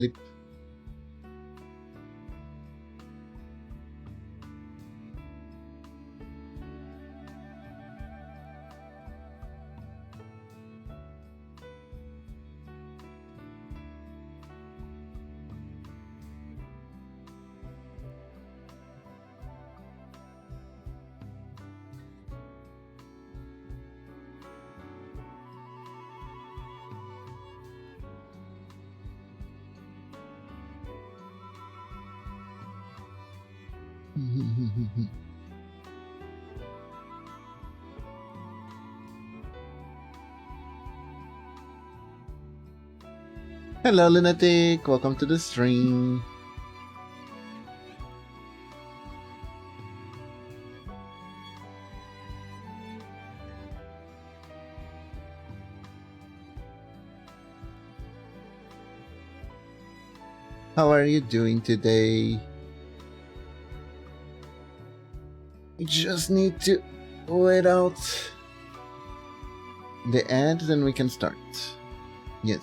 Sleep. Hello, Lunatic. Welcome to the stream. How are you doing today? We just need to wait out the ad, then we can start. Yes.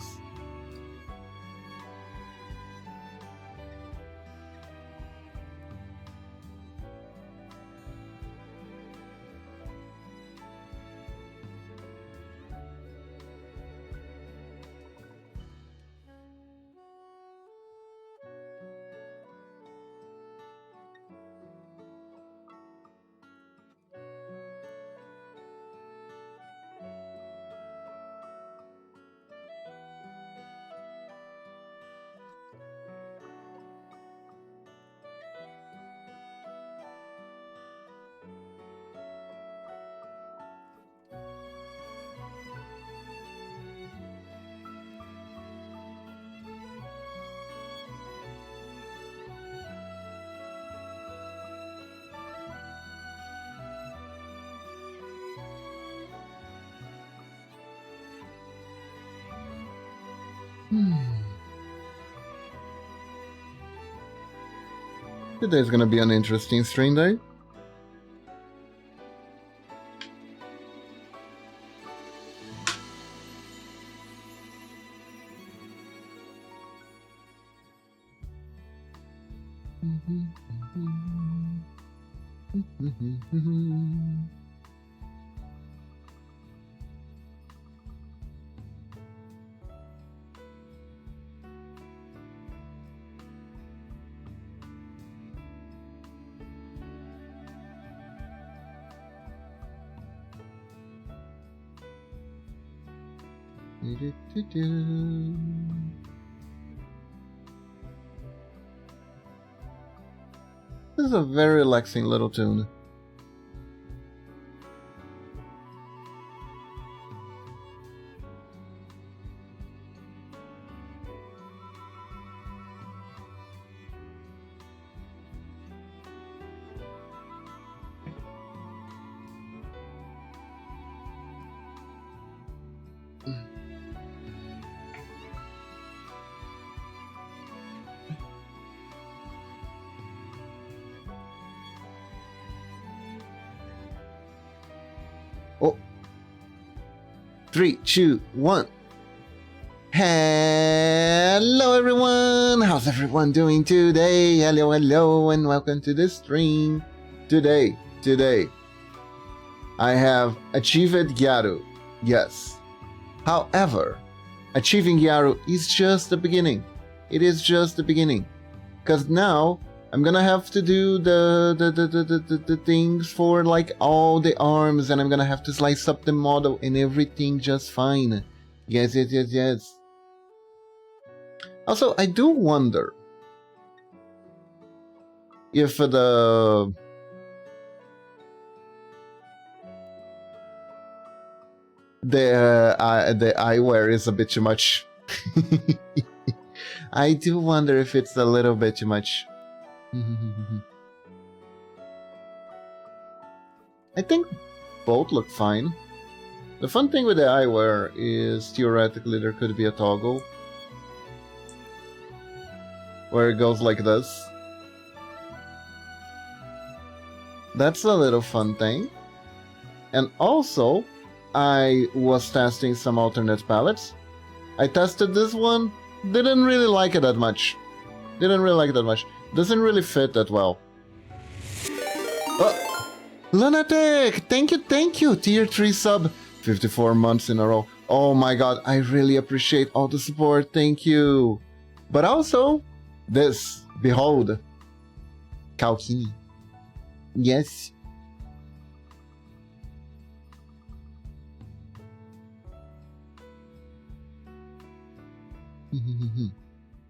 Today's gonna be an interesting stream day. This is a very relaxing little tune. Oh. 3, 2, 1. Hello everyone! How's everyone doing today? Hello, hello, and welcome to the stream. Today, I have achieved gyaru. Yes. However, achieving gyaru is just the beginning. It is just the beginning. Because now I'm gonna have to do the things for like all the arms, and I'm gonna have to slice up the model and everything just fine. Yes, yes, yes, yes. Also, I do wonder if the eyewear is a bit too much. I do wonder if it's a little bit too much. I think both look fine. The fun thing with the eyewear is theoretically there could be a toggle where it goes like this. That's a little fun thing. And also, I was testing some alternate palettes. I tested this one, didn't really like it that much. Didn't really like it that much. Doesn't really fit that well. Oh, Lunatic! Thank you! Tier 3 sub. 54 months in a row. Oh my god, I really appreciate all the support. Thank you. But also, this. Behold. Kalkini. Yes.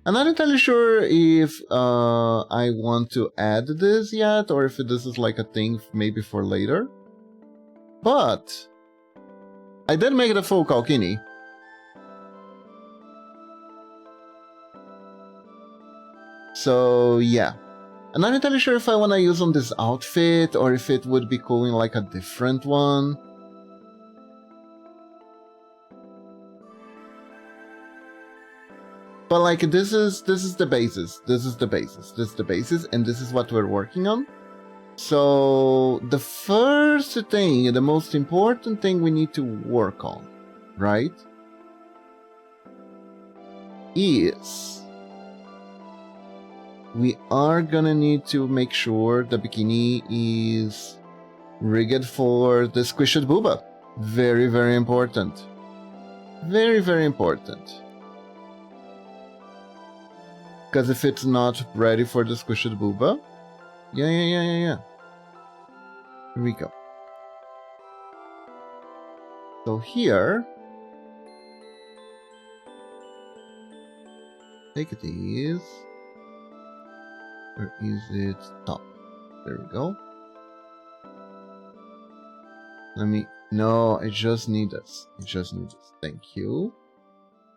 I'm not entirely sure if I want to add this yet, or if this is like a thing maybe for later. But I did make it a full Kalkini. So yeah. I'm not entirely sure if I want to use on this outfit, or if it would be cool in like a different one. But like this is the basis. This is the basis, and this is what we're working on. So the first thing, the most important thing we need to work on, right, is we are gonna need to make sure the bikini is rigged for the squished booba. Very, very important. Very, very important. Because if it's not ready for the squished booba, yeah. Here we go. So here, take these. Where is it? Top. There we go. No, I just need this. Thank you.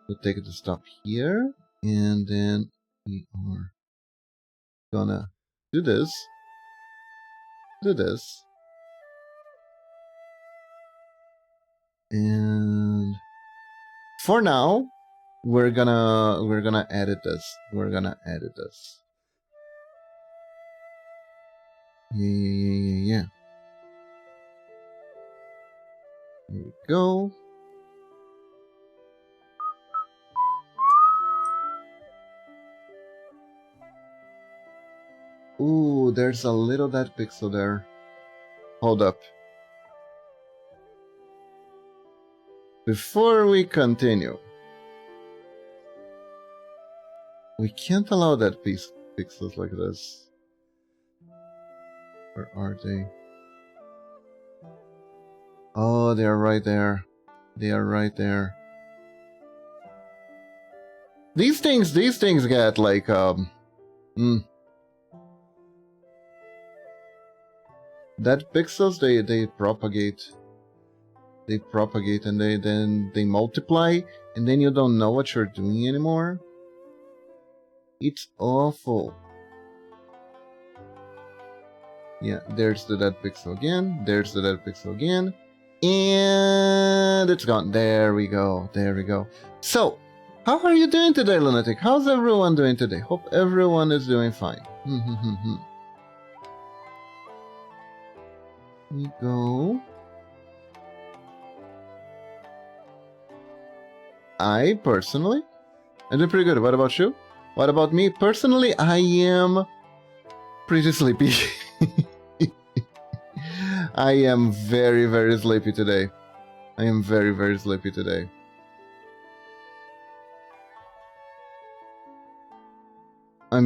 We'll take the stop here, and then we are gonna do this. And for now, we're gonna edit this. Yeah. There we go. Ooh, there's a little dead pixel there. Hold up. Before we continue, we can't allow that pixels like this. Where are they? Oh, they are right there. These things get like that pixels they propagate. And they multiply, and then you don't know what you're doing anymore. It's awful. Yeah, there's the dead pixel again. And it's gone. There we go. So, how are you doing today, Lunatic? How's everyone doing today? Hope everyone is doing fine. Here we go. I'm doing pretty good. What about you? What about me? Personally, I am pretty sleepy. I am very, very sleepy today. I'm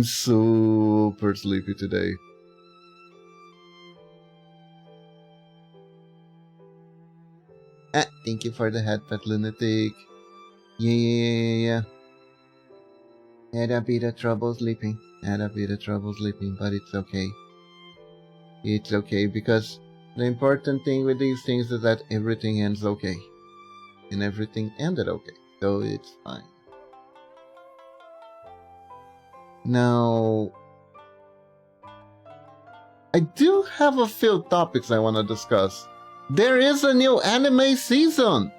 super sleepy today. Thank you for the headpad, Lunatic. Yeah. Had a bit of trouble sleeping, but it's okay. It's okay, because the important thing with these things is that everything ends okay. And everything ended okay, so it's fine. Now, I do have a few topics I want to discuss. There is a new anime season!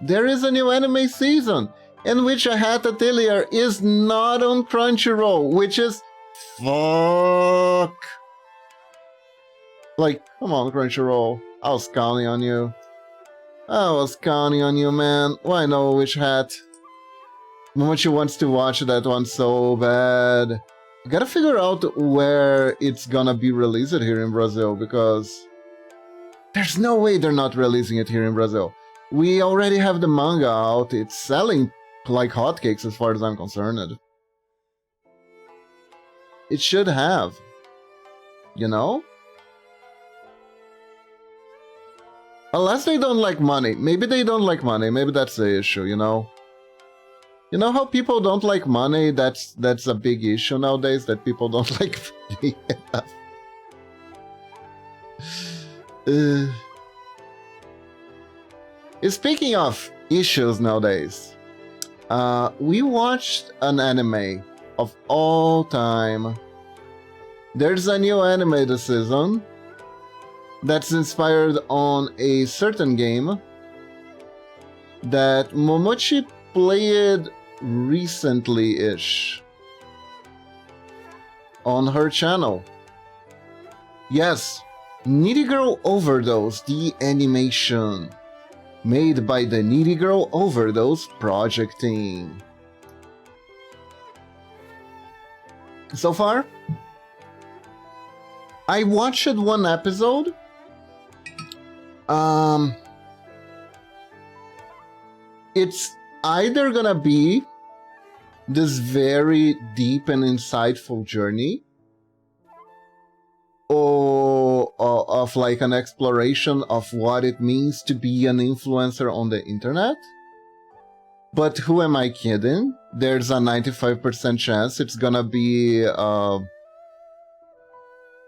In which a Hat Atelier is not on Crunchyroll, which is fuck. Like, come on, Crunchyroll. I was counting on you. man. Why no Witch Hat? Momochi wants to watch that one so bad. I gotta figure out where it's gonna be released here in Brazil, because there's no way they're not releasing it here in Brazil. We already have the manga out. It's selling like hotcakes as far as I'm concerned. It should have. You know? Unless they don't like money. Maybe they don't like money. Maybe that's the issue, you know? You know how people don't like money? That's a big issue nowadays, that people don't like money. Speaking of issues nowadays, we watched an anime of all time. There's a new anime this season that's inspired on a certain game that Momochi played recently-ish on her channel. Yes, Needy Girl Overdose, the animation, made by the Needy Girl Overdose project team. So far, I watched one episode. It's either gonna be this very deep and insightful journey, or of like an exploration of what it means to be an influencer on the internet. But who am I kidding? There's a 95% chance it's gonna be an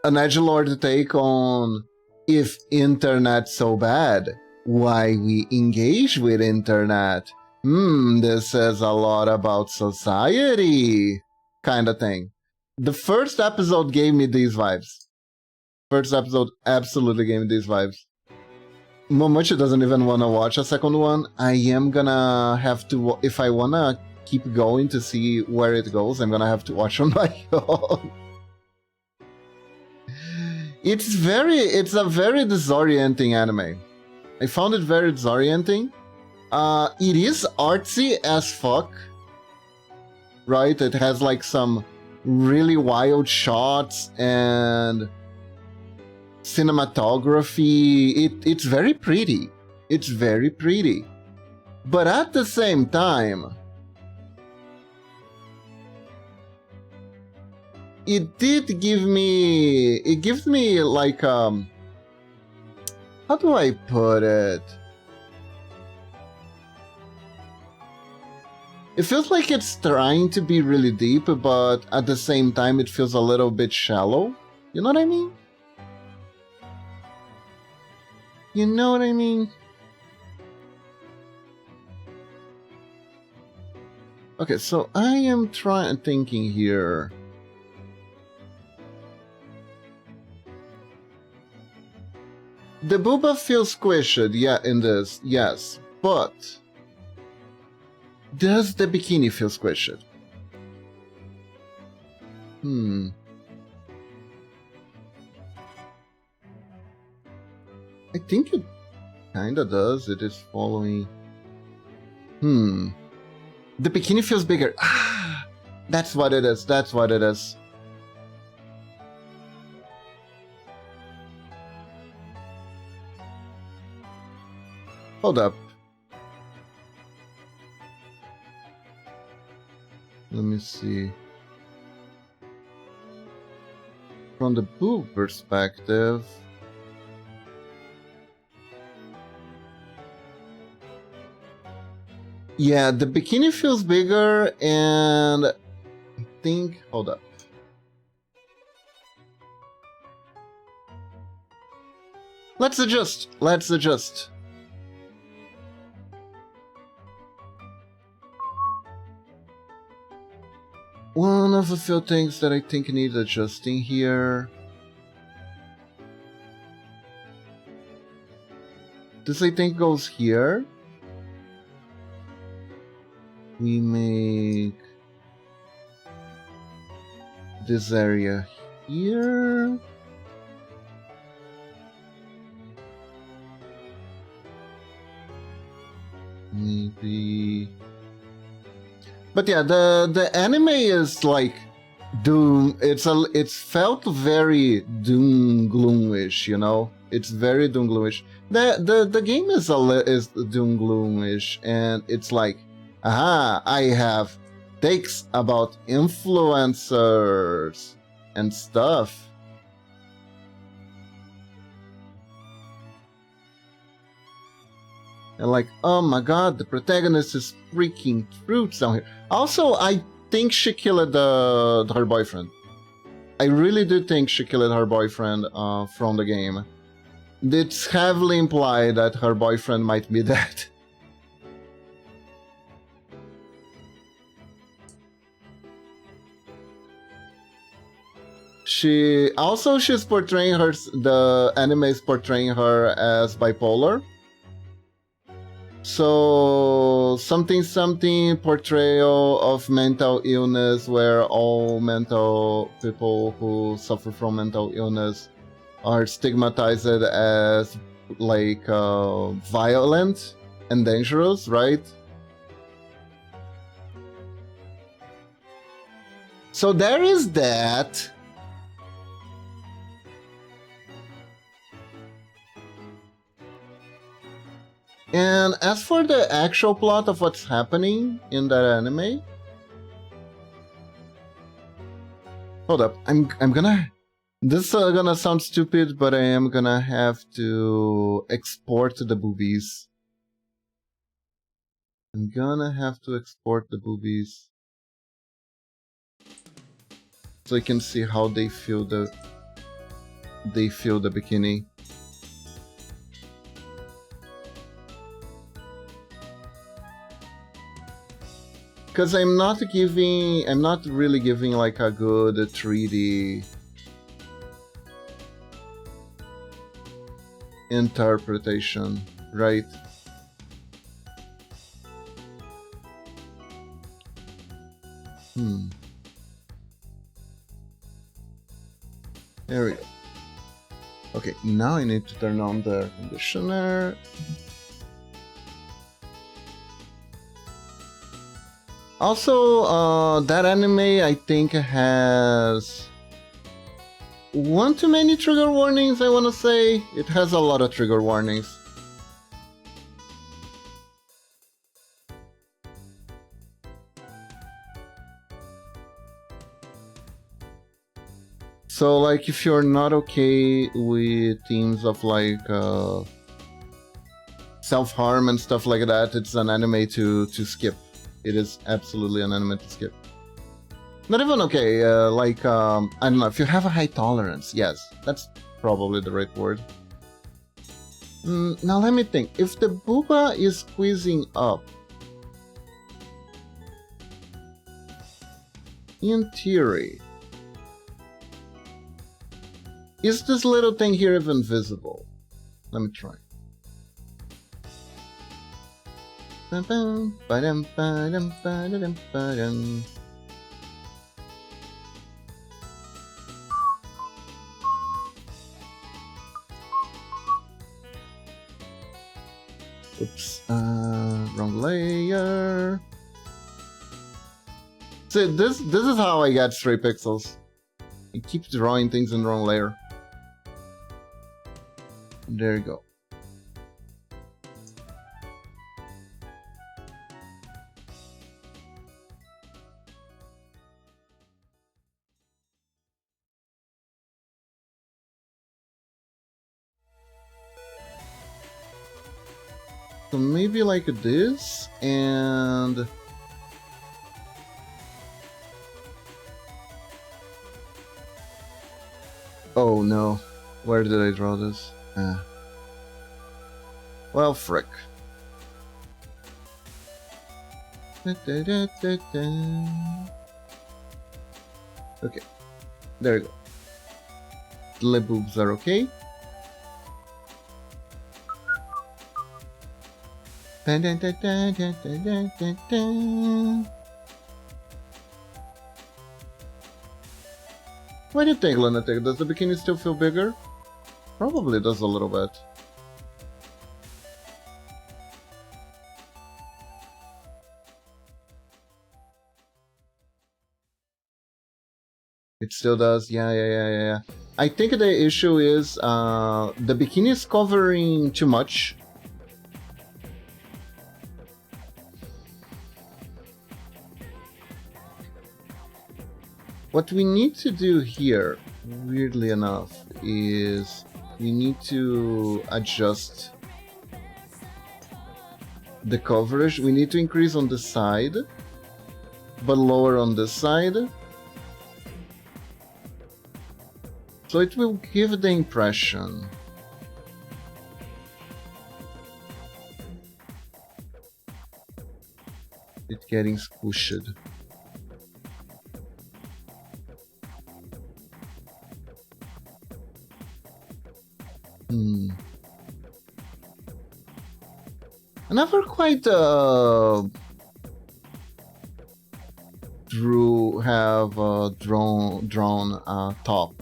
edgelord take on, if internet's so bad, why we engage with internet. This says a lot about society, kind of thing. The first episode gave me these vibes. First episode absolutely gave me these vibes. Momochi doesn't even want to watch a second one. I am gonna have to, if I wanna keep going to see where it goes, I'm gonna have to watch on my own. It's a very disorienting anime. I found it very disorienting. It is artsy as fuck, right? It has like some really wild shots and cinematography. It's very pretty. It's very pretty. But at the same time, it gives me like, how do I put it? It feels like it's trying to be really deep, but at the same time it feels a little bit shallow. You know what I mean? You know what I mean? Okay, so I am thinking here. The booba feels squished, yeah, in this, yes, but does the bikini feel squished? I think it kinda does. It is following. The bikini feels bigger. Ah, that's what it is. That's what it is. Hold up. Let me see. From the boob perspective, yeah, the bikini feels bigger, and I think, hold up. Let's adjust. One of a few things that I think need adjusting here. This I think goes here. We make this area here. Maybe But yeah, the anime is like doom. It's felt very doom gloomish, you know. It's very doom gloomish. The game is is doom gloomish, and it's like, aha, I have takes about influencers and stuff. And like, oh my god, the protagonist is freaking fruits down here. Also, I think she killed her boyfriend. I really do think she killed her boyfriend from the game. It's heavily implied that her boyfriend might be dead. She's portraying her, the anime is portraying her as bipolar. So something portrayal of mental illness, where all mental people who suffer from mental illness are stigmatized as like violent and dangerous, right? So there is that. And as for the actual plot of what's happening in that anime, hold up, I'm gonna. This is gonna sound stupid, but I am gonna have to export the boobies. I'm gonna have to export the boobies so you can see how they feel the bikini. Because I'm not really giving like a good 3D interpretation, right? There we go. Okay, now I need to turn on the air conditioner. Also, that anime I think has one too many trigger warnings, I wanna say. It has a lot of trigger warnings. So like if you're not okay with themes of like self-harm and stuff like that, it's an anime to skip. It is absolutely an anime to skip. Not even okay, I don't know, if you have a high tolerance, yes, that's probably the right word. Now let me think, if the booba is squeezing up, in theory, is this little thing here even visible? Let me try. Oops, wrong layer. See, this is how I get stray pixels. I keep drawing things in the wrong layer. There you go. So maybe like this, and oh no, where did I draw this? Well, frick. Okay, there you go. The lip boobs are okay. What do you think, Lunatic? Does the bikini still feel bigger? Probably does a little bit. It still does. Yeah. I think the issue is the bikini is covering too much. What we need to do here, weirdly enough, is we need to adjust the coverage. We need to increase on the side, but lower on this side. So it will give the impression it's getting squished. I never quite have drawn a top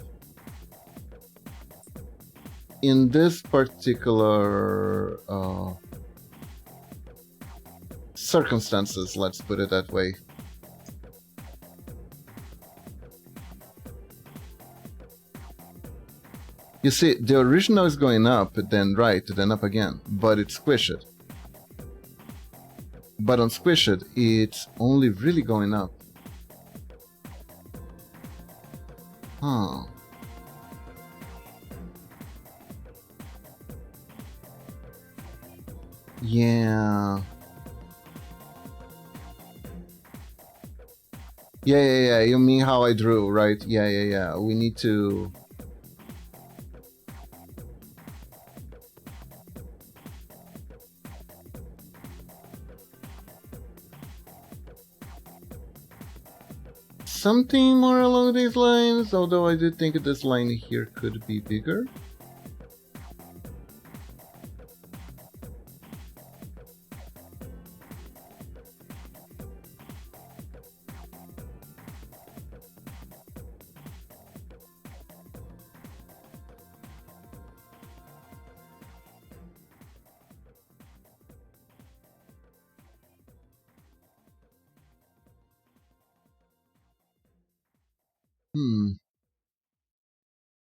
in this particular circumstances, let's put it that way. You see, the original is going up, then right, then up again, but it's squished. But on squished, it's only really going up. Huh. Yeah. Yeah. You mean how I drew, right? Yeah. We need to... something more along these lines, although I do think this line here could be bigger.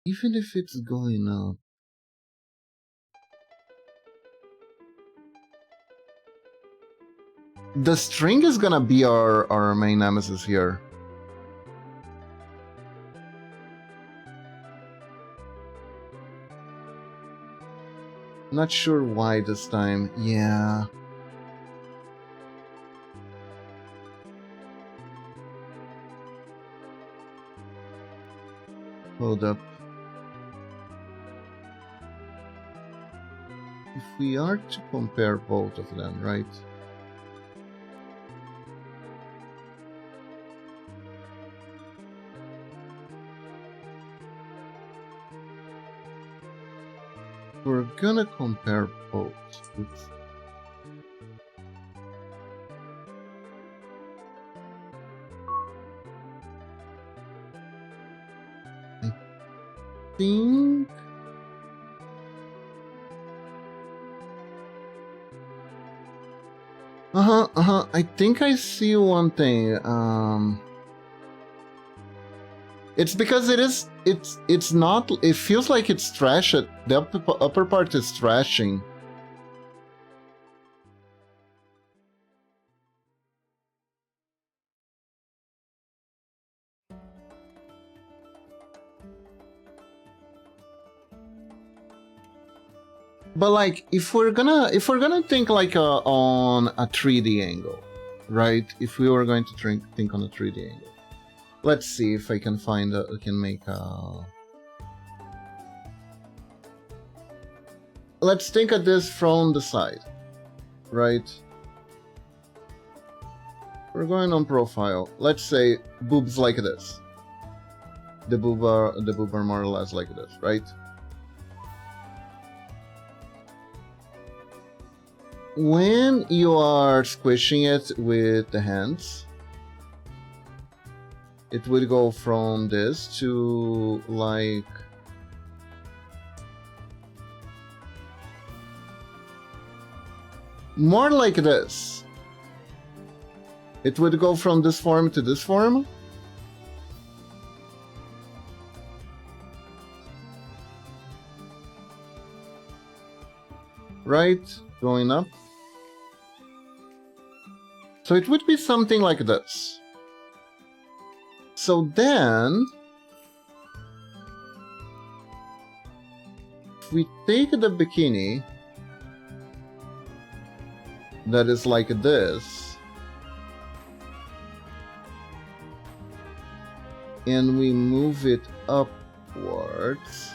Even if it's going up. The string is gonna be our main nemesis here. Not sure why this time. Yeah. Hold up. If we are to compare both of them, right? We're gonna compare both. Oops. I think... I think I see one thing. It's because it's not, it feels like it's trashed. The upper part is trashing. But like, if we're gonna think like on a 3D angle, right? If we were going to think on a 3D angle, let's see if I can find I can make a. Let's think of this from the side, right? We're going on profile. Let's say boobs like this. The boob are more or less like this, right? When you are squishing it with the hands, it would go from this to like more like this. It would go from this form to this form. right? Going up. So it would be something like this. So then, if we take the bikini that is like this, and we move it upwards,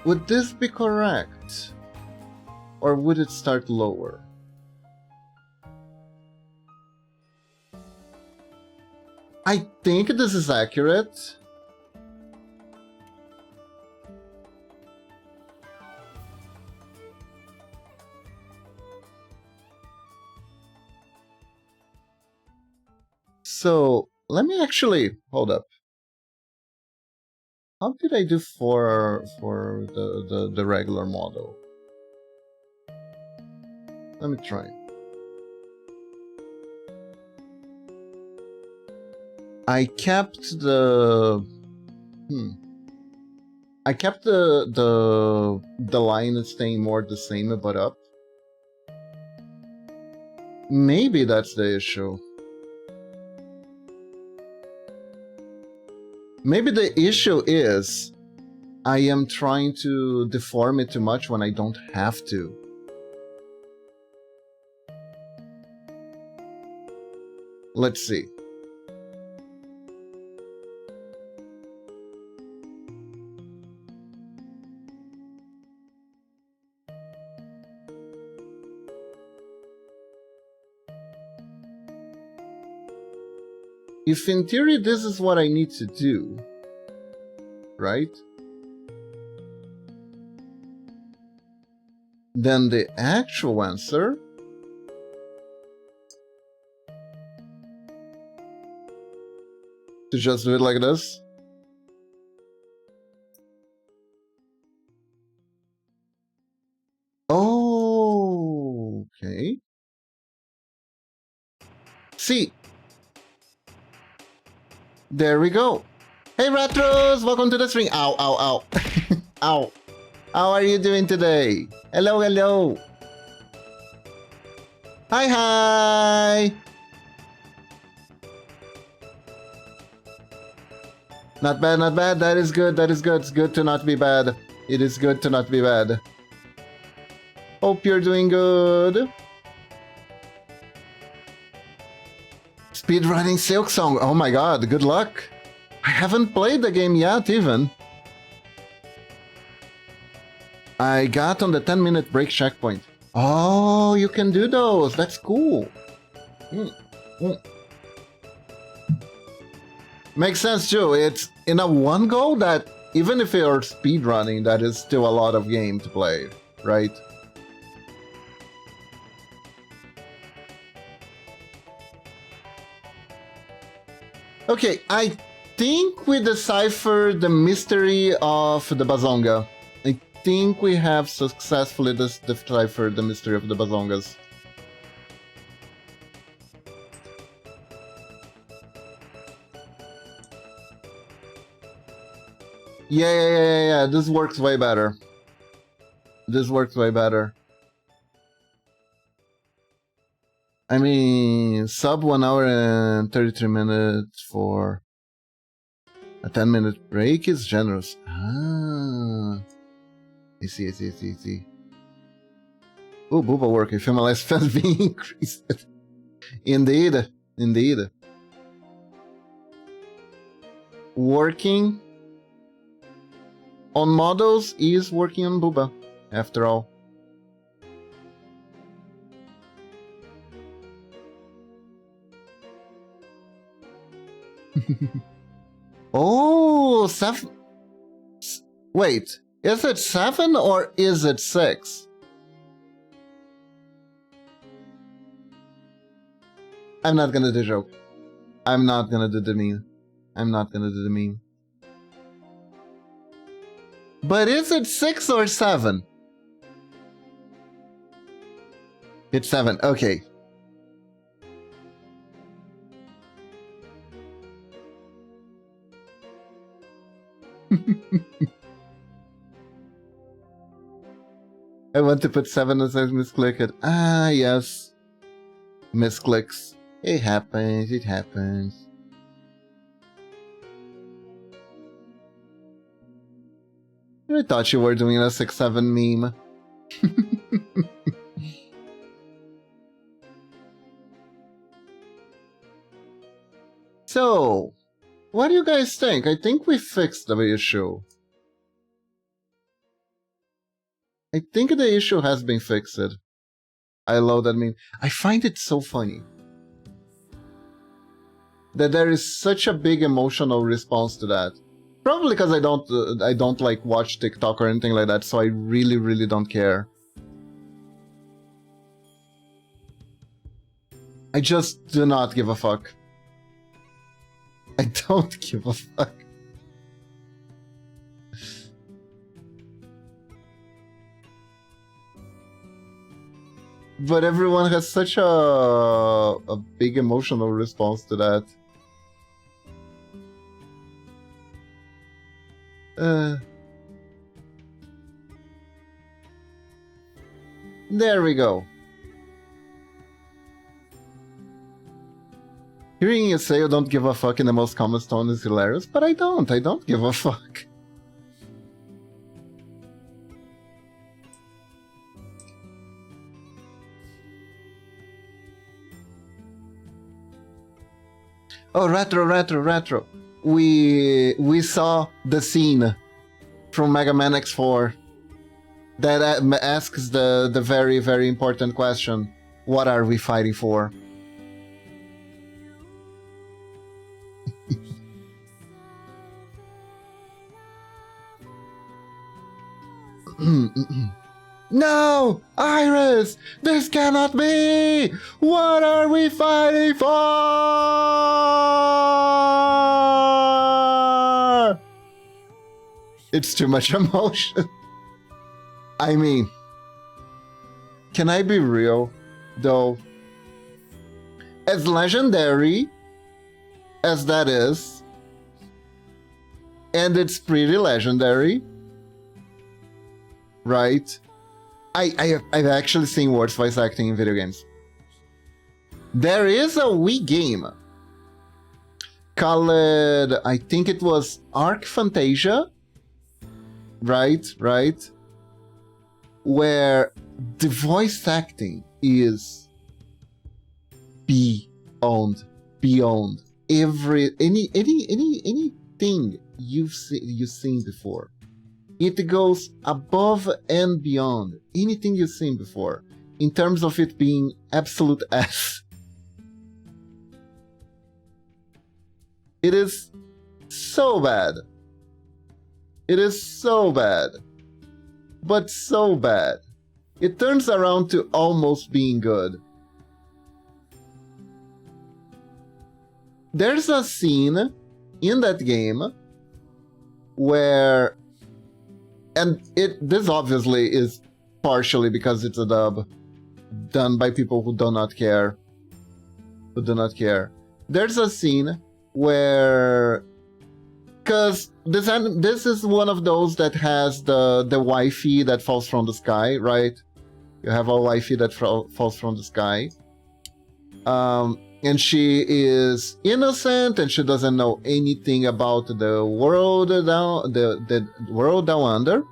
would this be correct? Or would it start lower? I think this is accurate. So let me actually hold up. How did I do for the regular model? Let me try. I kept the I kept the line staying more the same but up. Maybe that's the issue. Maybe the issue is I am trying to deform it too much when I don't have to. Let's see. If in theory this is what I need to do, right? Then the actual answer to just do it like this. Oh, okay. See, there we go. Hey Retros, welcome to the stream. Ow, ow, ow. Ow. How are you doing today? Hello, hello. Hi, hi. Not bad, not bad. That is good, that is good. It's good to not be bad. It is good to not be bad. Hope you're doing good. Speedrunning Silk Song. Oh my god, good luck. I haven't played the game yet, even. I got on the 10-minute break checkpoint. Oh, you can do those. That's cool. Makes sense too. It's in a one go that even if you're speedrunning, that is still a lot of game to play, right? Okay, I think we deciphered the mystery of the Bazonga. I think we have successfully deciphered the mystery of the Bazongas. Yeah, this works way better. This works way better. I mean, sub 1 hour and 33 minutes for a 10-minute break is generous. Ah. I see. Oh, booba work. I feel my lifespan being increased. Indeed. Working on models is working on booba, after all. Oh, 7. Wait, is it 7 or is it 6? I'm not gonna do the joke. I'm not gonna do the meme. But is it 6 or 7? It's 7, okay. I want to put 7 as I misclick it. Ah, yes. Misclicks. It happens, it happens. I thought you were doing a 6-7 meme. So, what do you guys think? I think we fixed the issue. I think the issue has been fixed. I love that meme. I find it so funny that there is such a big emotional response to that. Probably because I don't like watch TikTok or anything like that, so I really don't care. I just do not give a fuck. I don't give a fuck. But everyone has such a big emotional response to that. There we go. Hearing you say you don't give a fuck in the most common tone is hilarious, but I don't give a fuck. Oh, retro. We saw the scene from Mega Man X4 that asks the very important question: what are we fighting for? No! Iris! This cannot be! What are we fighting for? It's too much emotion. I mean, can I be real, though? As legendary as that is, and it's pretty legendary, right? I've actually seen worse voice acting in video games. There is a Wii game called, I think it was Arc Fantasia, right? Where the voice acting is beyond anything you've seen before. It goes above and beyond anything you've seen before, in terms of it being absolute ass. It is so bad. It is so bad. But so bad. It turns around to almost being good. There's a scene in that game where... And this obviously is partially because it's a dub done by people who do not care. There's a scene where, because this is one of those that has the wifey that falls from the sky, right? You have a wifey that falls from the sky, and she is innocent and she doesn't know anything about the world down the world down under.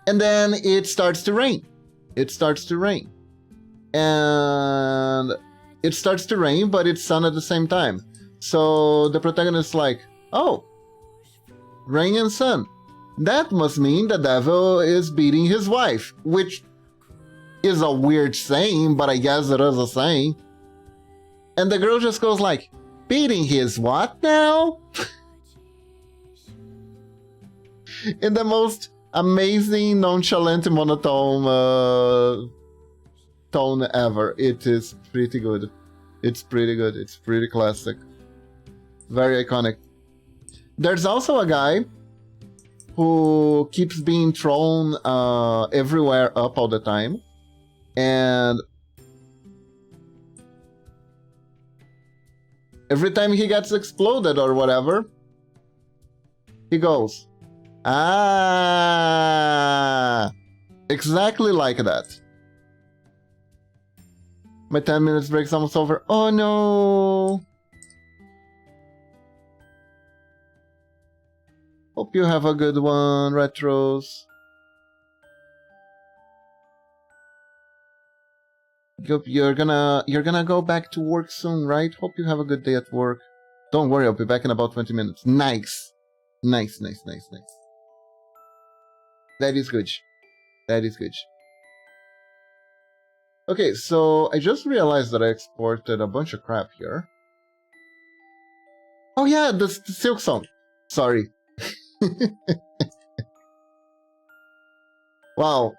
And then it starts to rain. And it starts to rain, but it's sun at the same time. So the protagonist is like, oh, rain and sun. That must mean the devil is beating his wife, which is a weird saying, but I guess it is a saying. And the girl just goes like, beating his what now? In the most amazing, nonchalant, monotone tone ever. It is pretty good. It's pretty classic. Very iconic. There's also a guy who keeps being thrown everywhere up all the time. And every time he gets exploded or whatever, He goes. Ah! Exactly like that. My 10 minutes break's almost over. Oh no! Hope you have a good one, Retros. You're gonna go back to work soon, right? Hope you have a good day at work. Don't worry, I'll be back in about 20 minutes. Nice. Nice. That is good. That is good. Okay, so I just realized that I exported a bunch of crap here. Oh yeah, the Silk Song. Sorry. Wow,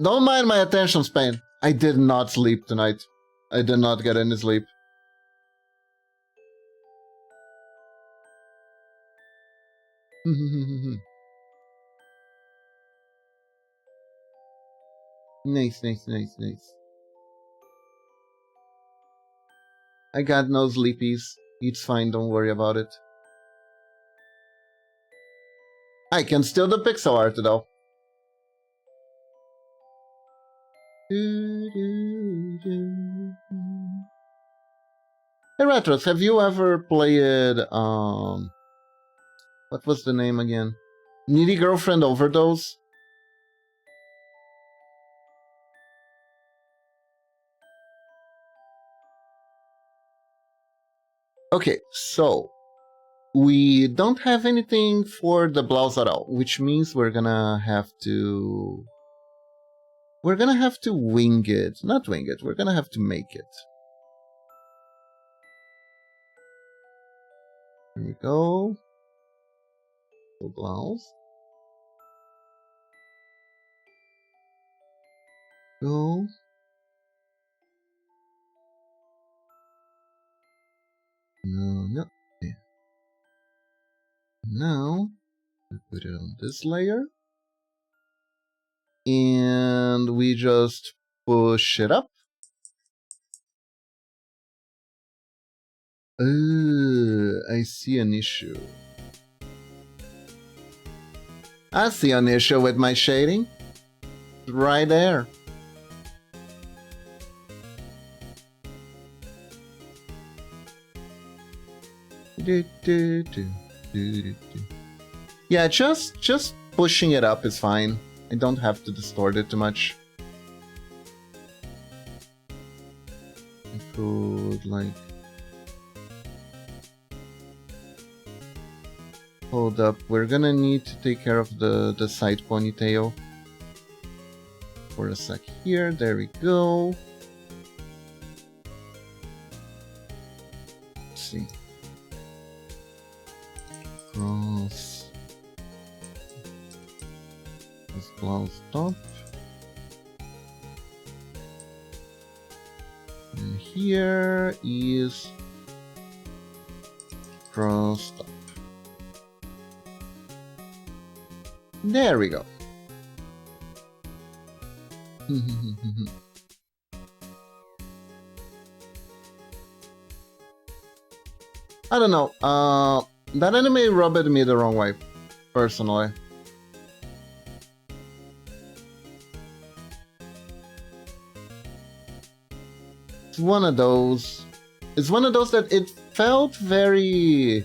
don't mind my attention span. I did not sleep tonight. I did not get any sleep. Nice. I got no sleepies. It's fine, don't worry about it. I can steal the pixel art though. Hey Retros, have you ever played what was the name again? Needy Girlfriend Overdose? Okay, so we don't have anything for the blouse at all, which means we're gonna have to wing it. Not wing it, we're gonna have to make it. Here we go. The blouse. Go. No. Yeah. Now, we put it on this layer. And we just push it up. I see an issue. I see an issue with my shading. Right there. Yeah, just pushing it up is fine. I don't have to distort it too much. I could, like... Hold up, we're gonna need to take care of the side ponytail. For a sec here, there we go. Let's see. Cross this blouse top. And here is cross top. There we go. I don't know. That anime rubbed me the wrong way, personally. It's one of those. It's one of those that it felt very...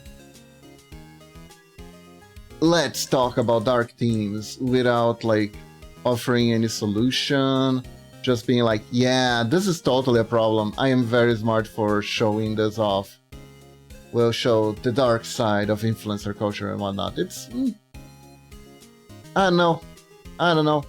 Let's talk about dark themes without, like, offering any solution. Just being like, yeah, this is totally a problem. I am very smart for showing this off. We'll show the dark side of influencer culture and whatnot. It's... I don't know.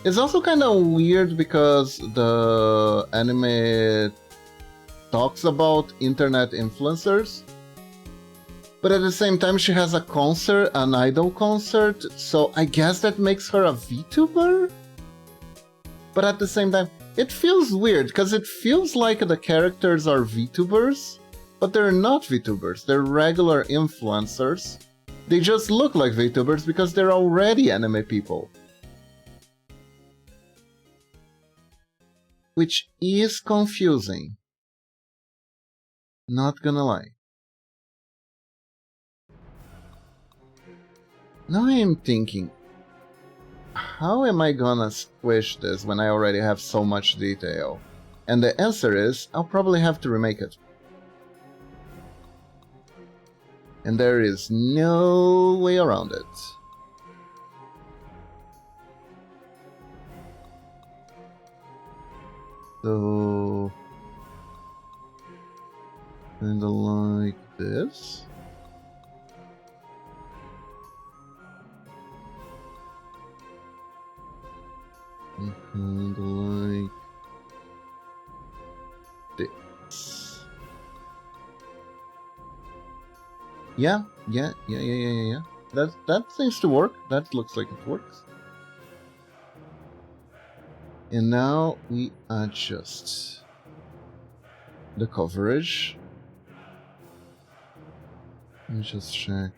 It's also kind of weird because the anime talks about internet influencers, but at the same time she has a concert, an idol concert, so I guess that makes her a VTuber? But at the same time, it feels weird, because it feels like the characters are VTubers, but they're not VTubers, they're regular influencers They just look like VTubers because they're already anime people. Which is confusing. Not gonna lie. Now I am thinking, how am I gonna squish this when I already have so much detail? And the answer is, I'll probably have to remake it. And there is no way around it. So... kinda like this. And kinda like this. Yeah. That seems to work. That looks like it works. And now we adjust the coverage. Let me just check.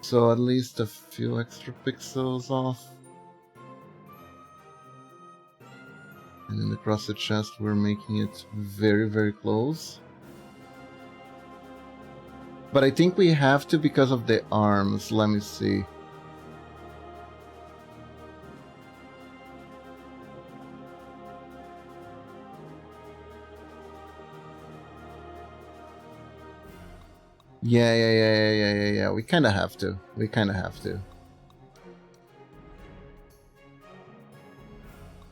So at least a few extra pixels off. And then across the chest we're making it very, very close. But I think we have to because of the arms. Let me see. Yeah. We kind of have to.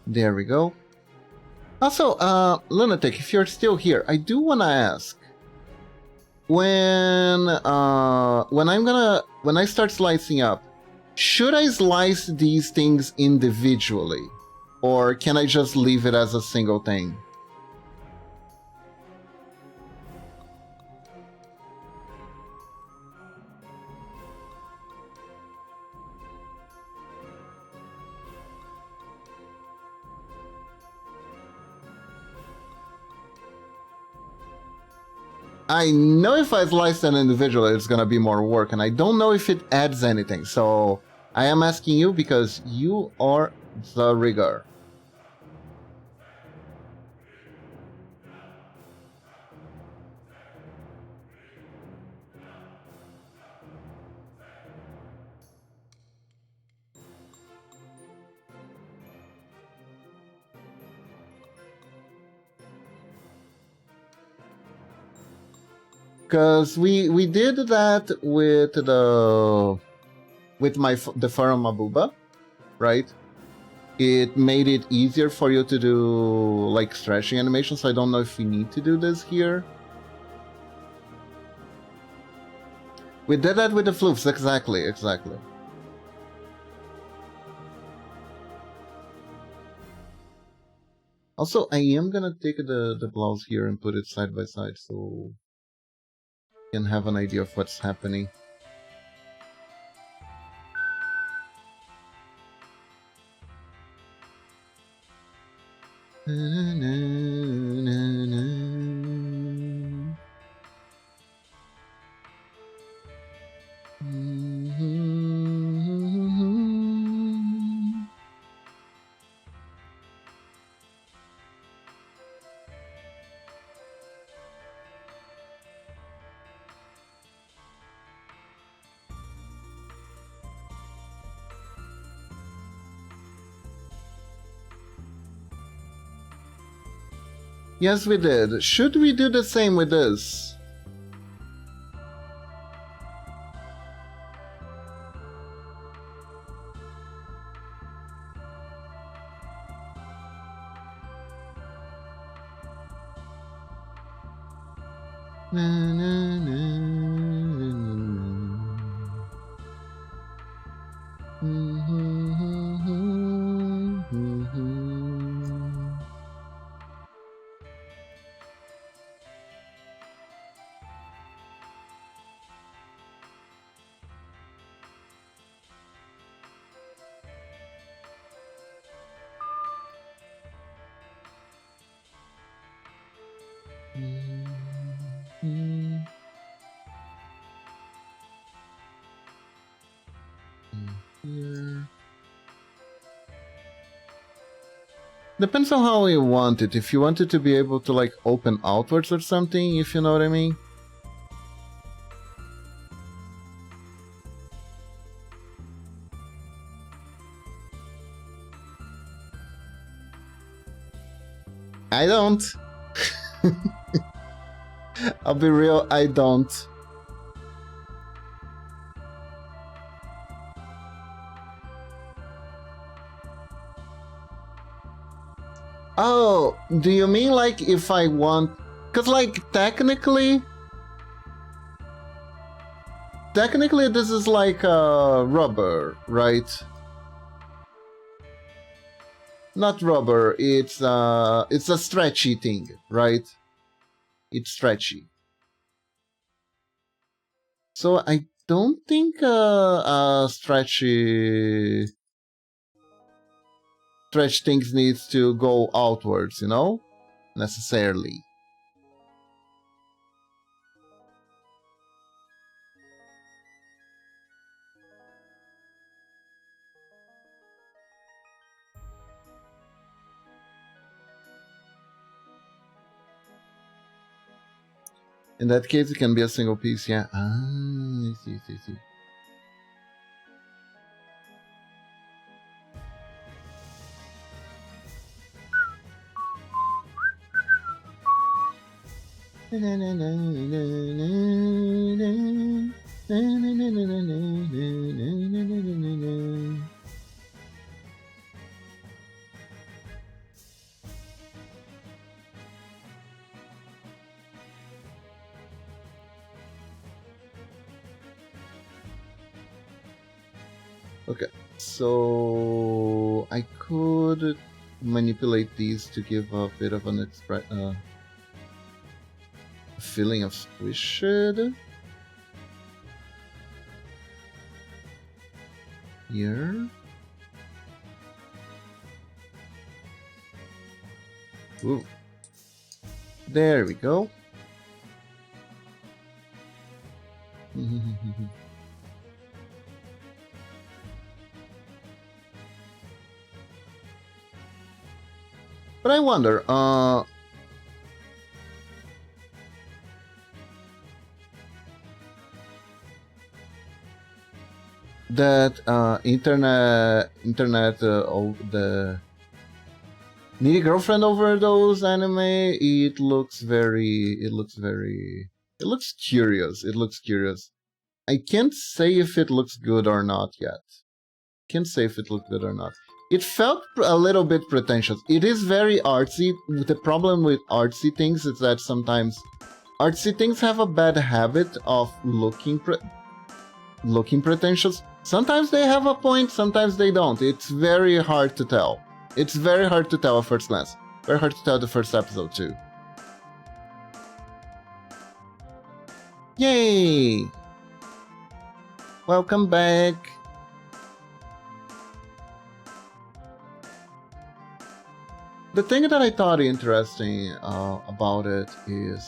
There we go. Also, Lunatic, if you're still here, I do want to ask. When I start slicing up, should I slice these things individually? Or can I just leave it as a single thing? I know if I slice them individually, it's gonna be more work, and I don't know if it adds anything, so I am asking you because you are the rigger. Because we did that with the Faramabuba, right? It made it easier for you to do like stretching animations, so I don't know if we need to do this here. We did that with the floofs, exactly. Also, I am gonna take the blouse here and put it side by side so you can have an idea of what's happening. Yes, we did. Should we do the same with this? Here. Depends on how you want it. If you want it to be able to like open outwards or something, if you know what I mean. I don't. I'll be real, I don't. Oh, do you mean like if I want... Because like technically this is like rubber, right? Not rubber, it's a stretchy thing, right? It's stretchy. So I don't think stretch things needs to go outwards, you know? Necessarily. In that case, it can be a single piece, yeah. Ah, I see, I see. Okay, so I could manipulate these to give a bit of an feeling of squished. Here. Ooh. There we go. But I wonder, that internet the needy girlfriend overdose anime, it looks curious. I can't say if it looks good or not yet. Can't say if it looked good or not. It felt a little bit pretentious. It is very artsy. The problem with artsy things is that sometimes artsy things have a bad habit of looking pretentious. Sometimes they have a point, sometimes they don't. It's very hard to tell. It's very hard to tell at first glance. Very hard to tell the first episode too. Yay! Welcome back. The thing that I thought interesting about it is...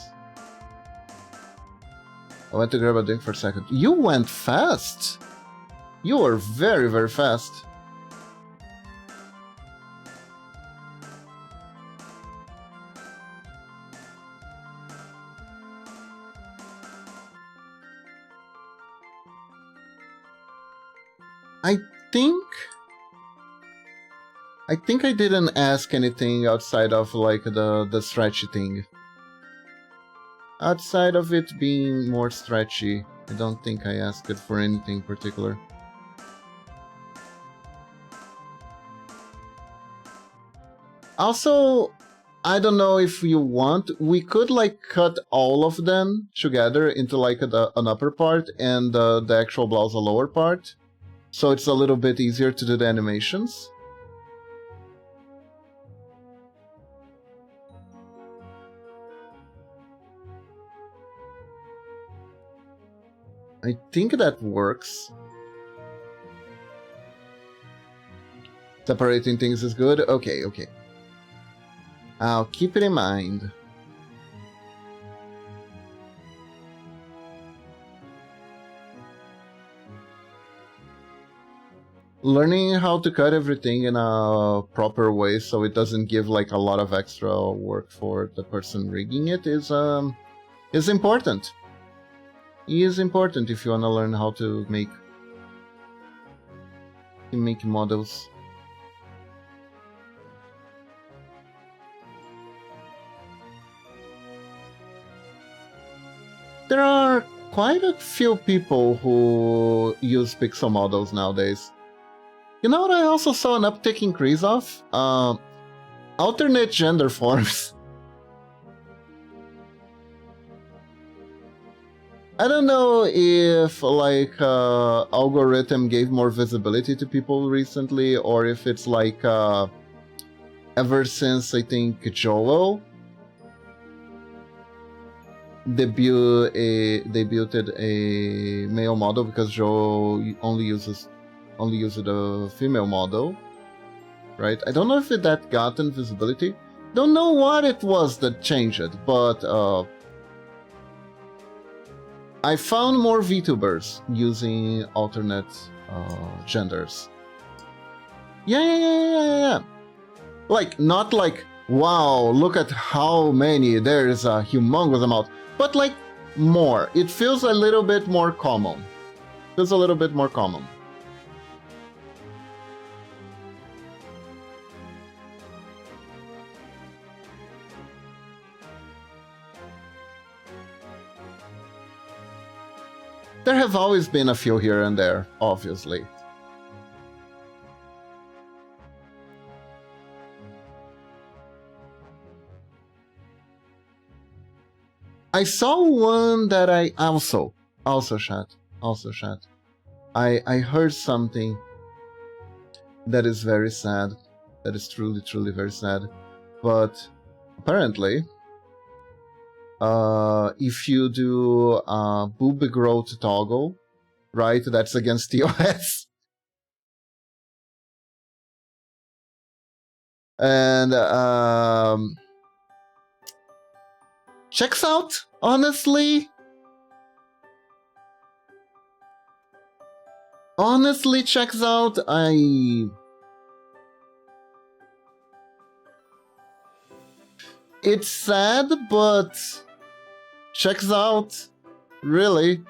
I went to grab a drink for a second. You went fast! You were very, very fast. I think I didn't ask anything outside of like the stretchy thing. Outside of it being more stretchy, I don't think I asked it for anything particular. Also, I don't know if you want, we could like cut all of them together into like an upper part and the actual blouse a lower part. So it's a little bit easier to do the animations. I think that works. Separating things is good? Okay, okay. I'll keep it in mind. learning how to cut everything in a proper way so it doesn't give like a lot of extra work for the person rigging it is important. It is important if you want to learn how to make models. There are quite a few people who use pixel models nowadays. You know what I also saw an uptick increase of? Alternate gender forms. I don't know if like algorithm gave more visibility to people recently, or if it's like ever since I think Joel debuted a male model, because Joel only used a female model, right? I don't know if that gotten visibility. Don't know what it was that changed it, but I found more VTubers using alternate genders. Yeah. Like, not like, wow, look at how many, there's a humongous amount, but like more. It feels a little bit more common. There have always been a few here and there, obviously. I saw one that I also chat. I heard something that is very sad. That is truly, truly very sad. But apparently, if you do boob growth toggle, right, that's against TOS. And checks out, honestly. Honestly checks out. It's sad, but checks out, really.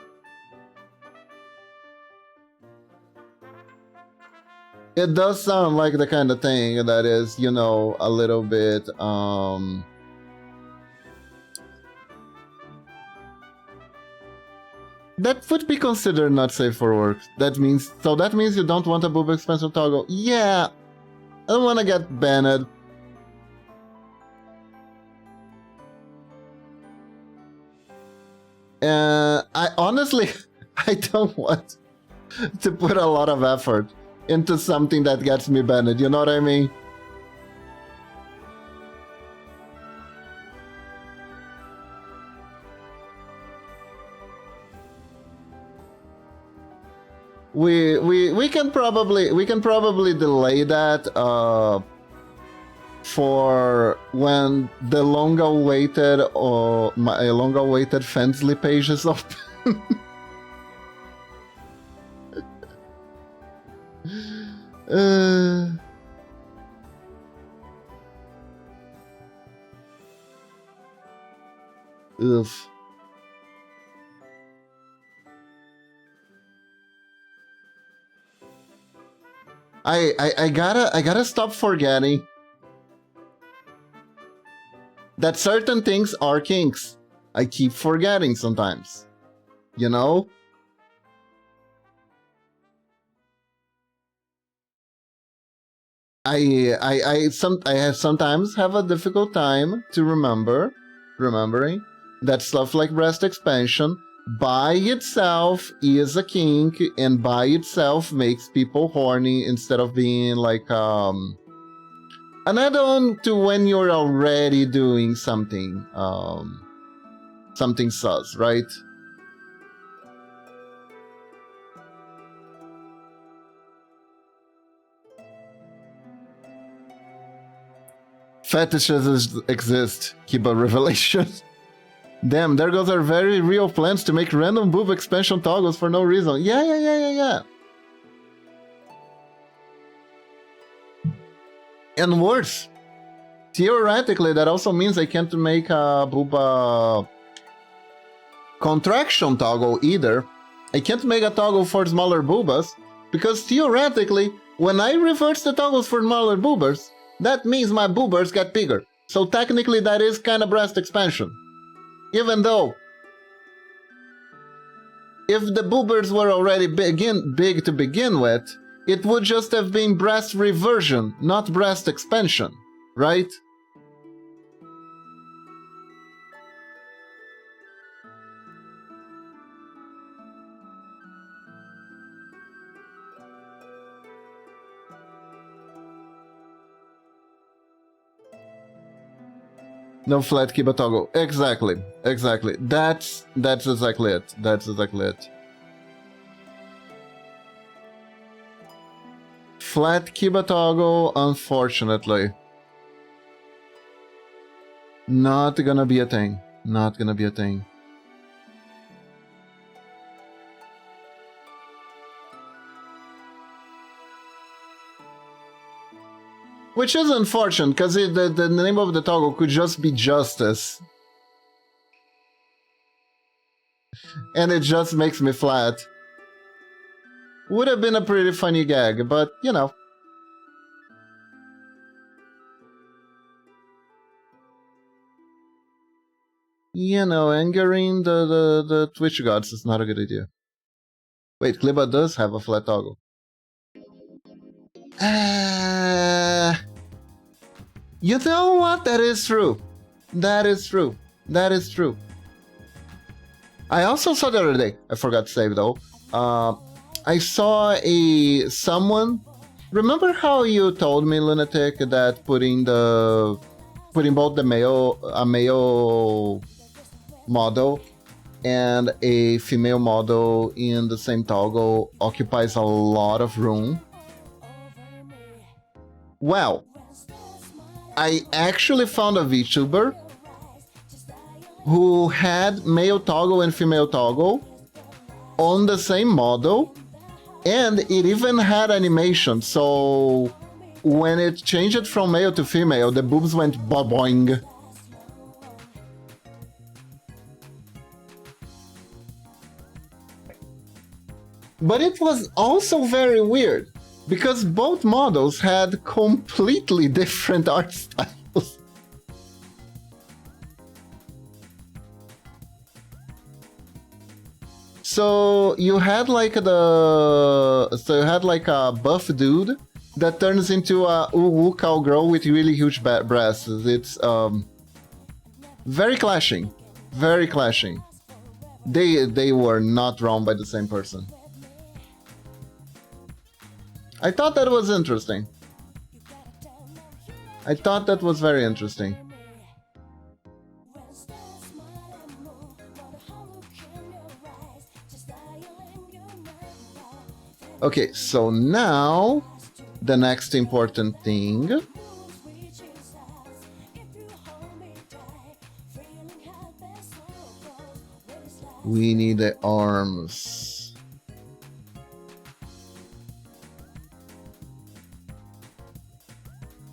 It does sound like the kind of thing that is, you know, a little bit that would be considered not safe for work. That means you don't want a boob expansion toggle. Yeah, I don't want to get banned. I honestly, I don't want to put a lot of effort into something that gets me banned. You know what I mean? We can probably delay that for when the long-awaited Fansly page is open. Oof. I gotta stop forgetting that certain things are kinks. I keep forgetting sometimes. You know? I sometimes have a difficult time to remembering that stuff like breast expansion by itself is a kink, and by itself makes people horny instead of being like an add-on to when you're already doing something something sus, right? Fetishes exist. Keep a revelation. Damn, there goes our very real plans to make random boob expansion toggles for no reason. Yeah. And worse, theoretically, that also means I can't make a booba contraction toggle either. I can't make a toggle for smaller boobas, because theoretically, when I reverse the toggles for smaller boobers, that means my boobers get bigger. So technically that is kind of breast expansion. Even though, if the boobers were already big to begin with, it would just have been breast reversion, not breast expansion, right? No flat kiba toggle. Exactly. That's exactly it. That's exactly it. Flat kiba toggle, unfortunately. Not gonna be a thing. Not gonna be a thing. Which is unfortunate, because the name of the toggle could just be Justice. And it just makes me flat. Would have been a pretty funny gag, but, you know. You know, angering the Twitch gods is not a good idea. Wait, Kliba does have a flat toggle. You know what? That is true. That is true. That is true. I also saw the other day, I forgot to save though, I saw someone, remember how you told me, Lunatic, that putting both a male model and a female model in the same toggle occupies a lot of room? Well, I actually found a VTuber who had male toggle and female toggle on the same model, and it even had animation, so when it changed from male to female, the boobs went boing. But it was also very weird, because both models had completely different art styles. So you had like a buff dude that turns into a uwu cowgirl with really huge breasts. It's very clashing, very clashing. They were not drawn by the same person. I thought that was interesting. I thought that was very interesting. Okay, so now the next important thing. We need the arms.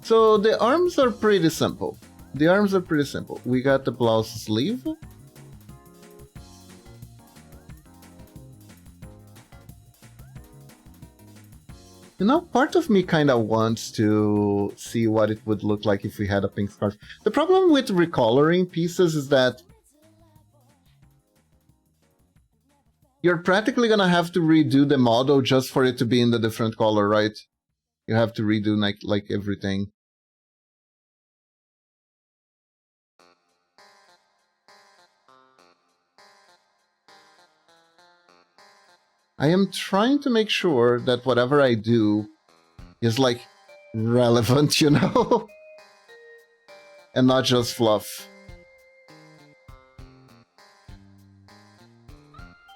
So the arms are pretty simple. The arms are pretty simple. We got the blouse sleeve. You know, part of me kind of wants to see what it would look like if we had a pink scarf. The problem with recoloring pieces is that you're practically gonna have to redo the model just for it to be in the different color, right? You have to redo like everything. I am trying to make sure that whatever I do is like relevant, you know? And not just fluff.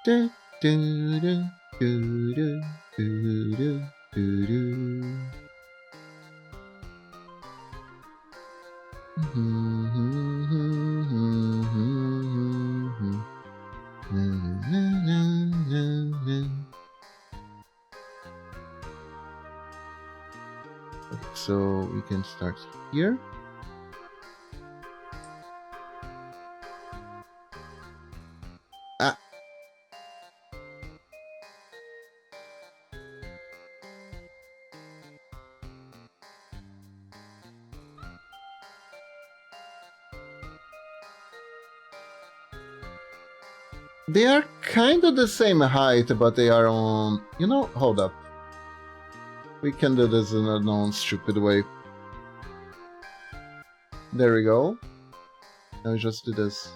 Do, do, do, do, do, do, do, do. Okay, so we can start here. Ah. They are kind of the same height, but they are on... You know, hold up. We can do this in a non-stupid way. There we go. Now we just do this.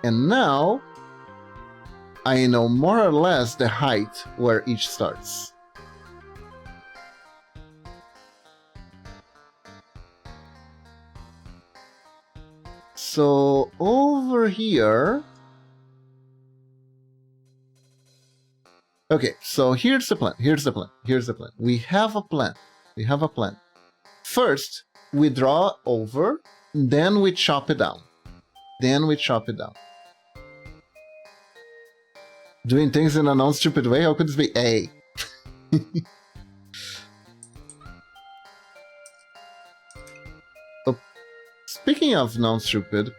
And now, I know more or less the height where each starts. So, over here... Okay, so here's the plan, here's the plan, here's the plan. We have a plan, we have a plan. First, we draw over, then we chop it down. Then we chop it down. Doing things in a non-stupid way? How could this be A? Oh, speaking of non-stupid...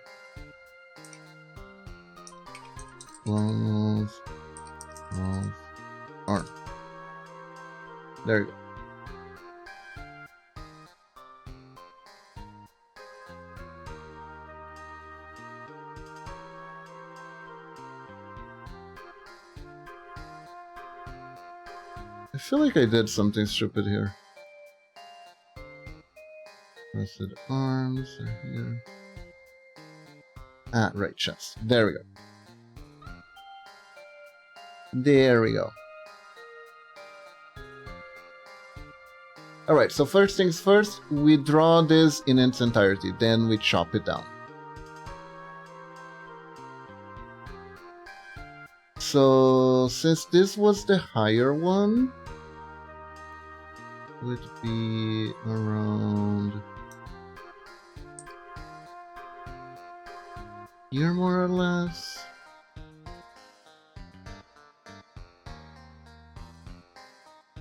Arm. There you go. I feel like I did something stupid here. Rested arms are here. Ah, right, chest. There we go. There we go. Alright, so first things first, we draw this in its entirety, then we chop it down. So, since this was the higher one, would be around here more or less.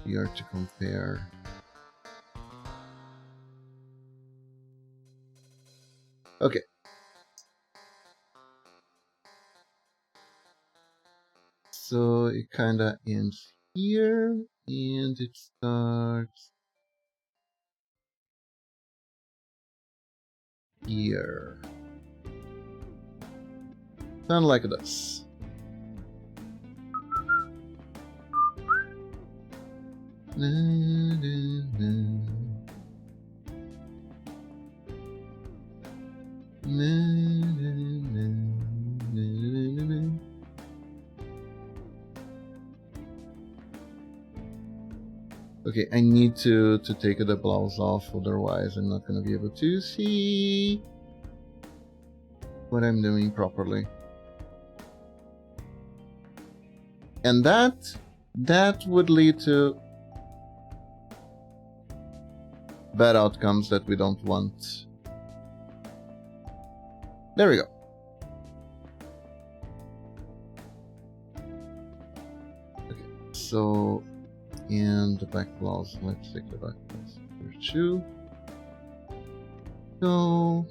Here to compare. Okay. So it kinda ends here, and it starts here. Kind of like this. Okay, I need to take the blouse off, otherwise I'm not gonna be able to see what I'm doing properly. And that would lead to bad outcomes that we don't want. There we go. Okay, so, and the back blouse, let's take the back blouse here too. So,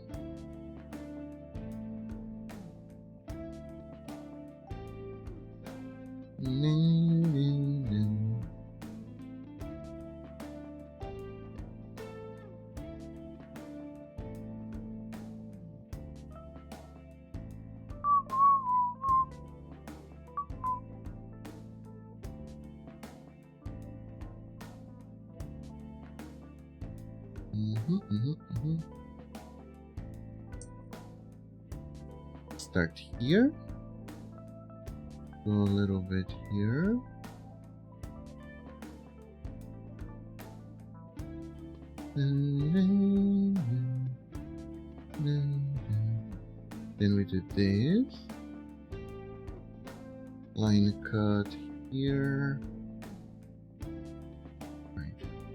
start here, go a little bit here, then we do this, line cut here,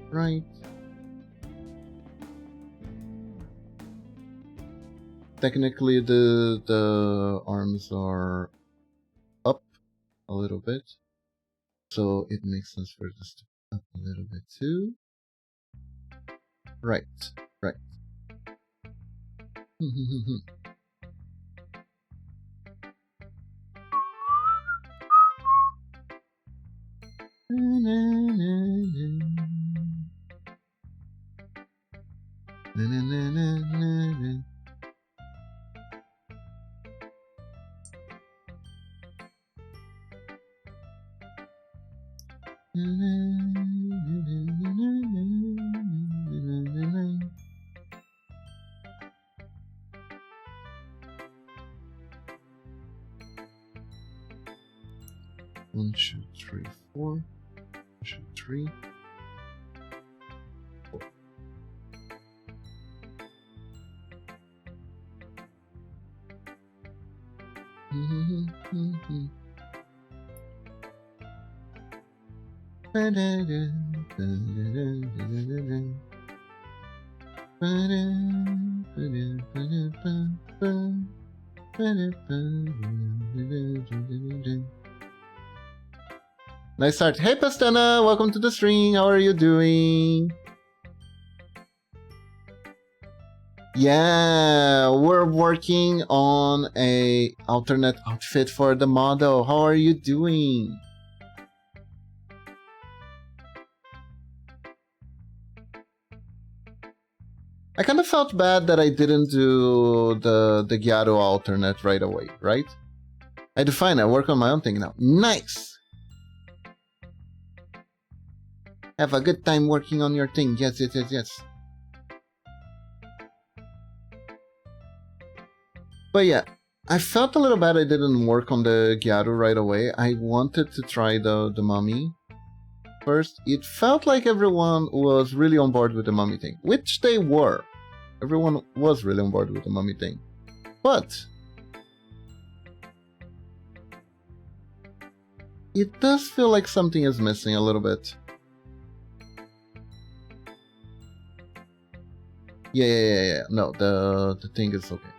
right. Technically the arms are up a little bit, so it makes sense for this to be Up a little bit too. Right, right. One, two, three, four. 1, 2, 3, 4. Nice start. Hey Pastana, welcome to the stream. How are you doing? Yeah, we're working on a alternate outfit for the model. How are you doing? I kind of felt bad that I didn't do the gyaru alternate right away, right? I define. I work on my own thing now. Nice! Have a good time working on your thing. Yes, yes, yes, yes. But yeah, I felt a little bad I didn't work on the gyaru right away. I wanted to try the mummy first. It felt like everyone was really on board with the mummy thing, which they were. Everyone was really on board with the mummy thing. But it does feel like something is missing a little bit. Yeah. No, the thing is okay.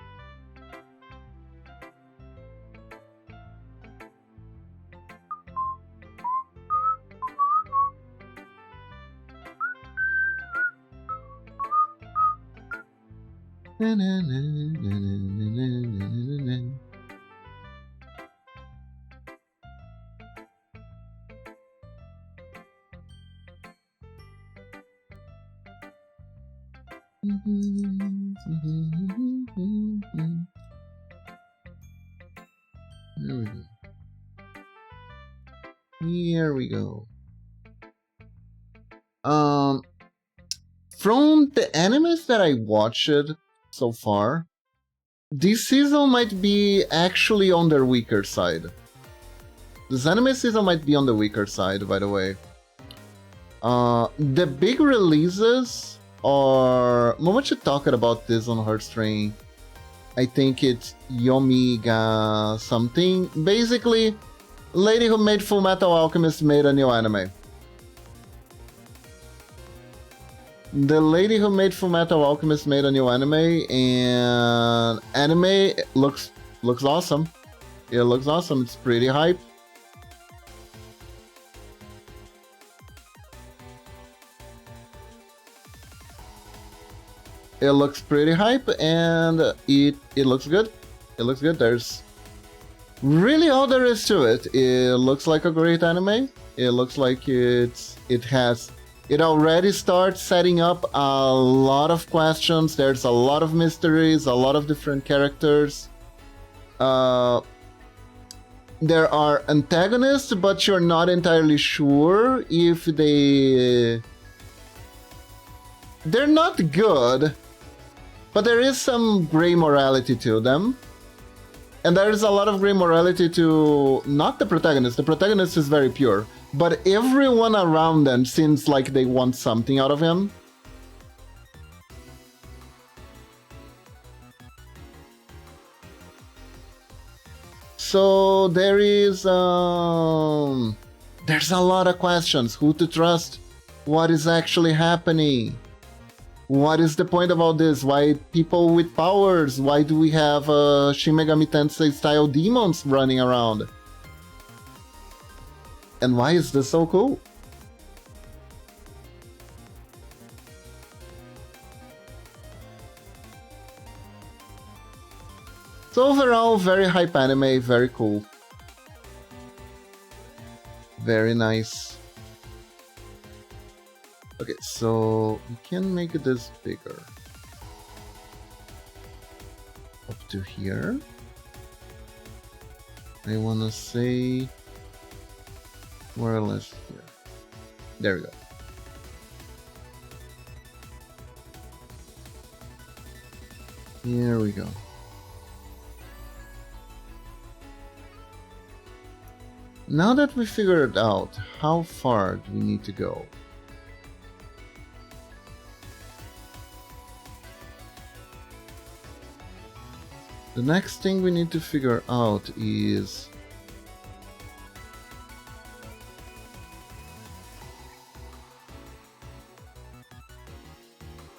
Here we go. From the animes that I watched so far, this season might be actually on their weaker side. This anime season might be on the weaker side, by the way. The big releases are... Momochi talked about this on her stream. I think it's Yomi ga something. Basically, lady who made Fullmetal Alchemist made a new anime. The lady who made Fullmetal Alchemist made a new anime, and anime looks awesome. It looks awesome. It's pretty hype. It looks pretty hype, and it looks good. It looks good. There's really all there is to it. It looks like a great anime. It looks like it already starts setting up a lot of questions. There's a lot of mysteries, a lot of different characters. There are antagonists, but you're not entirely sure if they're not good, but there is some gray morality to them. And there is a lot of gray morality to not the protagonist. The protagonist is very pure. But everyone around them seems like they want something out of him. So there's a lot of questions. Who to trust? What is actually happening? What is the point of all this? Why people with powers? Why do we have Shin Megami Tensei style demons running around? And why is this so cool? all very hype anime, very cool. Very nice. Okay, so we can make this bigger. Up to here. I wanna say more or less here. There we go. Here we go. Now that we figured out how far do we need to go, the next thing we need to figure out is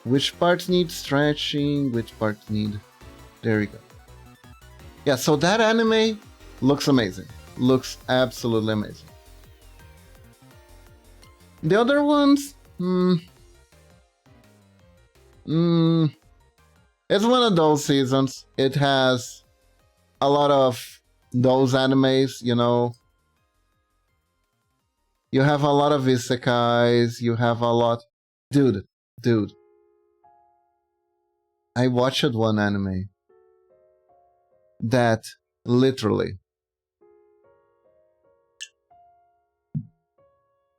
which parts need stretching, which parts need... There we go. Yeah, so that anime looks amazing. Looks absolutely amazing. The other ones... It's one of those seasons. It has a lot of those animes, you know. You have a lot of isekais, you have a lot... Dude. I watched one anime that literally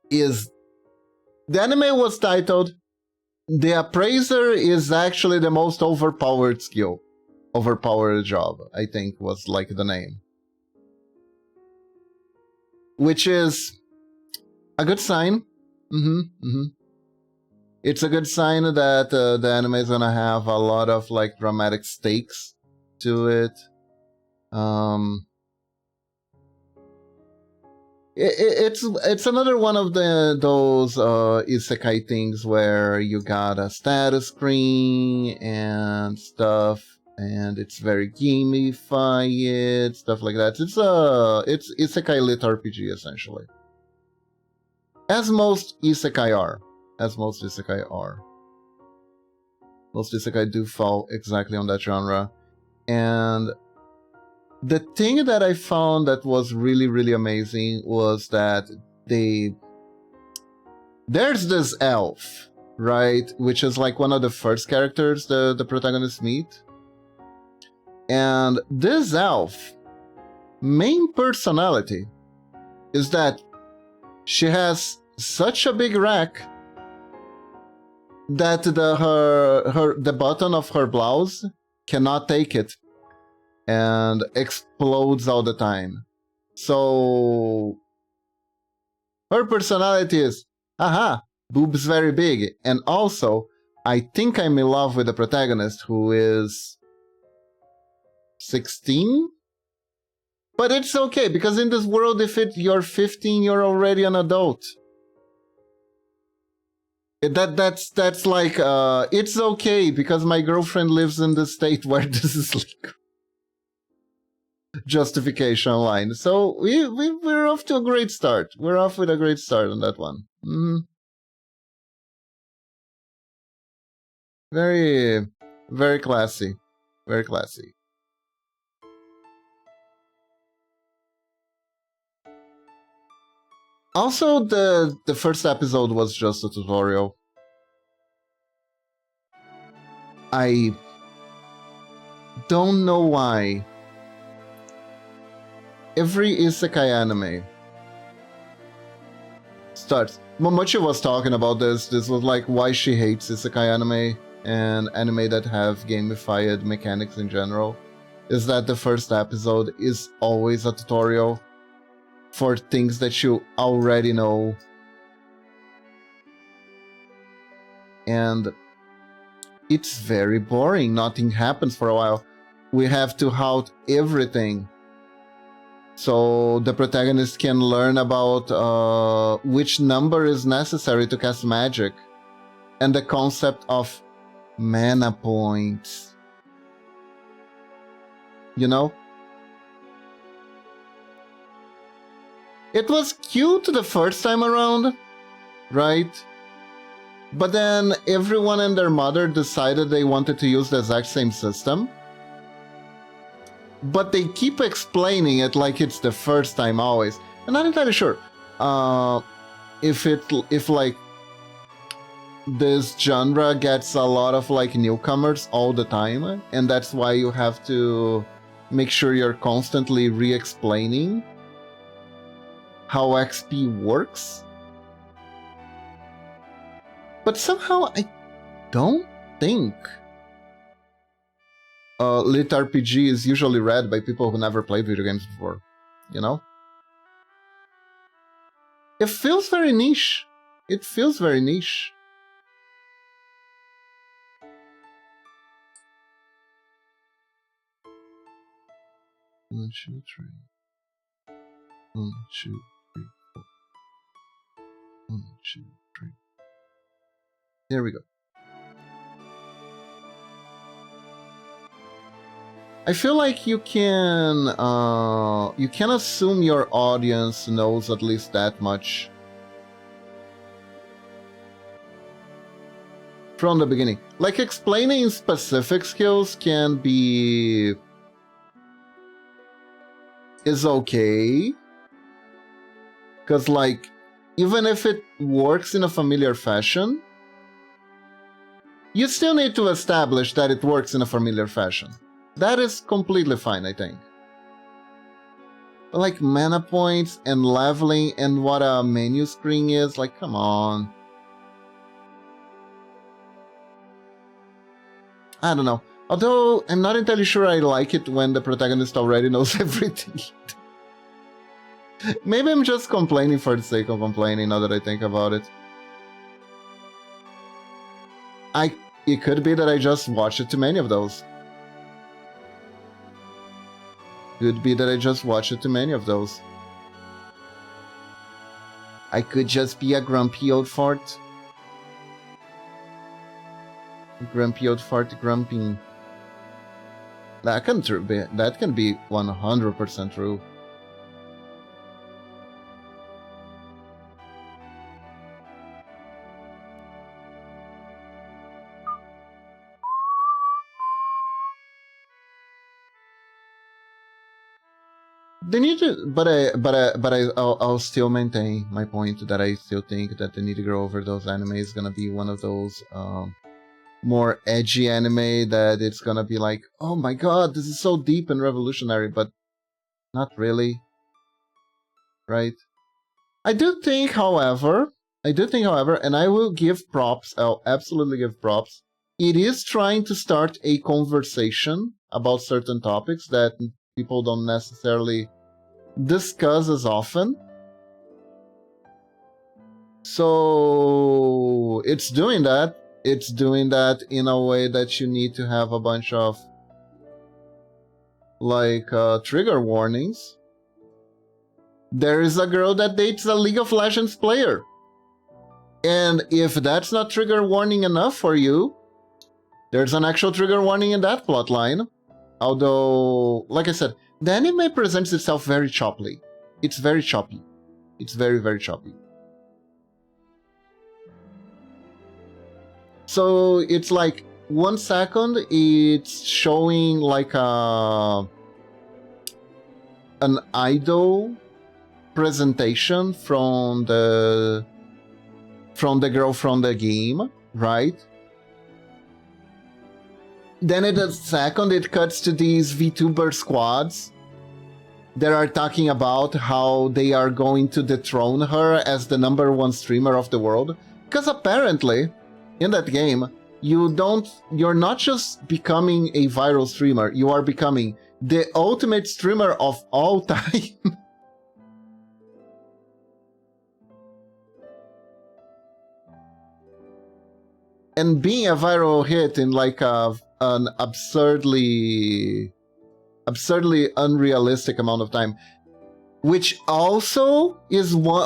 is... The anime was titled The Appraiser is actually the most overpowered skill. Overpowered job, I think was like the name. Which is a good sign. It's a good sign that the anime is gonna have a lot of like dramatic stakes to it. It's another one of those isekai things where you got a status screen and stuff, and it's very gamified, stuff like that. It's isekai lit RPG essentially, as most isekai are. Most isekai do fall exactly on that genre. And the thing that I found that was really, really amazing was that there's this elf, right? Which is like one of the first characters the protagonists meet. And this elf, main personality is that she has such a big rack that the button of her blouse cannot take it and explodes all the time. So her personality is, aha, boobs very big. And also, I think I'm in love with the protagonist who is 16? But it's okay, because in this world, if you're 15, you're already an adult. That's like it's okay because my girlfriend lives in the state where this is like justification line. So we're off to a great start. We're off with a great start on that one. Very, very classy. Very classy. Also, the first episode was just a tutorial. I don't know why every isekai anime starts... Momochi was talking about this. This was like why she hates isekai anime and anime that have gamified mechanics in general. Is that the first episode is always a tutorial for things that you already know. And it's very boring. Nothing happens for a while. We have to halt everything so the protagonist can learn about which number is necessary to cast magic and the concept of mana points. You know? It was cute the first time around, right? But then everyone and their mother decided they wanted to use the exact same system. but they keep explaining it like it's the first time always. I'm not entirely sure if like this genre gets a lot of like newcomers all the time, and that's why you have to make sure you're constantly re-explaining how XP works. But somehow I don't think lit RPG is usually read by people who never played video games before, you know? It feels very niche. It feels very niche. One, two, three. 1, 2, 3, 4. 1, 2, 3. There we go. I feel like you can assume your audience knows at least that much from the beginning. Like explaining specific skills is okay, because like even if it works in a familiar fashion, you still need to establish that it works in a familiar fashion. That is completely fine, I think. But like mana points and leveling and what a menu screen is, like, come on. I don't know. Although, I'm not entirely sure I like it when the protagonist already knows everything. Maybe I'm just complaining for the sake of complaining now that I think about it. It could be that I just watched too many of those. Could be that I just watched too many of those. I could just be a grumpy old fart. Grumpy old fart grumping. That can be 100% true. They need to, I'll still maintain my point that I still think that the Need to Grow Over Those anime is gonna be one of those more edgy anime that it's gonna be like, oh my god, this is so deep and revolutionary, but not really, right? I do think, however, and I will give props, I'll absolutely give props, it is trying to start a conversation about certain topics that people don't necessarily discuss as often. So it's doing that. It's doing that in a way that you need to have a bunch of like trigger warnings. There is a girl that dates a League of Legends player. And if that's not trigger warning enough for you, there's an actual trigger warning in that plotline. Although, like I said, the anime presents itself very choppily. It's very choppy. It's very, very choppy. So it's like 1 second it's showing like an idol presentation from the girl from the game, right? Then in a second it cuts to these VTuber squads that are talking about how they are going to dethrone her as the #1 streamer of the world. Because apparently, in that game, you're not just becoming a viral streamer, you are becoming the ultimate streamer of all time. And being a viral hit in like an absurdly unrealistic amount of time, which also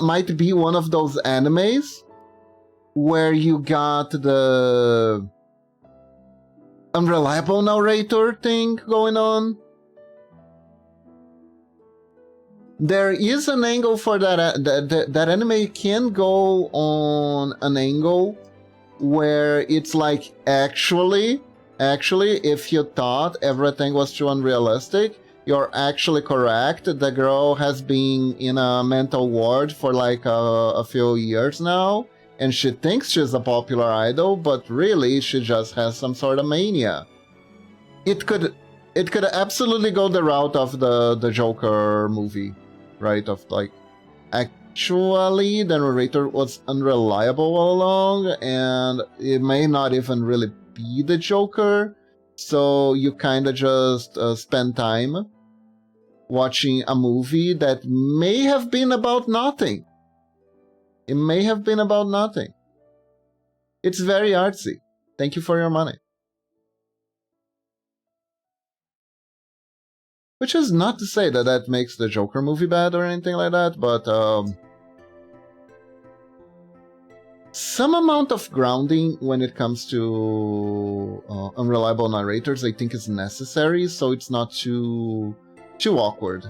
might be one of those animes where you got the unreliable narrator thing going on. There is an angle for that. That anime can go on an angle where it's like, actually, if you thought everything was too unrealistic, you're actually correct. The girl has been in a mental ward for like a few years now, and she thinks she's a popular idol, but really she just has some sort of mania. It could absolutely go the route of the Joker movie, right? Of like, actually the narrator was unreliable all along, and it may not even really be the Joker, so you kind of just spend time watching a movie that may have been about nothing. It may have been about nothing. It's very artsy. Thank you for your money. Which is not to say that that makes the Joker movie bad or anything like that, but some amount of grounding when it comes to unreliable narrators, I think, is necessary, so it's not too awkward.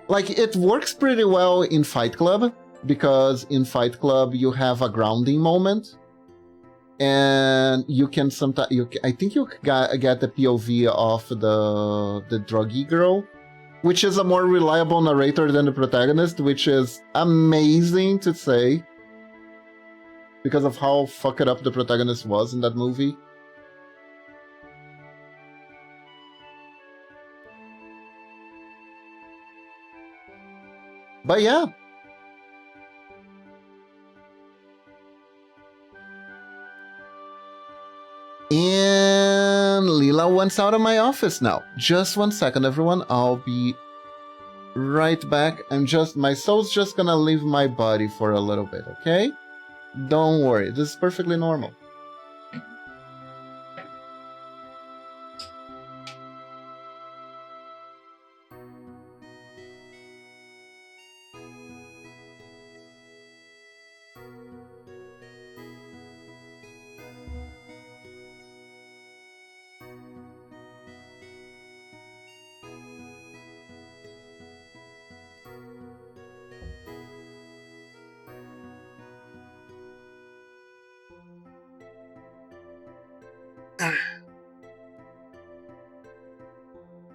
Like, it works pretty well in Fight Club, because in Fight Club you have a grounding moment, and you can sometimes, I think you get the POV of the druggy girl, which is a more reliable narrator than the protagonist, which is amazing to say, because of how fucked up the protagonist was in that movie. But yeah. And Lila wants out of my office now. Just 1 second, everyone. I'll be right back. My soul's just gonna leave my body for a little bit, okay? Don't worry, this is perfectly normal.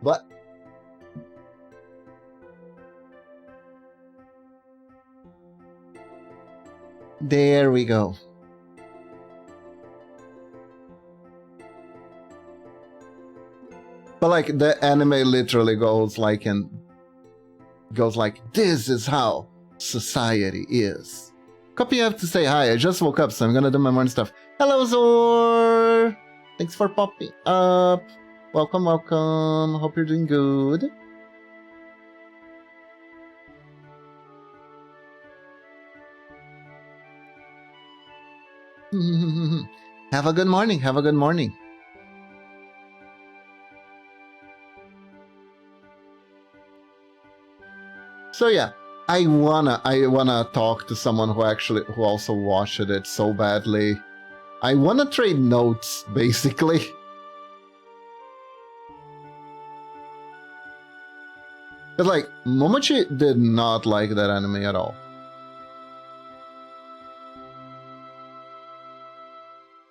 But there we go. But like, the anime literally goes like, this is how society is. Copy up to say hi. I just woke up, so I'm gonna do my morning stuff. Hello, Zor! Thanks for popping up. Welcome, welcome. Hope you're doing good. Have a good morning. Have a good morning. So yeah, I wanna talk to someone who also watched it so badly. I wanna trade notes, basically. But like, Momochi did not like that anime at all.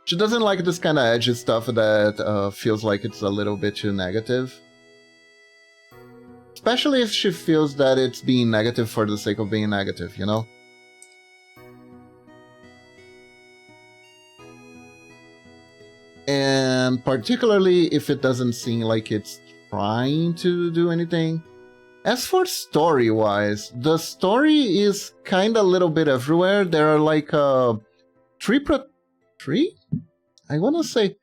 She doesn't like this kind of edgy stuff that feels like it's a little bit too negative. Especially if she feels that it's being negative for the sake of being negative, you know? And particularly if it doesn't seem like it's trying to do anything. As for story-wise, the story is kind of a little bit everywhere. There are like three? I want to say,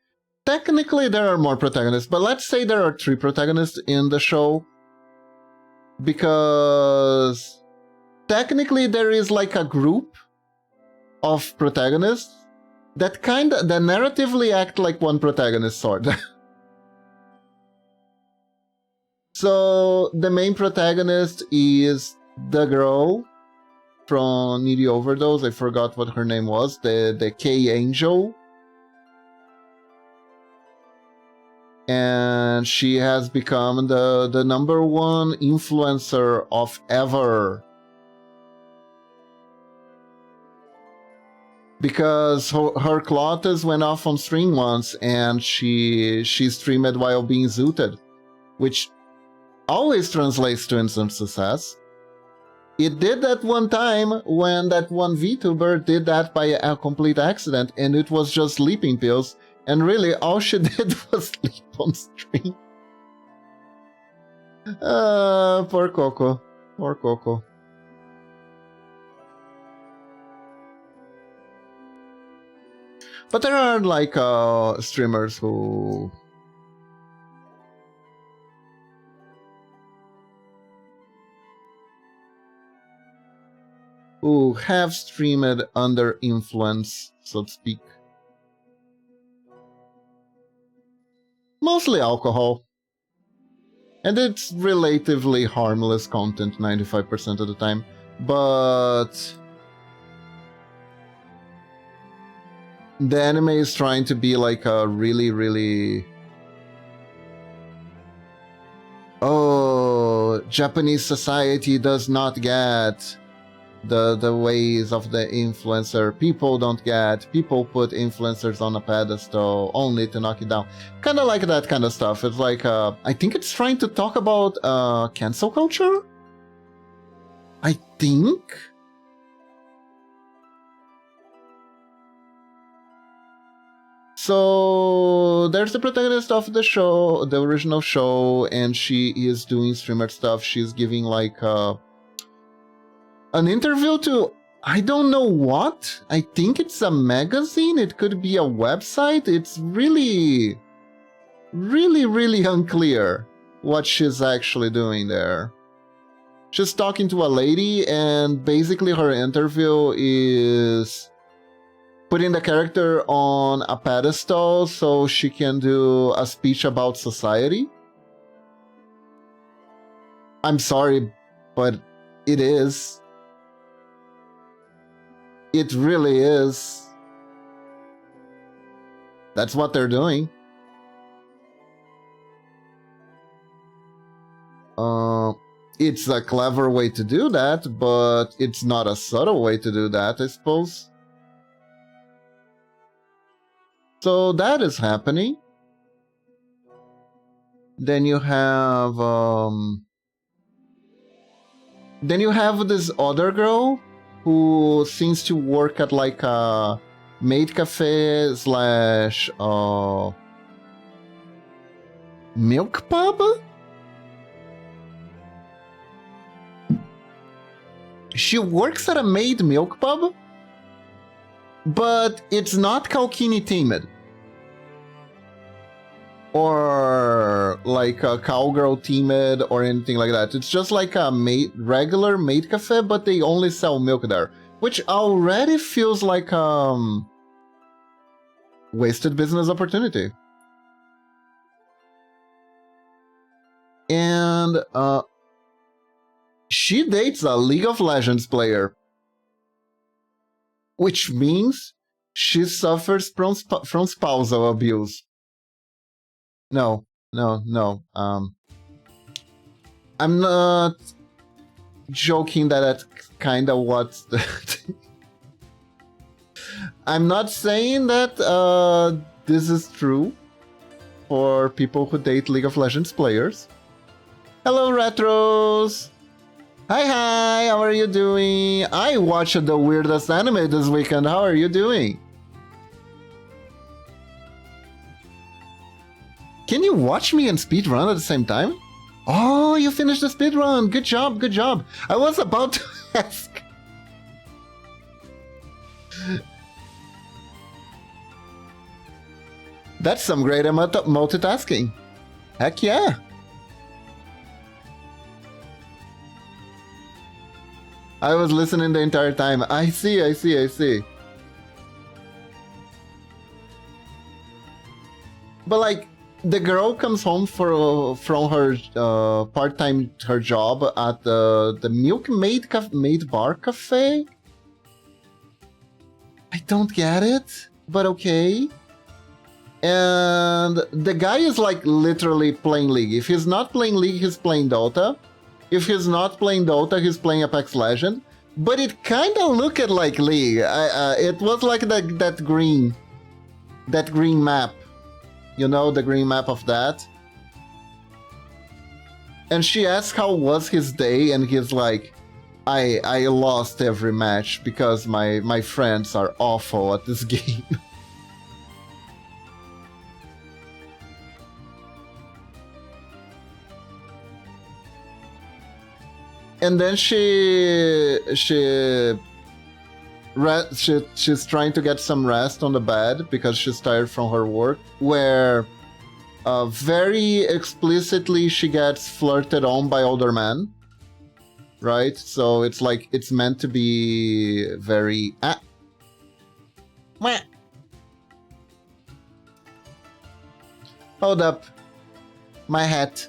technically there are more protagonists, but let's say there are 3 protagonists in the show. Because technically there is like a group of protagonists that narratively act like one protagonist, sort of. So the main protagonist is the girl from Needy Overdose. I forgot what her name was. The K Angel. And she has become the #1 influencer of ever. because her Clotus went off on stream once and she streamed while being zooted, which always translates to instant success. It did that one time when that one VTuber did that by a complete accident, and it was just sleeping pills, and really all she did was sleep on stream. Poor Coco. Poor Coco. But there are like streamers who have streamed under influence, so to speak. Mostly alcohol. And it's relatively harmless content 95% of the time, but the anime is trying to be like a really... Oh, Japanese society does not get the ways of the influencer. People don't get. People put influencers on a pedestal only to knock it down. Kind of like that kind of stuff. It's like, I think it's trying to talk about cancel culture? I think? So there's the protagonist of the show, the original show, and she is doing streamer stuff. She's giving like an interview to, I don't know what. I think it's a magazine. It could be a website. It's really unclear what she's actually doing there. She's talking to a lady, and basically her interview is putting the character on a pedestal so she can do a speech about society. I'm sorry, but it is. It really is. That's what they're doing. It's a clever way to do that, but it's not a subtle way to do that, I suppose. So that is happening. Then you have this other girl who seems to work at like a maid cafe slash milk pub? She works at a maid milk pub, but it's not Kalkini themed. Or like a cowgirl themed or anything like that. It's just like a regular maid cafe, but they only sell milk there, which already feels like wasted business opportunity. And she dates a League of Legends player, which means she suffers from spousal abuse. No. I'm not joking that that's kind of what's the... I'm not saying that this is true for people who date League of Legends players. Hello, Retros! Hi, how are you doing? I watched the weirdest anime this weekend. How are you doing? Can you watch me and speedrun at the same time? Oh, you finished the speedrun. Good job, good job. I was about to ask. That's some great multitasking. Heck yeah. I was listening the entire time. I see. But like, the girl comes home from her part-time job at the Milk Maid Bar Cafe. I don't get it, but okay. And the guy is like literally playing League. If he's not playing League, he's playing Dota. If he's not playing Dota, he's playing Apex Legends. But it kind of looked like Lee. It was like that green map. You know, the green map of that. And she asked how was his day, and he's like, I lost every match because my friends are awful at this game. And then she's trying to get some rest on the bed because she's tired from her work, where very explicitly she gets flirted on by older men, right? So it's like it's meant to be very Hold up, my hat.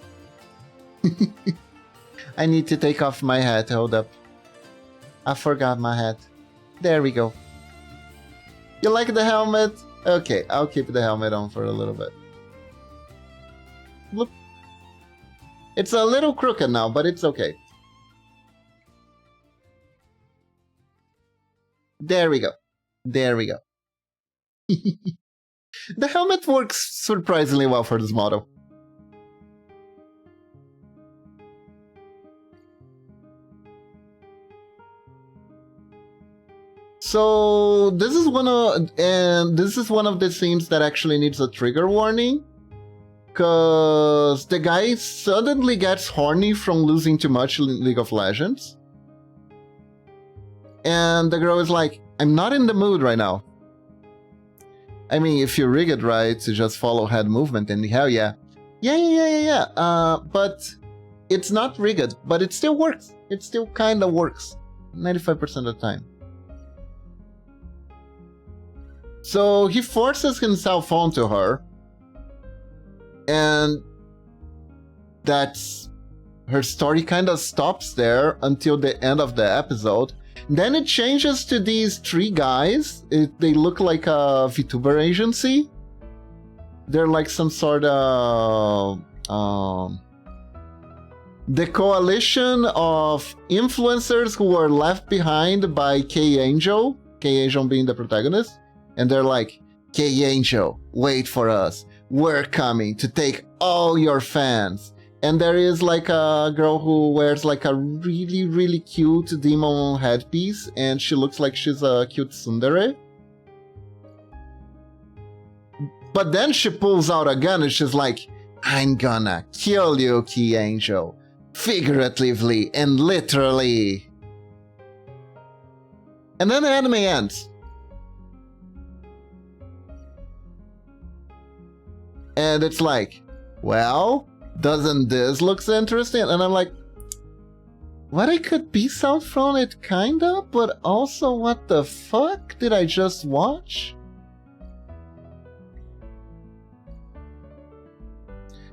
I need to take off my hat. Hold up. I forgot my hat. There we go. You like the helmet? Okay, I'll keep the helmet on for a little bit. Look. It's a little crooked now, but it's okay. There we go. There we go. The helmet works surprisingly well for this model. So this is one of the scenes that actually needs a trigger warning, because the guy suddenly gets horny from losing too much in League of Legends, and the girl is like, "I'm not in the mood right now." I mean, if you rig it right to just follow head movement, then hell yeah, but it's not rigged, but it still works. It still kind of works, 95% of the time. So he forces himself onto her, and that's her story kind of stops there until the end of the episode. Then it changes to these three guys. They look like a VTuber agency. They're like some sort of the coalition of influencers who were left behind by K-Angel. K-Angel being the protagonist. And they're like, K-Angel, wait for us. We're coming to take all your fans. And there is like a girl who wears like a really, really cute demon headpiece. And she looks like she's a cute tsundere. But then she pulls out a gun and she's like, I'm gonna kill you, K-Angel. Figuratively and literally. And then the anime ends. And it's like, well, doesn't this look interesting? And I'm like, what I could piece out from it, kinda, but also what the fuck did I just watch?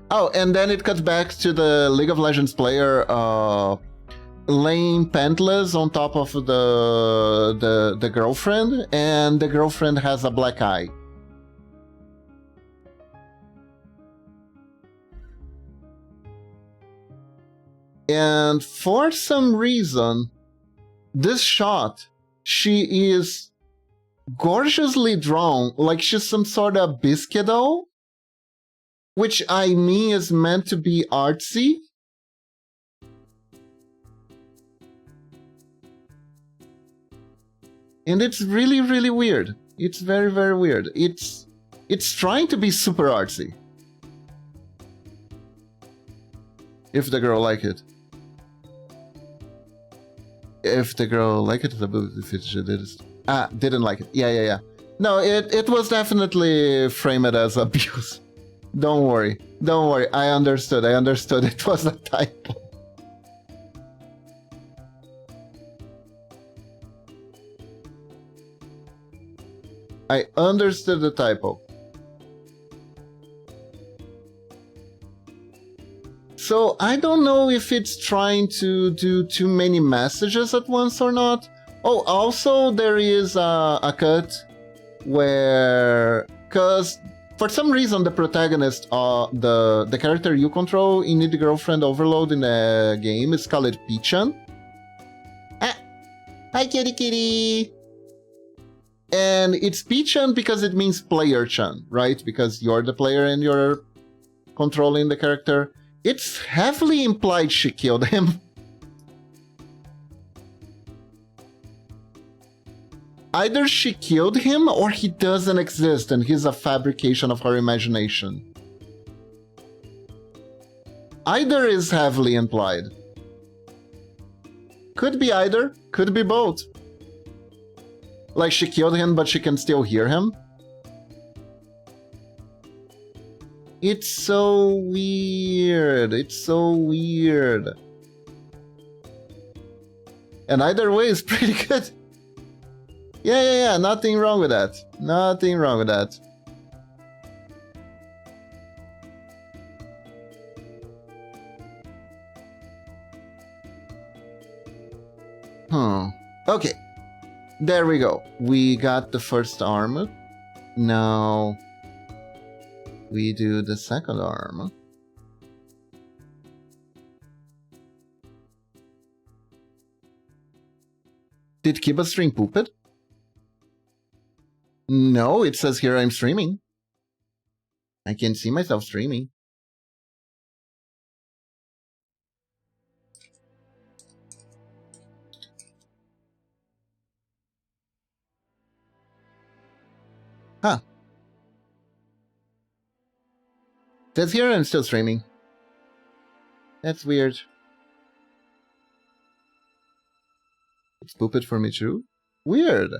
Oh, and then it cuts back to the League of Legends player laying pantless on top of the girlfriend, and the girlfriend has a black eye. And for some reason, this shot, she is gorgeously drawn, like she's some sort of biscuit doll, which I mean is meant to be artsy. And it's really, really weird. It's very, very weird. It's trying to be super artsy. If the girl like it. If the girl liked it, if she didn't like it. Yeah. No, it was definitely framed as abuse. Don't worry. I understood. It was a typo. I understood the typo. So I don't know if it's trying to do too many messages at once or not. Oh, also there is a cut where, because for some reason the protagonist, the character you control in Need Girlfriend Overload in the game is called Pichan. Hi, kitty kitty! And it's P-chan because it means player-chan, right? Because you're the player and you're controlling the character. It's heavily implied she killed him. Either she killed him or he doesn't exist and he's a fabrication of her imagination. Either is heavily implied. Could be either, could be both. Like she killed him but she can still hear him. It's so weird, it's so weird. And either way is pretty good. Yeah, nothing wrong with that. Nothing wrong with that. Okay. There we go. We got the first arm. Now we do the second arm. Did Kiba stream Pooped? No, it says here I'm streaming. I can see myself streaming. Huh. It says here I'm still streaming. That's weird. It's Pooped for me too? Weird.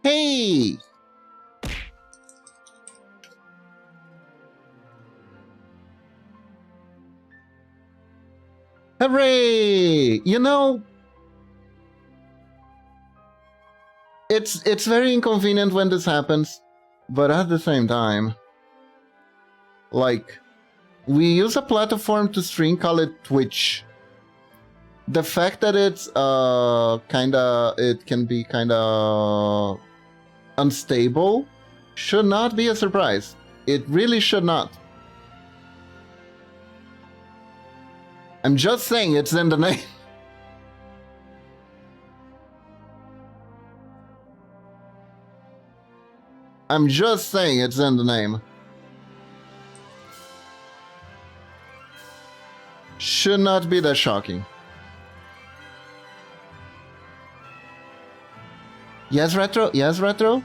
Hey! Hooray! You know, it's very inconvenient when this happens, but at the same time, like, we use a platform to stream, call it Twitch. The fact that it's it can be kinda unstable should not be a surprise. It really should not. I'm just saying it's in the name. I'm just saying it's in the name. Should not be that shocking. Yes, Retro? Yes, Retro?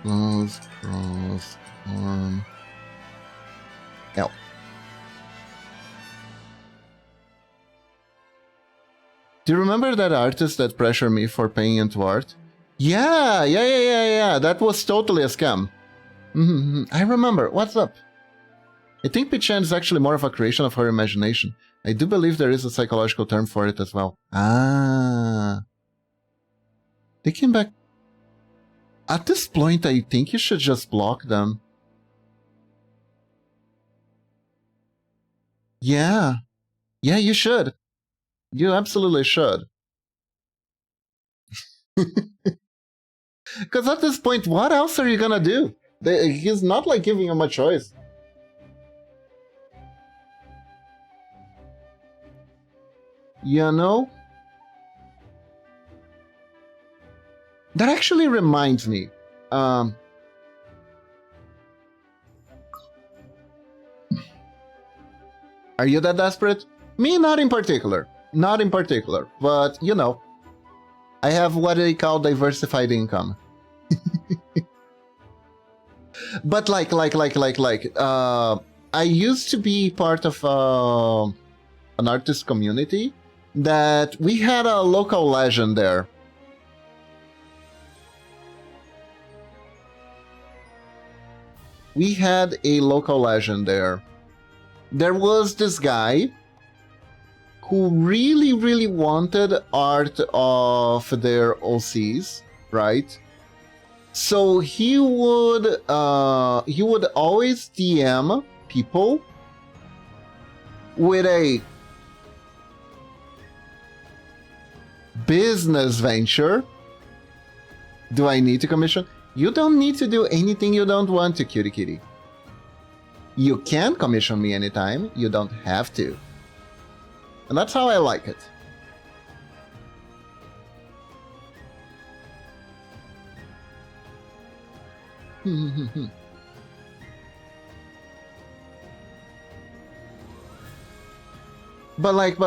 Close, cross, arm. L. Do you remember that artist that pressured me for paying into art? Yeah. That was totally a scam. I remember. What's up? I think Pichan is actually more of a creation of her imagination. I do believe there is a psychological term for it as well. Ah. They came back. At this point, I think you should just block them. Yeah. Yeah, you should. You absolutely should. Because at this point, what else are you gonna do? He's not like giving him a choice. You know? That actually reminds me. Are you that desperate? Me, not in particular. Not in particular. But, you know, I have what they call diversified income. But I used to be part of an artist community that we had a local legend there. We had a local legend there. There was this guy who really wanted art of their OCs, right? So he would always DM people with a business venture. Do I need to commission? You don't need to do anything you don't want to, cutie kitty. You can commission me anytime, you don't have to. And that's how I like it. But like.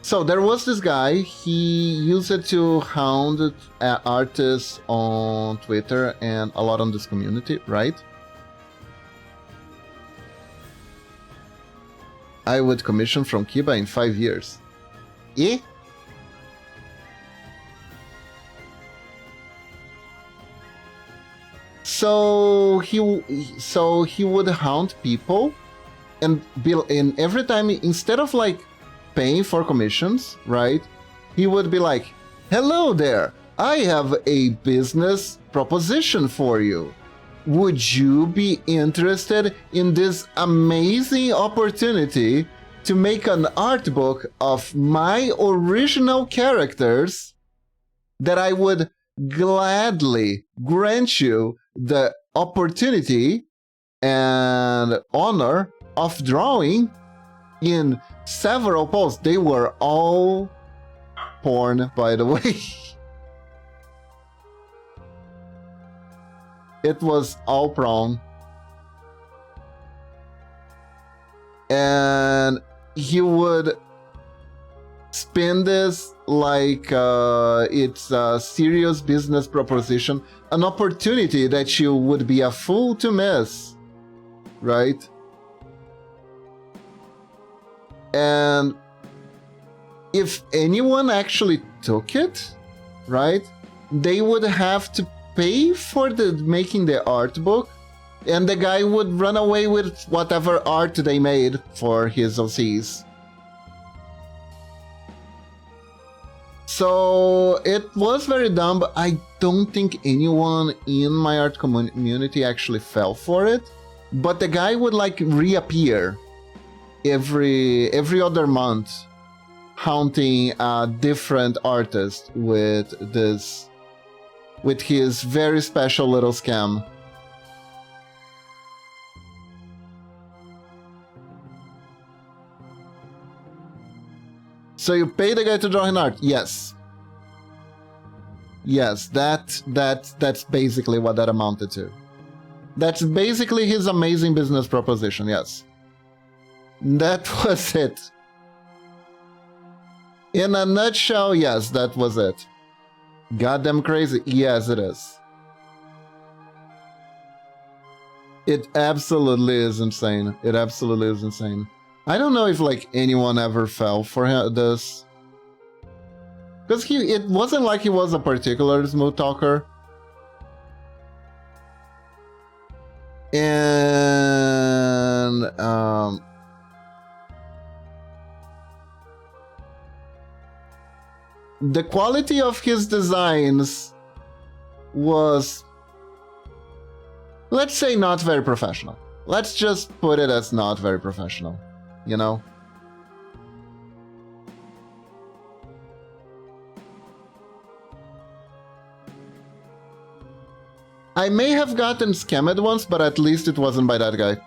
So there was this guy, he used it to hound artists on Twitter and a lot on this community, right? I would commission from Kiba in 5 years. Eh? So he would hound people and every time, instead of like paying for commissions, right? He would be like, "Hello there, I have a business proposition for you. Would you be interested in this amazing opportunity to make an art book of my original characters that I would gladly grant you the opportunity and honor of drawing in several posts." They were all porn, by the way. It was all porn. And he would spin this like it's a serious business proposition, an opportunity that you would be a fool to miss, right? And if anyone actually took it, right, they would have to pay for making the art book, and the guy would run away with whatever art they made for his OCs. So it was very dumb, but I don't think anyone in my art community actually fell for it. But the guy would like reappear every other month, haunting a different artist with his very special little scam. So you pay the guy to draw an art? Yes. Yes, that's basically what that amounted to. That's basically his amazing business proposition, yes. That was it. In a nutshell, yes, that was it. Goddamn crazy. Yes, it is. It absolutely is insane. It absolutely is insane. I don't know if like anyone ever fell for this. Because it wasn't like he was a particular smooth talker. And the quality of his designs was, let's say, not very professional. Let's just put it as not very professional, you know? I may have gotten scammed once, but at least it wasn't by that guy.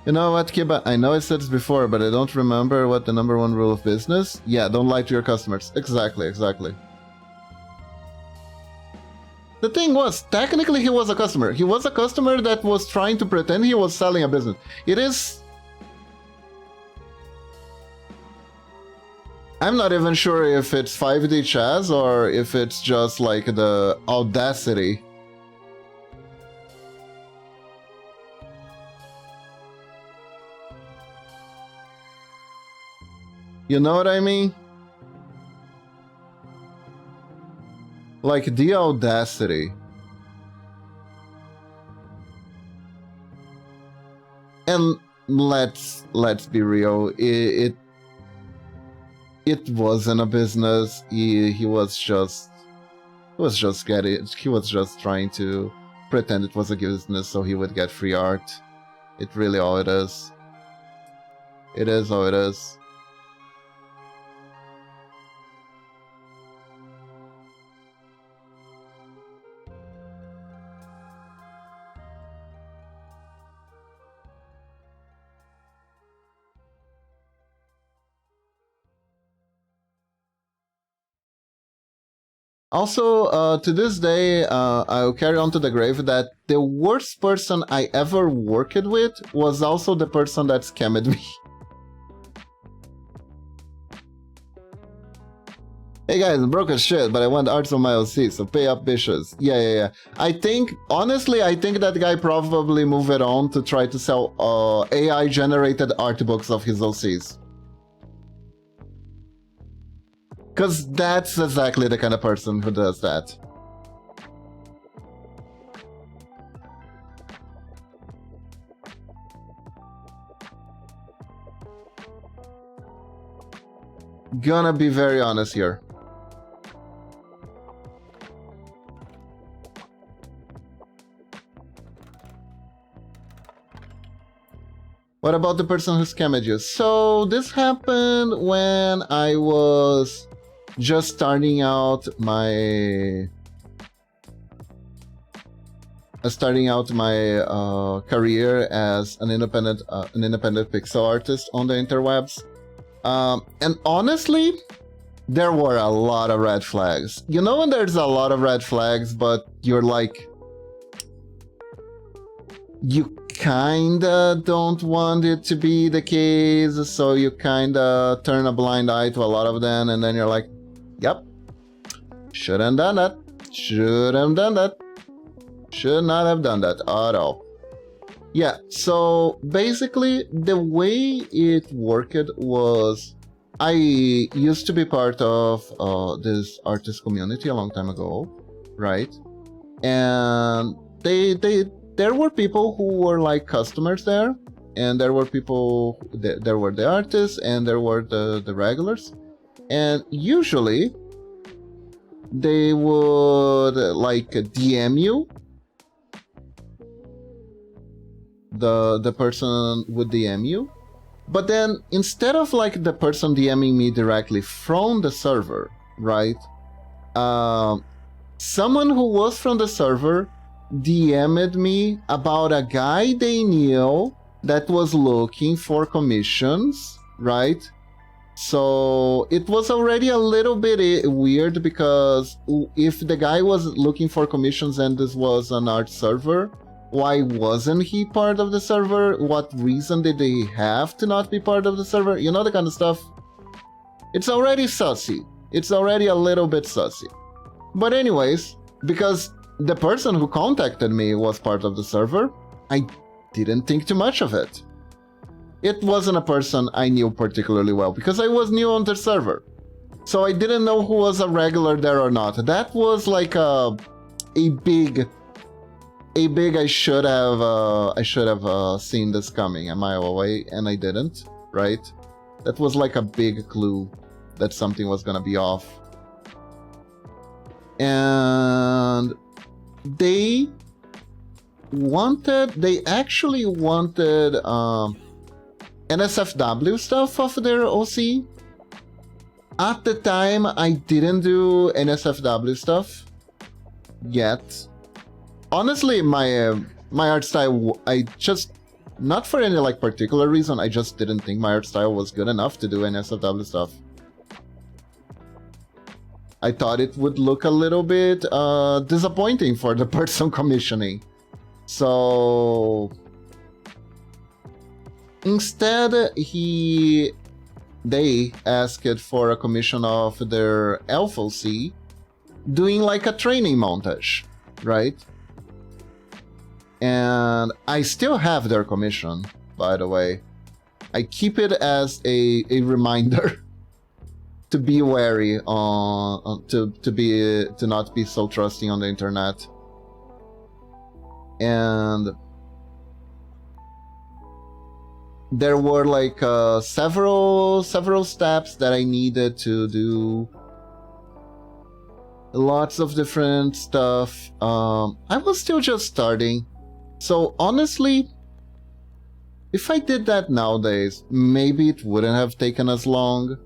You know what, Kiba? I know I said this before, but I don't remember what the #1 rule of business. Yeah, don't lie to your customers. Exactly, exactly. The thing was, technically he was a customer. He was a customer that was trying to pretend he was selling a business. It is... I'm not even sure if it's 5D Chaz or if it's just like the audacity. You know what I mean? Like the audacity. And let's be real. It wasn't a business. He was just He was just trying to pretend it was a business so he would get free art. It really all it is. It is all it is. Also, to this day, I'll carry on to the grave that the worst person I ever worked with was also the person that scammed me. Hey guys, broke as shit, but I want arts on my OC, so pay up bitches. Yeah. Honestly, I think that guy probably moved it on to try to sell AI-generated art books of his OCs. Because that's exactly the kind of person who does that. Gonna be very honest here. What about the person who scammed you? So this happened when I was just starting out my career as an independent pixel artist on the interwebs, and honestly, there were a lot of red flags. You know when there's a lot of red flags, but you're like, you kinda don't want it to be the case, so you kinda turn a blind eye to a lot of them, and then you're like, yep, should not have done that, should not have done that at all. Yeah, so basically the way it worked was, I used to be part of this artist community a long time ago, right? And there were people who were like customers there, and there were people, there were the artists, and there were the regulars. And usually, they would like DM you. The person would DM you. But then, instead of like the person DMing me directly from the server, right? Someone who was from the server DM'd me about a guy they knew that was looking for commissions, right? So it was already a little bit weird, because if the guy was looking for commissions and this was an art server, why wasn't he part of the server? What reason did they have to not be part of the server? You know, the kind of stuff. It's already sussy. It's already a little bit sussy. But anyways, because the person who contacted me was part of the server, I didn't think too much of it. It wasn't a person I knew particularly well, because I was new on the server. So I didn't know who was a regular there or not. That was like a big I should have seen this coming a mile away, and I didn't, right? That was like a big clue that something was gonna be off. And they actually wanted NSFW stuff of their OC. At the time, I didn't do NSFW stuff yet. Honestly, my art style, I just, not for any like particular reason, I just didn't think my art style was good enough to do NSFW stuff. I thought it would look a little bit disappointing for the person commissioning. So instead, they asked for a commission of their LFOC, doing like a training montage, right? And I still have their commission, by the way. I keep it as a reminder to be wary to not be so trusting on the internet. And there were like several steps that I needed to do lots of different stuff. I was still just starting. So honestly, if I did that nowadays, maybe it wouldn't have taken as long.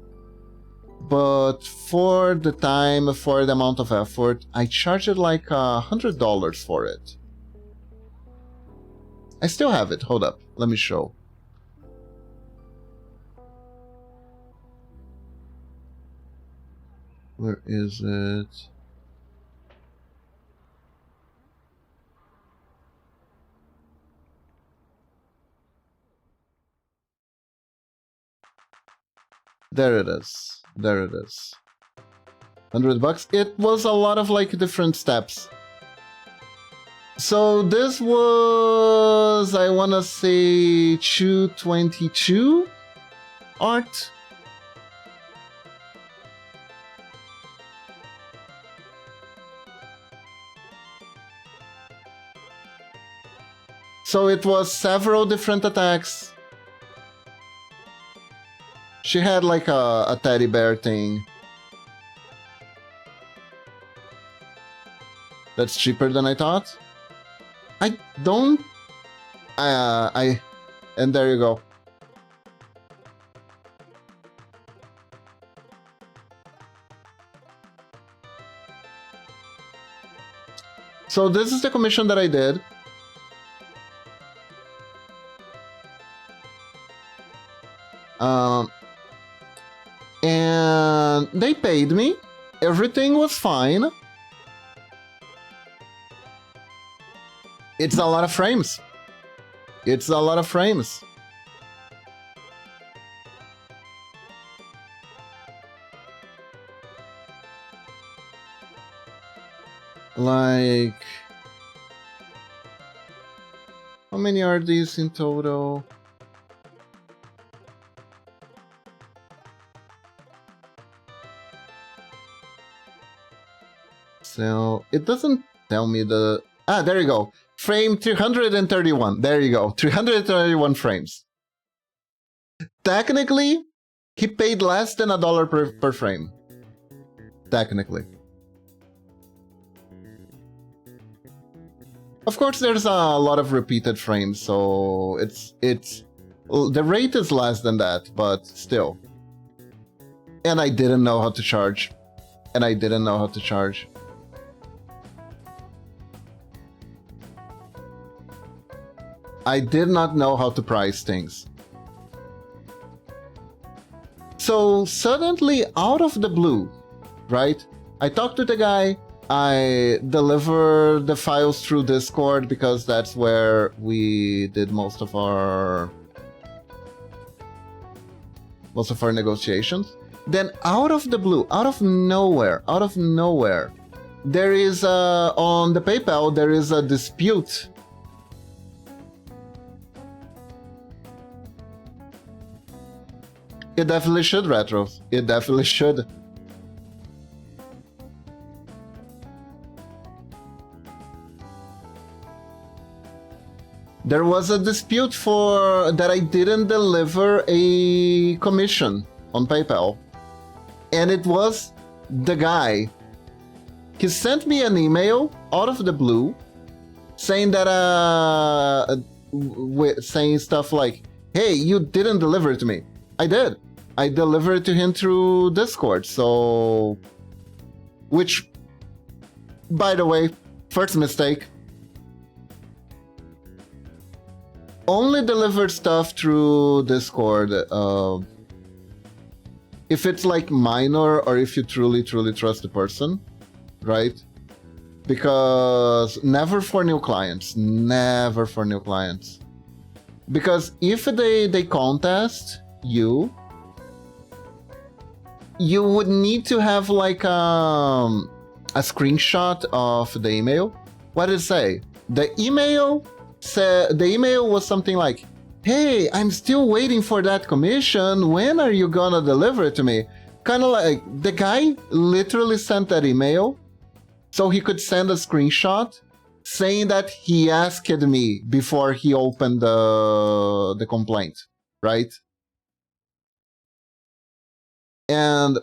But for the time, for the amount of effort, I charged like $100 for it. I still have it. Hold up. Let me show. Where is it? There it is. There it is. $100. It was a lot of like different steps. So this was, I wanna say, 222 art. So it was several different attacks. She had like a teddy bear thing. That's cheaper than I thought. I don't... And there you go. So this is the commission that I did. And they paid me. Everything was fine. It's a lot of frames. It's a lot of frames. Like... how many are these in total? So it doesn't tell me the... Ah, there you go. Frame 331. There you go. 331 frames. Technically, he paid less than $1 per frame. Technically. Of course, there's a lot of repeated frames, so it's the rate is less than that, but still. And I didn't know how to charge. And I didn't know how to charge. I did not know how to price things. So suddenly, out of the blue, right? I talked to the guy, I delivered the files through Discord because that's where we did most of our negotiations. Then out of the blue, out of nowhere, there is on the PayPal, there is a dispute. It definitely should, Retro. It definitely should. There was a dispute for that I didn't deliver a commission on PayPal. And it was the guy. He sent me an email out of the blue saying that saying stuff like, "Hey, you didn't deliver it to me." I did. I delivered it to him through Discord, so... Which, by the way, first mistake. Only deliver stuff through Discord if it's like minor or if you truly trust the person, right? Because never for new clients. Never for new clients. Because if they contest you would need to have like a screenshot of the email. What did it say? The email was something like, "Hey, I'm still waiting for that commission. When are you gonna deliver it to me?" Kind of like the guy literally sent that email so he could send a screenshot saying that he asked me before he opened the complaint, right? And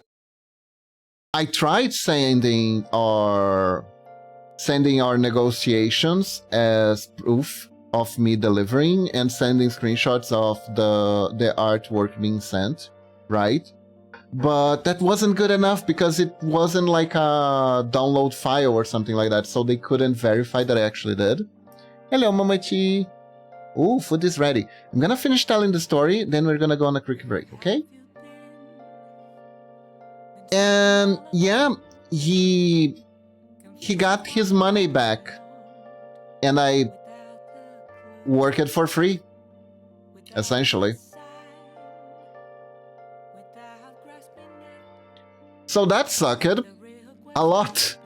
I tried sending our negotiations as proof of me delivering and sending screenshots of the artwork being sent, right? But that wasn't good enough because it wasn't like a download file or something like that, so they couldn't verify that I actually did. Hello, Momochi. Ooh, food is ready. I'm gonna finish telling the story, then we're gonna go on a quick break, okay? And yeah, he got his money back, and I work it for free, essentially. So that sucked a lot.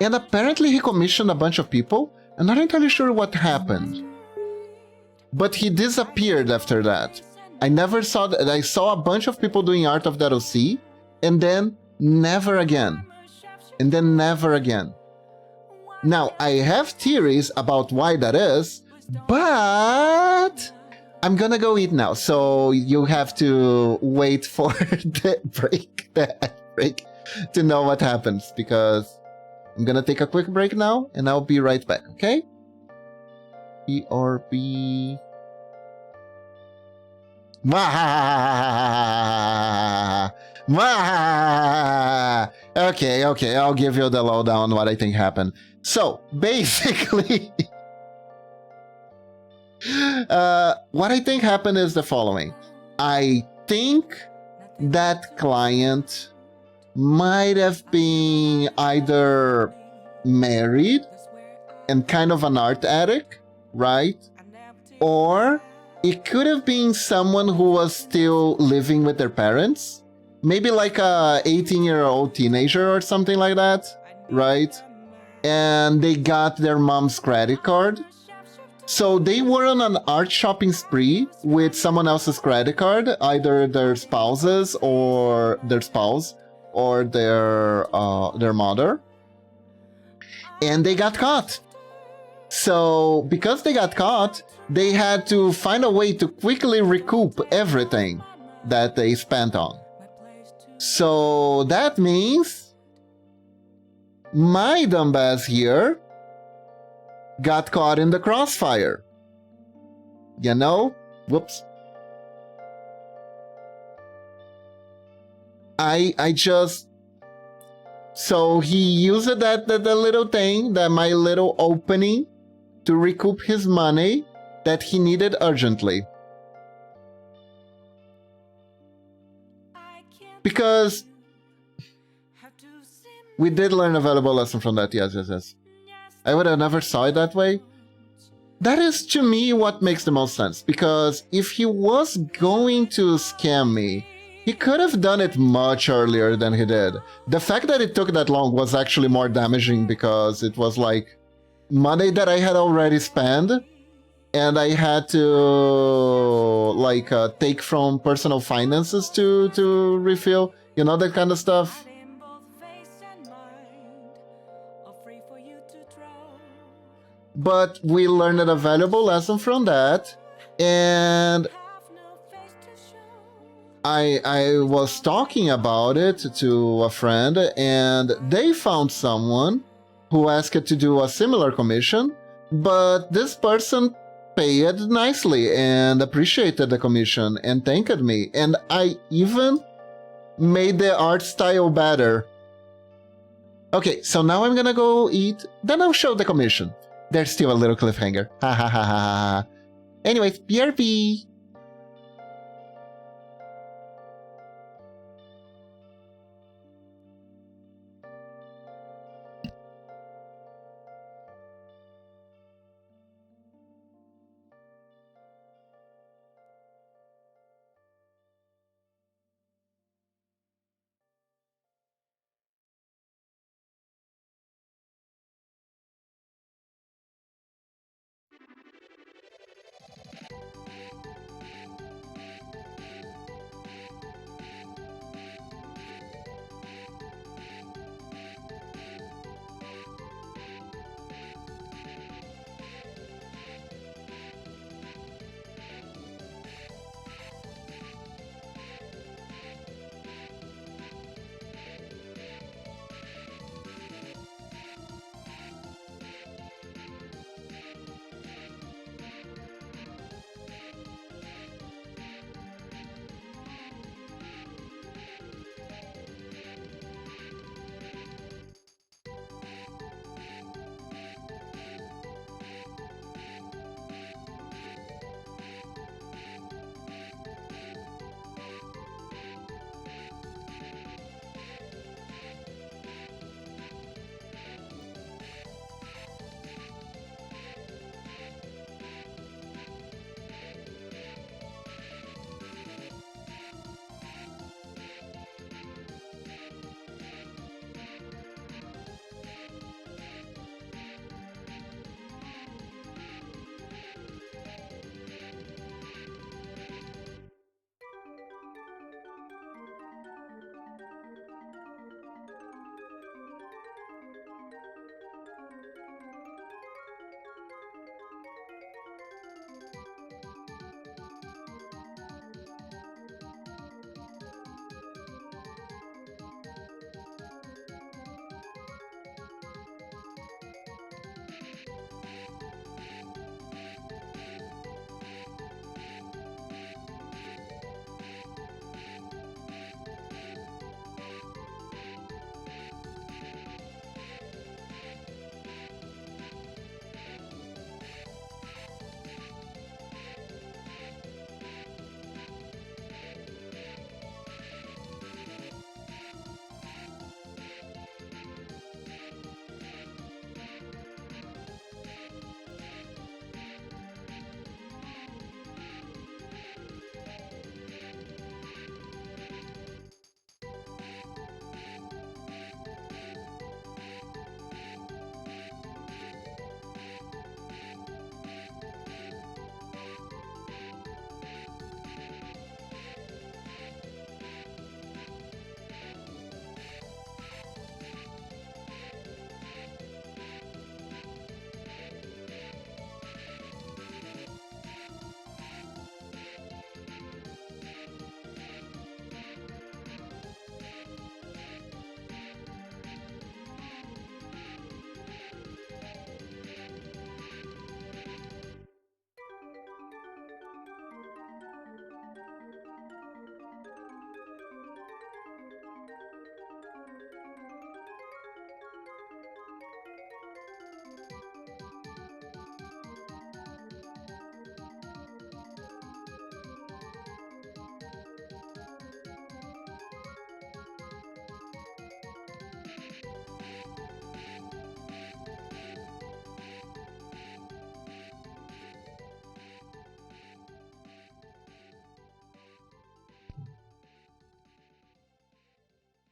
And apparently he commissioned a bunch of people. I'm not entirely sure what happened. But he disappeared after that. I never saw that. I saw a bunch of people doing art of that OC, and then never again. And then never again. Now, I have theories about why that is, but I'm gonna go eat now, so you have to wait for the break to know what happens, because I'm gonna take a quick break now, and I'll be right back, okay? BRB. Okay, I'll give you the lowdown on what I think happened. So, basically, what I think happened is the following. I think that client might have been either married and kind of an art addict, right? Or it could have been someone who was still living with their parents. Maybe like a 18-year-old teenager or something like that, right? And they got their mom's credit card. So they were on an art shopping spree with someone else's credit card, either their spouses or their spouse or their mother. And they got caught. So because they got caught, they had to find a way to quickly recoup everything that they spent on. So that means my dumbass here got caught in the crossfire. You know? Whoops. I just... So he used that the little thing, my little opening to recoup his money that he needed urgently. Because we did learn a valuable lesson from that, yes. I would have never saw it that way. That is, to me, what makes the most sense. Because if he was going to scam me, he could have done it much earlier than he did. The fact that it took that long was actually more damaging because it was like money that I had already spent, and I had to like take from personal finances to refill, you know, that kind of stuff. But we learned a valuable lesson from that, and I was talking about it to a friend, and they found someone who asked to do a similar commission, but this person paid nicely and appreciated the commission and thanked me, and I even made the art style better. Okay, so now I'm gonna go eat, then I'll show the commission. There's still a little cliffhanger. Ha ha ha ha ha. Anyways, BRB.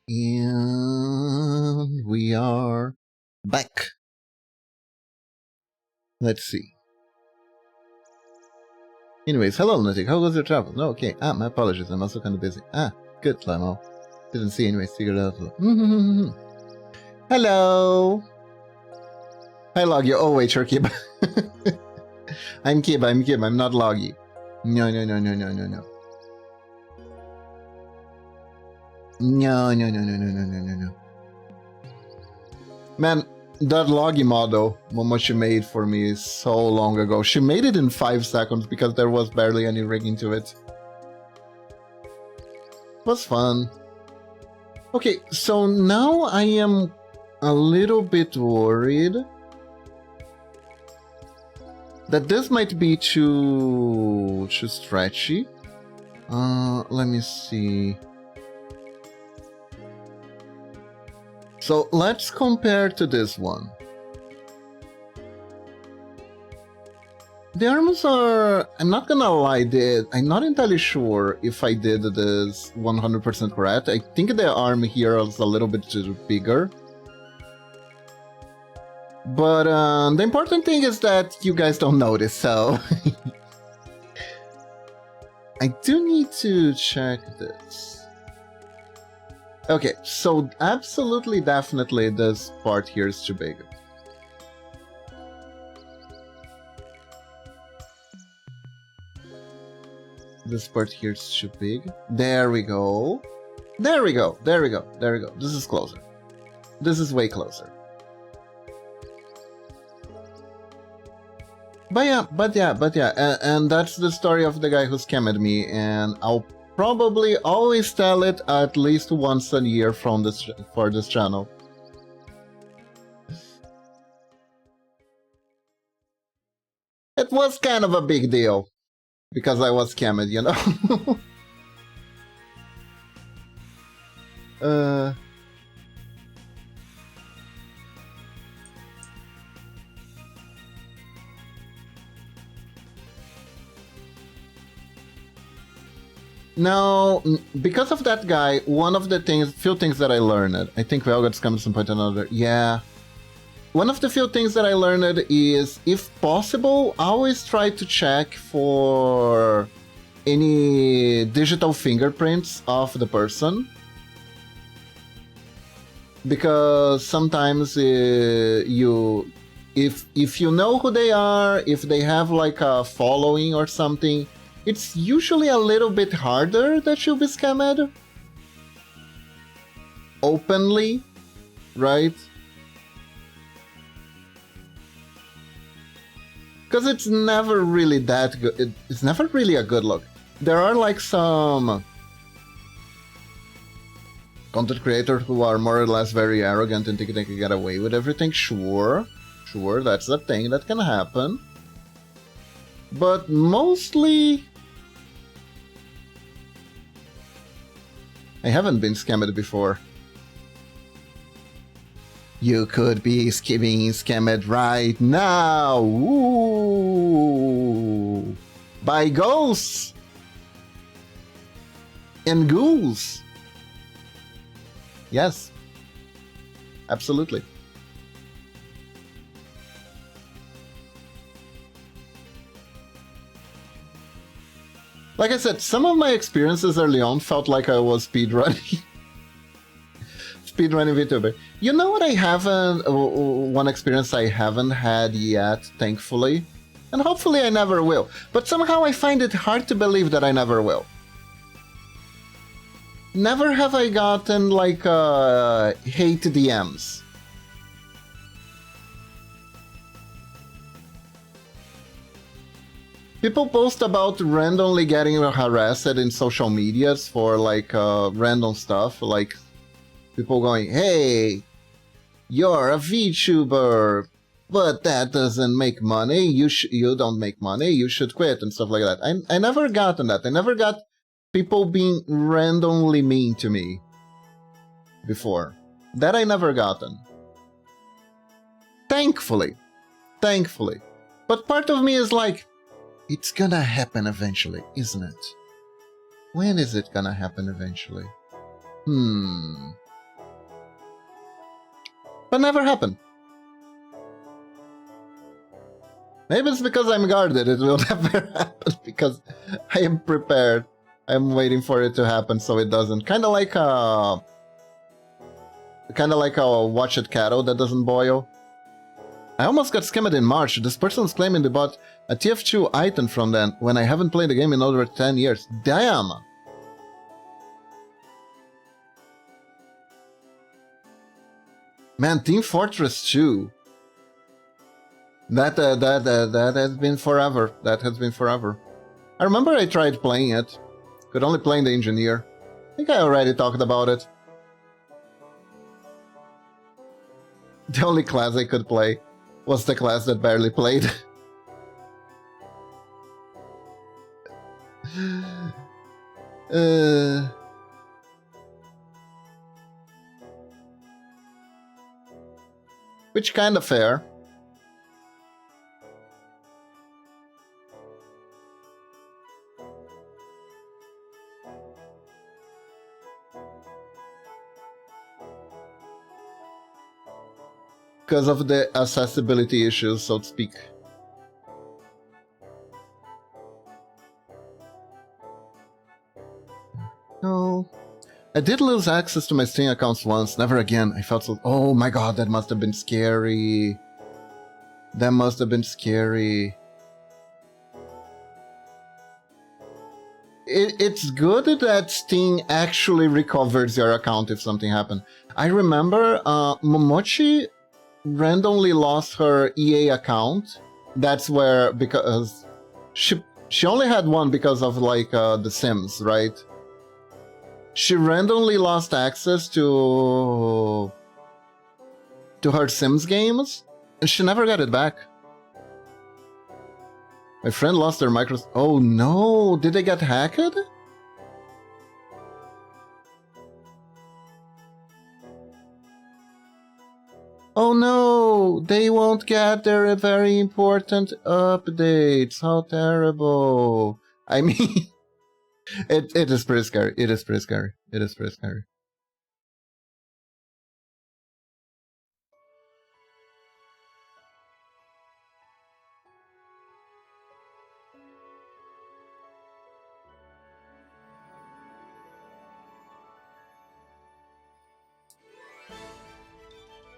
And we are back. Let's see. Anyways, hello Lunatic, how was your travel? No, okay. My apologies, I'm also kind of busy. Good, Lamo. Didn't see anyways, figured it out. Hello! Hi, Loggy. Oh, wait, you're Kib. I'm Kib, I'm not Loggy. No. No. Man, that Loggy model, Momoshi made for me so long ago. She made it in 5 seconds because there was barely any rigging to it. It was fun. Okay, so now I am a little bit worried that this might be too stretchy. Let me see. So let's compare to this one. The arms are, I'm not gonna lie, I'm not entirely sure if I did this 100% correct. I think the arm here is a little bit bigger. But the important thing is that you guys don't notice, so... I do need to check this. Okay, so absolutely, definitely this part here is too big. This part here is too big. There we go. There we go. This is closer. This is way closer. But yeah, and that's the story of the guy who scammed me, and I'll probably always tell it at least once a year for this channel. It was kind of a big deal, because I was scammed, you know? Now, because of that guy, one of the few things that I learned, I think we all got scammed at some point or another. Yeah. One of the few things that I learned is, if possible, always try to check for any digital fingerprints of the person. Because sometimes if you know who they are, if they have like a following or something, it's usually a little bit harder that you'll be scammed. Openly, right? Because it's never really that good. It's never really a good look. There are like some content creators who are more or less very arrogant and think they can get away with everything. Sure, that's a thing that can happen. But mostly, I haven't been scammed before. You could be being scammed right now! Ooh. By ghosts! And ghouls! Yes. Absolutely. Like I said, some of my experiences early on felt like I was speedrunning. Speedrunning VTuber. You know what I haven't... one experience I haven't had yet, thankfully? And hopefully I never will. But somehow I find it hard to believe that I never will. Never have I gotten, like, hate DMs. People post about randomly getting harassed in social medias for, like, random stuff, like people going, hey, you're a VTuber, but that doesn't make money, you don't make money, you should quit, and stuff like that. I never gotten that. I never got people being randomly mean to me before. That I never gotten. Thankfully. But part of me is like, it's gonna happen eventually, isn't it? When is it gonna happen eventually? But never happened. Maybe it's because I'm guarded, it will never happen, because I am prepared. I'm waiting for it to happen so it doesn't. Kinda like a watch it cattle that doesn't boil. I almost got scammed in March. This person's claiming they bought a TF2 item from them when I haven't played the game in over 10 years. Damn! Man, Team Fortress 2. That has been forever. That has been forever. I remember I tried playing it. Could only play in the engineer. I think I already talked about it. The only class I could play was the class that barely played. Which kind of fair. Because of the accessibility issues, so to speak. No. I did lose access to my Steam accounts once, never again. I felt so... Oh my god, that must have been scary. That must have been scary. It's good that Steam actually recovers your account if something happened. I remember Momochi randomly lost her EA account. That's where, because she only had one because of like The Sims, right? She randomly lost access to her Sims games, and she never got it back. My friend lost their micros. Oh no! Did they get hacked? Oh no! They won't get their very important updates. How terrible! I mean, it is pretty scary. It is pretty scary. It is pretty scary.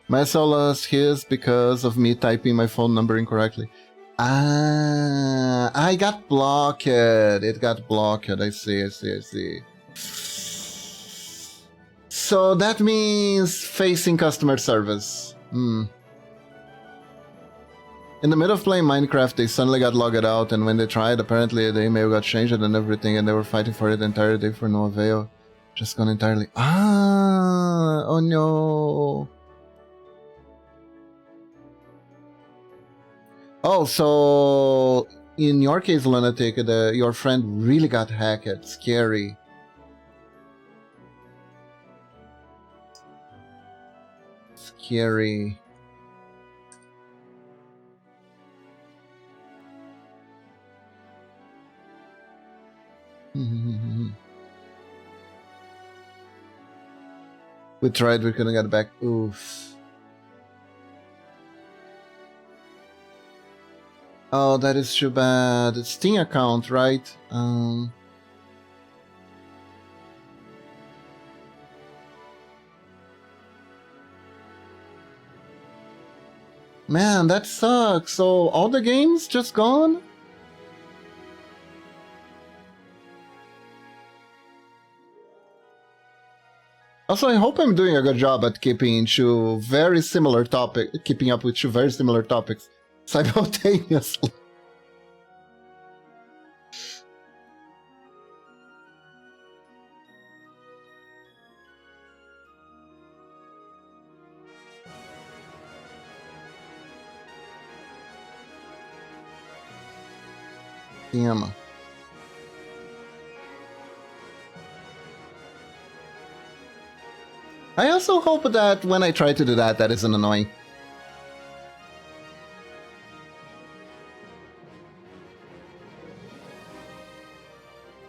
Myself lost his because of me typing my phone number incorrectly. Ah, I got blocked. It got blocked. I see. So that means facing customer service. In the middle of playing Minecraft, they suddenly got logged out, and when they tried, apparently the email got changed and everything, and they were fighting for it the entire day for no avail. Just gone entirely. Ah, oh no. Oh, so in your case, Lunatic, your friend really got hacked. Scary. Scary. We tried, we couldn't get back. Oof. Oh, that is too bad. It's Steam account, right? Man, that sucks. So all the games just gone? Also, I hope I'm doing a good job at keeping up with two very similar topics simultaneously. Damn. I also hope that when I try to do that, that isn't annoying.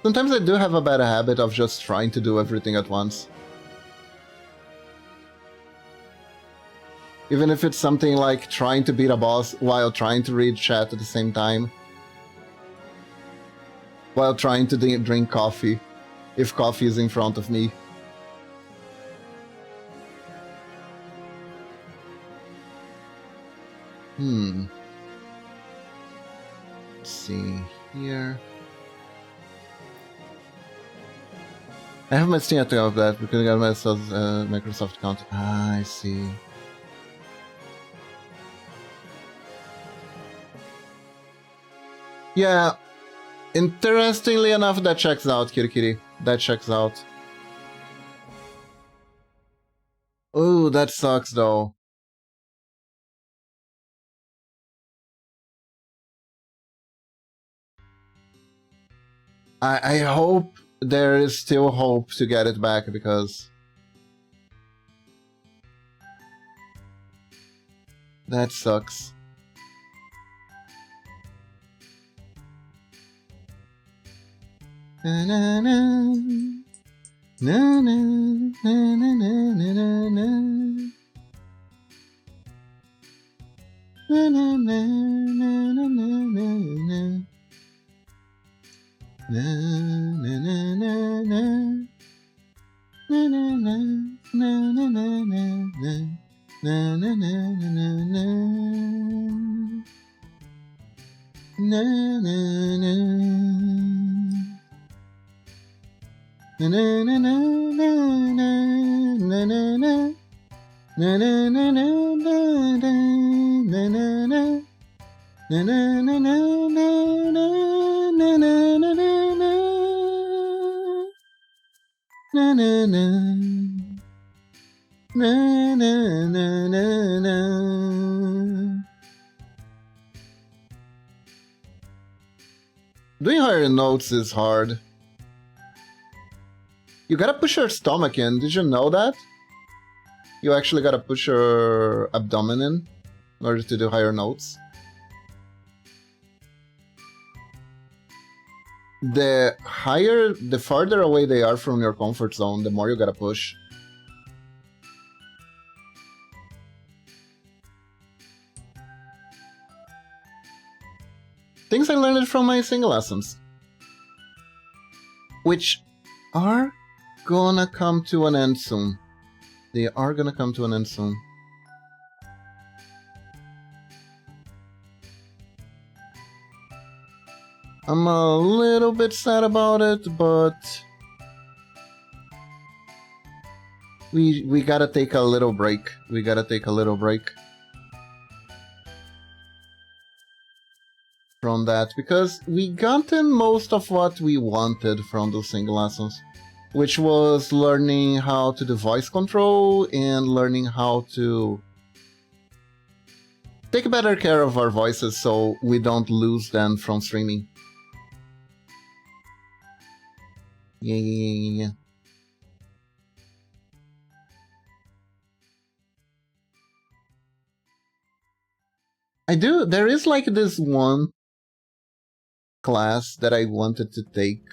Sometimes I do have a bad habit of just trying to do everything at once. Even if it's something like trying to beat a boss while trying to read chat at the same time. While trying to drink coffee, if coffee is in front of me. Let's see here. I have my Steam account of that because I got my Microsoft account. Ah, I see. Yeah. Interestingly enough, that checks out, Kitty. That checks out. Oh, that sucks though. I hope there is still hope to get it back because that sucks. Na na na na na na na na na na na na na na na na. Na na na na na na na na na na na na na Doing higher notes is hard. You gotta push your stomach in. Did you know that? You actually gotta push your abdomen in order to do higher notes. The farther away they are from your comfort zone, the more you gotta push. Things I learned from my singing lessons, which are gonna come to an end soon. They are gonna come to an end soon. I'm a little bit sad about it, but we gotta take a little break. We gotta take a little break from that because we gotten most of what we wanted from those singing lessons, which was learning how to do voice control and learning how to take better care of our voices so we don't lose them from streaming. Yeah. There is like this one class that I wanted to take,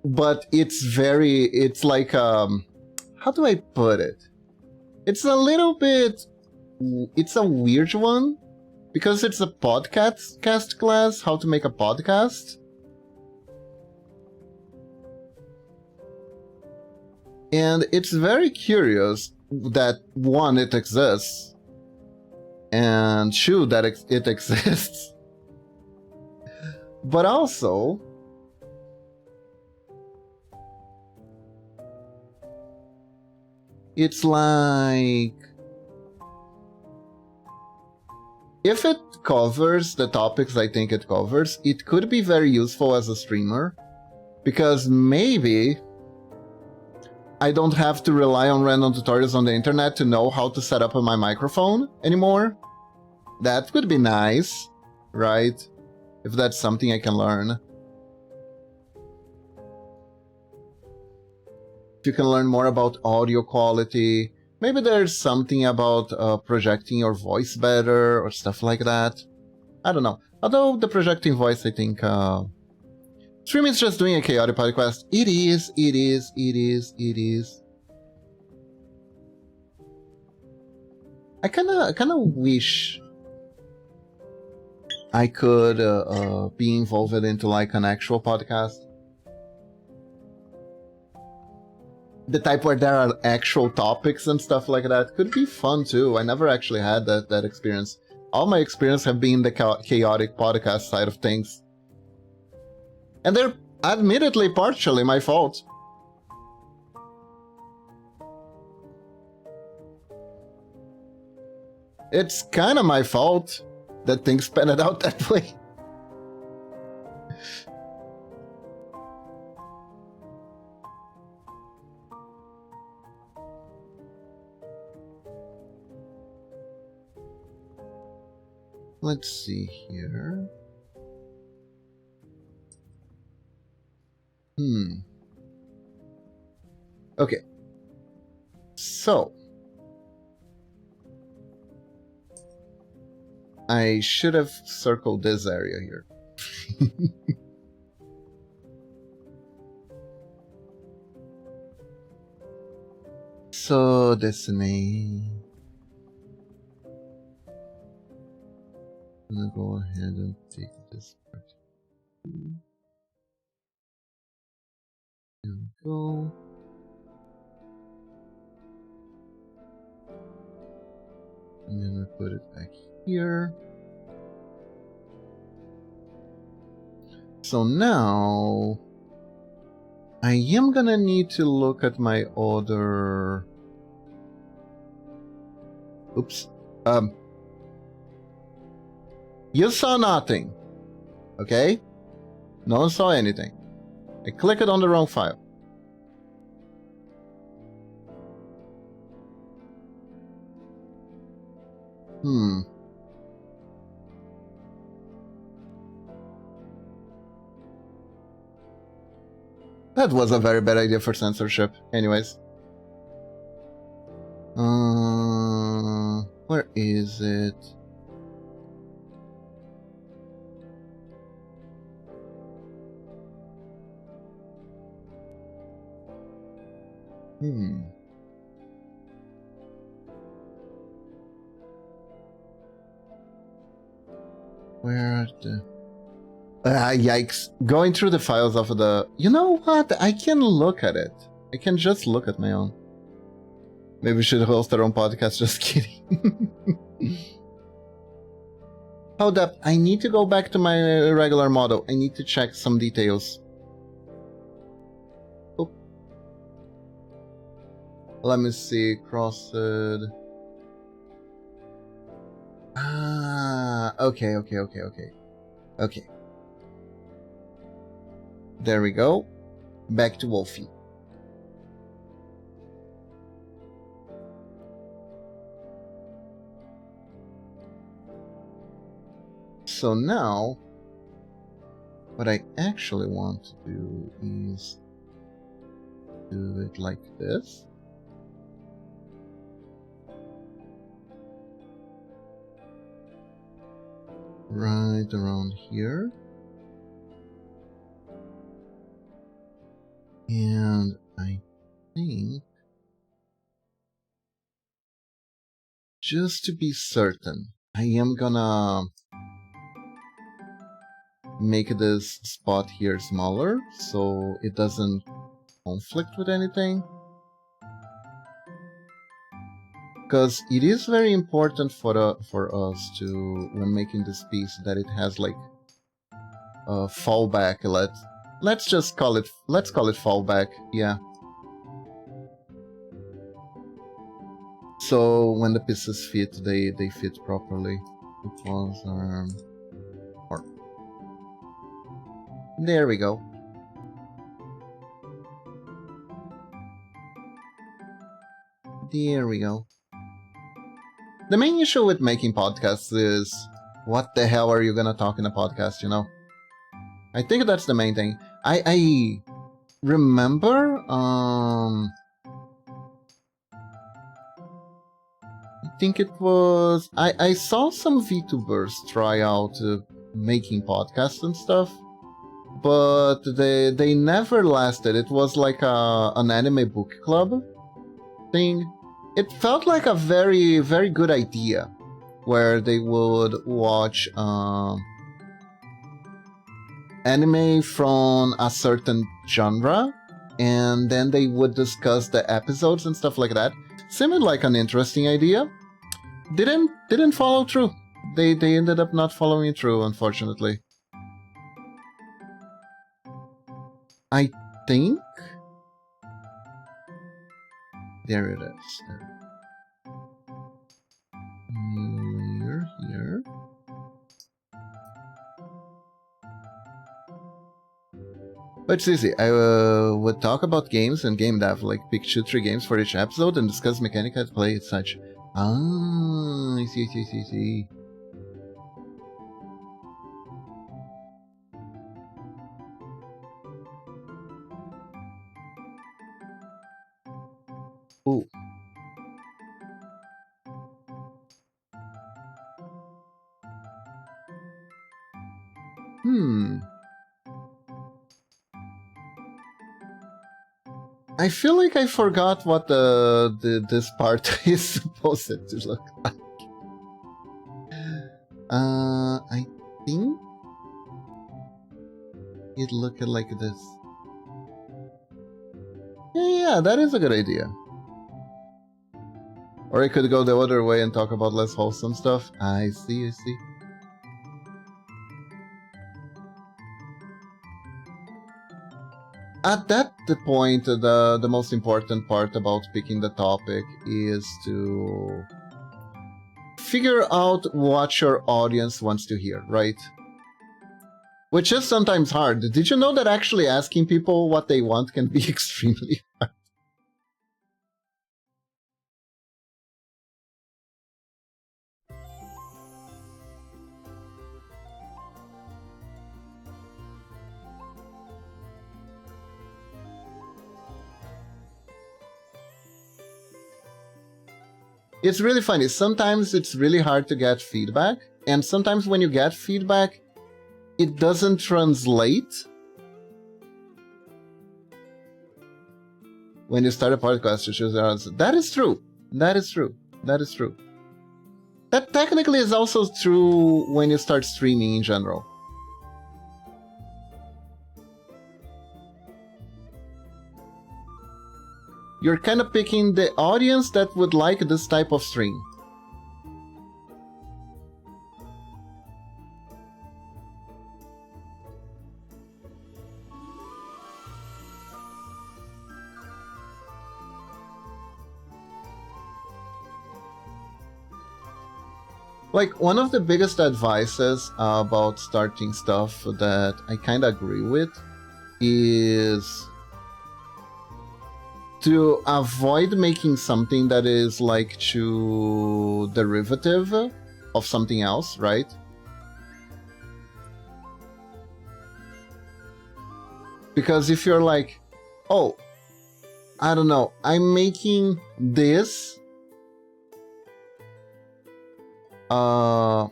but it's like, how do I put it? It's a little bit, it's a weird one, because it's a podcast class, how to make a podcast. And it's very curious that, one, it exists, and two, that it exists. But also, it's like, if it covers the topics I think it covers, it could be very useful as a streamer, because maybe I don't have to rely on random tutorials on the internet to know how to set up my microphone anymore. That would be nice, right? If that's something I can learn. If you can learn more about audio quality, maybe there's something about projecting your voice better or stuff like that. I don't know. Although the projecting voice, I think, streaming is just doing a chaotic podcast. It is. I kind of wish I could be involved into like an actual podcast. The type where there are actual topics and stuff like that could be fun too. I never actually had that experience. All my experience have been the chaotic podcast side of things. And they're admittedly partially my fault. It's kind of my fault that things panned out that way. Let's see here. Okay. So. I should have circled this area here. So, Destiny. I'm gonna go ahead and take this part. There we go. And then I put it back here. So now I am gonna need to look at my other. Oops. You saw nothing. Okay? No one saw anything. I clicked on the wrong file. That was a very bad idea for censorship. Anyways. Where is it? Where are the... yikes. Going through the files of the... You know what? I can look at it. I can just look at my own. Maybe we should host our own podcast. Just kidding. Hold up. I need to go back to my regular model. I need to check some details. Oh. Let me see. Crossed. Okay. Okay. There we go. Back to Wolfie. So now, what I actually want to do is do it like this. Right around here. And I think, just to be certain, I am gonna make this spot here smaller so it doesn't conflict with anything. Because it is very important for us to, when making this piece, that it has like a fallback. Let's just call it, let's call it fallback, yeah. So when the pieces fit, they fit properly. It was or there we go. There we go. The main issue with making podcasts is, what the hell are you gonna talk in a podcast, you know? I think that's the main thing. I remember, I think it was... I saw some VTubers try out making podcasts and stuff, but they never lasted. It was like an anime book club thing, It felt like a very, very good idea, where they would watch anime from a certain genre, and then they would discuss the episodes and stuff like that. Seemed like an interesting idea. Didn't follow through. They ended up not following through, unfortunately. I think there it is. Here. But it's easy. I would talk about games and game dev, like pick 2-3 games for each episode and discuss mechanics to play and such. Ah, I see. Ooh. I feel like I forgot what this part is supposed to look like. I think it looked like this. Yeah, that is a good idea. Or I could go the other way and talk about less wholesome stuff. I see. At that point, the most important part about picking the topic is to figure out what your audience wants to hear, right? Which is sometimes hard. Did you know that actually asking people what they want can be extremely hard? It's really funny. Sometimes it's really hard to get feedback, and sometimes when you get feedback, it doesn't translate. When you start a podcast, you choose your answer. That is true. That technically is also true when you start streaming in general. You're kind of picking the audience that would like this type of stream. Like, one of the biggest advices about starting stuff that I kind of agree with is to avoid making something that is like too derivative of something else, right? Because if you're like, oh, I don't know, I'm making this I'm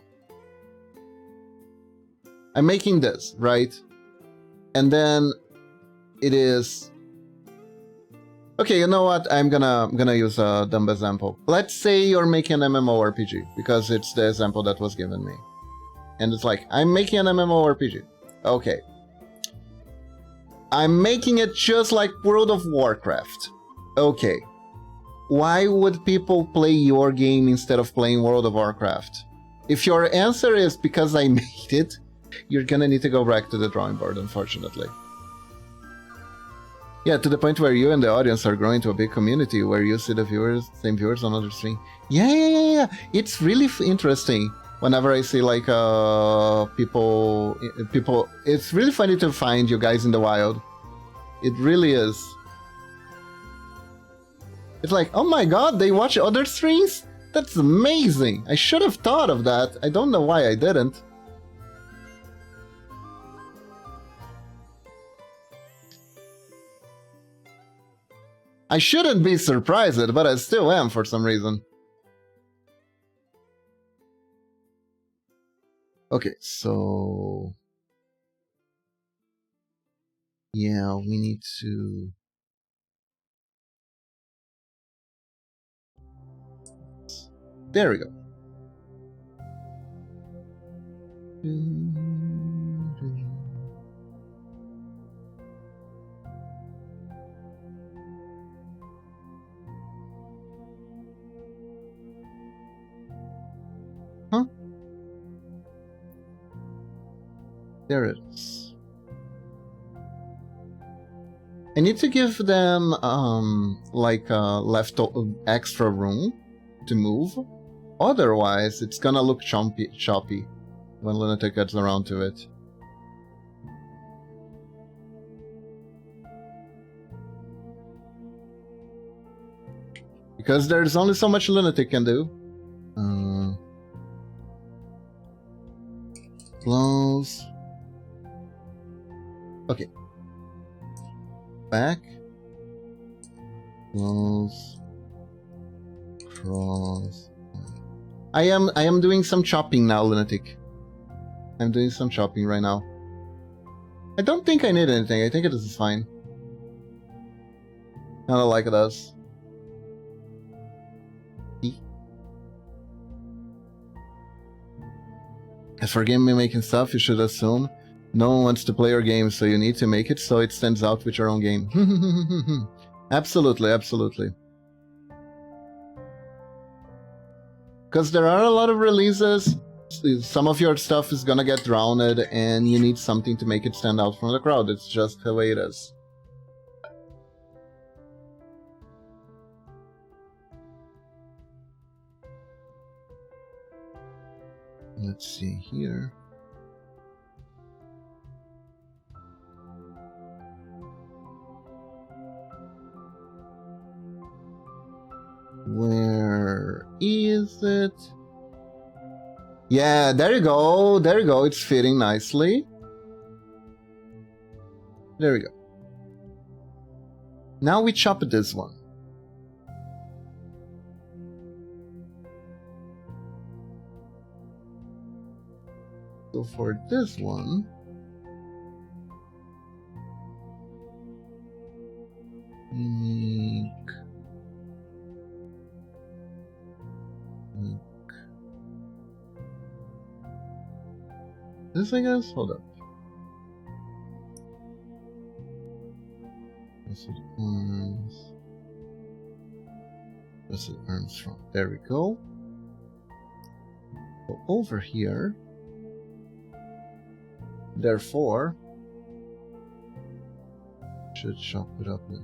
making this, right? And then it is okay, you know what? I'm gonna use a dumb example. Let's say you're making an MMORPG, because it's the example that was given me. And it's like, I'm making an MMORPG. Okay. I'm making it just like World of Warcraft. Okay. Why would people play your game instead of playing World of Warcraft? If your answer is because I made it, you're gonna need to go back to the drawing board, unfortunately. Yeah, to the point where you and the audience are growing to a big community where you see the same viewers on other stream. Yeah. It's really interesting whenever I see like people. It's really funny to find you guys in the wild. It really is. It's like, oh my god, they watch other streams? That's amazing! I should have thought of that. I don't know why I didn't. I shouldn't be surprised, but I still am for some reason. Okay, so... yeah, we need to... There we go. Huh? There it is. I need to give them like extra room to move. Otherwise, it's gonna look choppy when Lunatic gets around to it. Because there's only so much Lunatic can do. Close. Okay. Back. Close. Cross. I am doing some chopping now, Lunatic. I'm doing some chopping right now. I don't think I need anything. I think it is fine. Kinda like it does. As for game making stuff, you should assume no one wants to play your game, so you need to make it so it stands out with your own game. Absolutely, absolutely. Because there are a lot of releases, some of your stuff is gonna get drowned, and you need something to make it stand out from the crowd. It's just the way it is. Let's see here. Where is it? Yeah, there you go. There you go. It's fitting nicely. There we go. Now we chop this one. So for this one, we make this, I guess. Hold up. This is arms. This is Armstrong. There we go. Go over here. Therefore, should chop it up like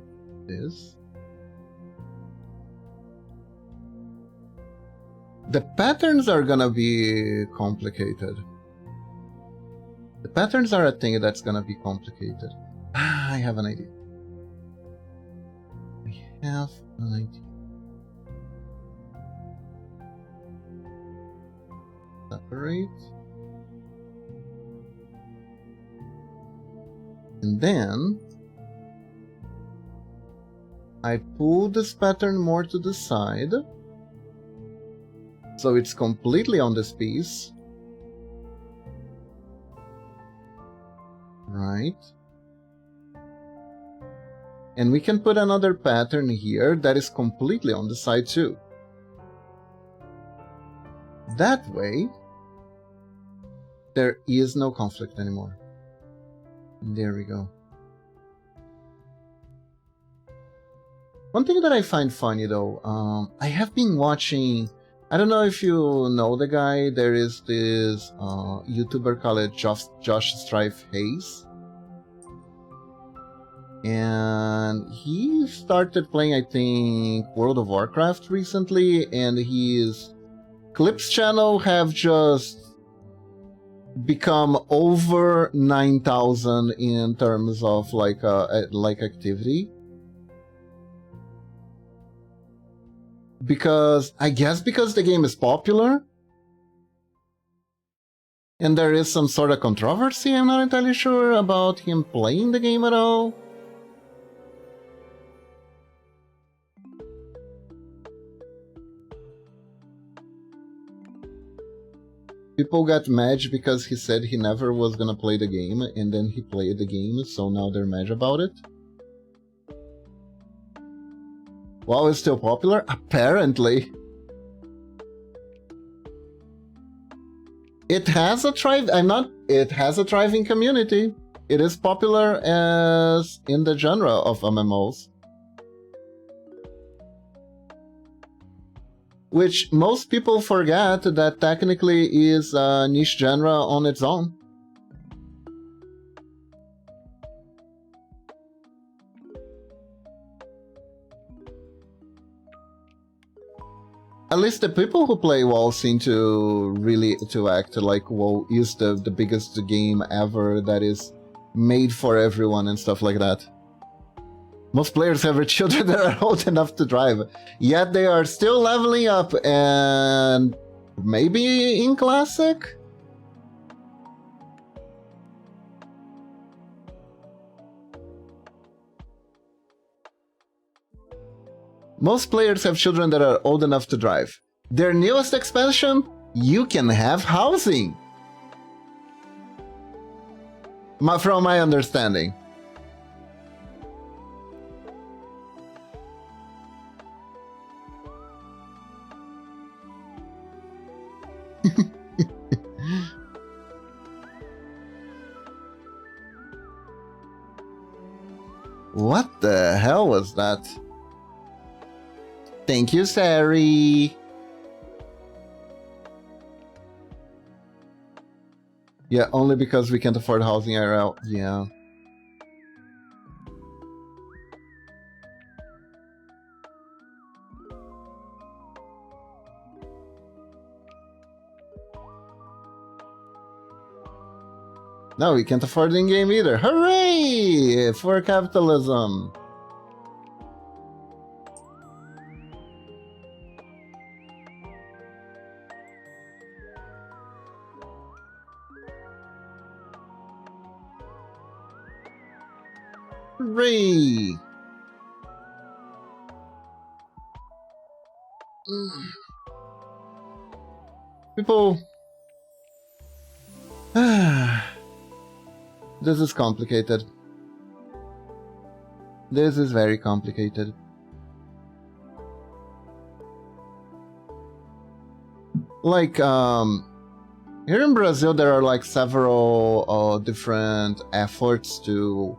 this. The patterns are gonna be complicated. The patterns are a thing that's gonna be complicated. Ah, I have an idea. I have an idea. Separate. And then I pull this pattern more to the side, so it's completely on this piece. Right. And we can put another pattern here that is completely on the side too. That way, there is no conflict anymore. There we go. One thing that I find funny though, I have been watching, I don't know if you know the guy, there is this YouTuber called Josh Strife Hayes. And he started playing, I think, World of Warcraft recently, and his clips channel have just become over 9,000 in terms of like activity, because I guess because the game is popular and there is some sort of controversy. I'm not entirely sure about him playing the game at all. People got mad because he said he never was gonna play the game, and then he played the game, so now they're mad about it. WoW is still popular? Apparently. It has a it has a thriving community. It is popular as in the genre of MMOs. Which most people forget that technically is a niche genre on its own. At least the people who play WoW seem to really act like WoW is the biggest game ever that is made for everyone and stuff like that. Most players have children that are old enough to drive, yet they are still leveling up and maybe in Classic? Most players have children that are old enough to drive. Their newest expansion, you can have housing. From my understanding. What the hell was that? Thank you, Sari. Yeah, only because we can't afford housing IRL. Yeah. No, we can't afford the in-game either. Hooray! For capitalism. Hooray! People... This is complicated. This is very complicated. Like, here in Brazil there are like several different efforts to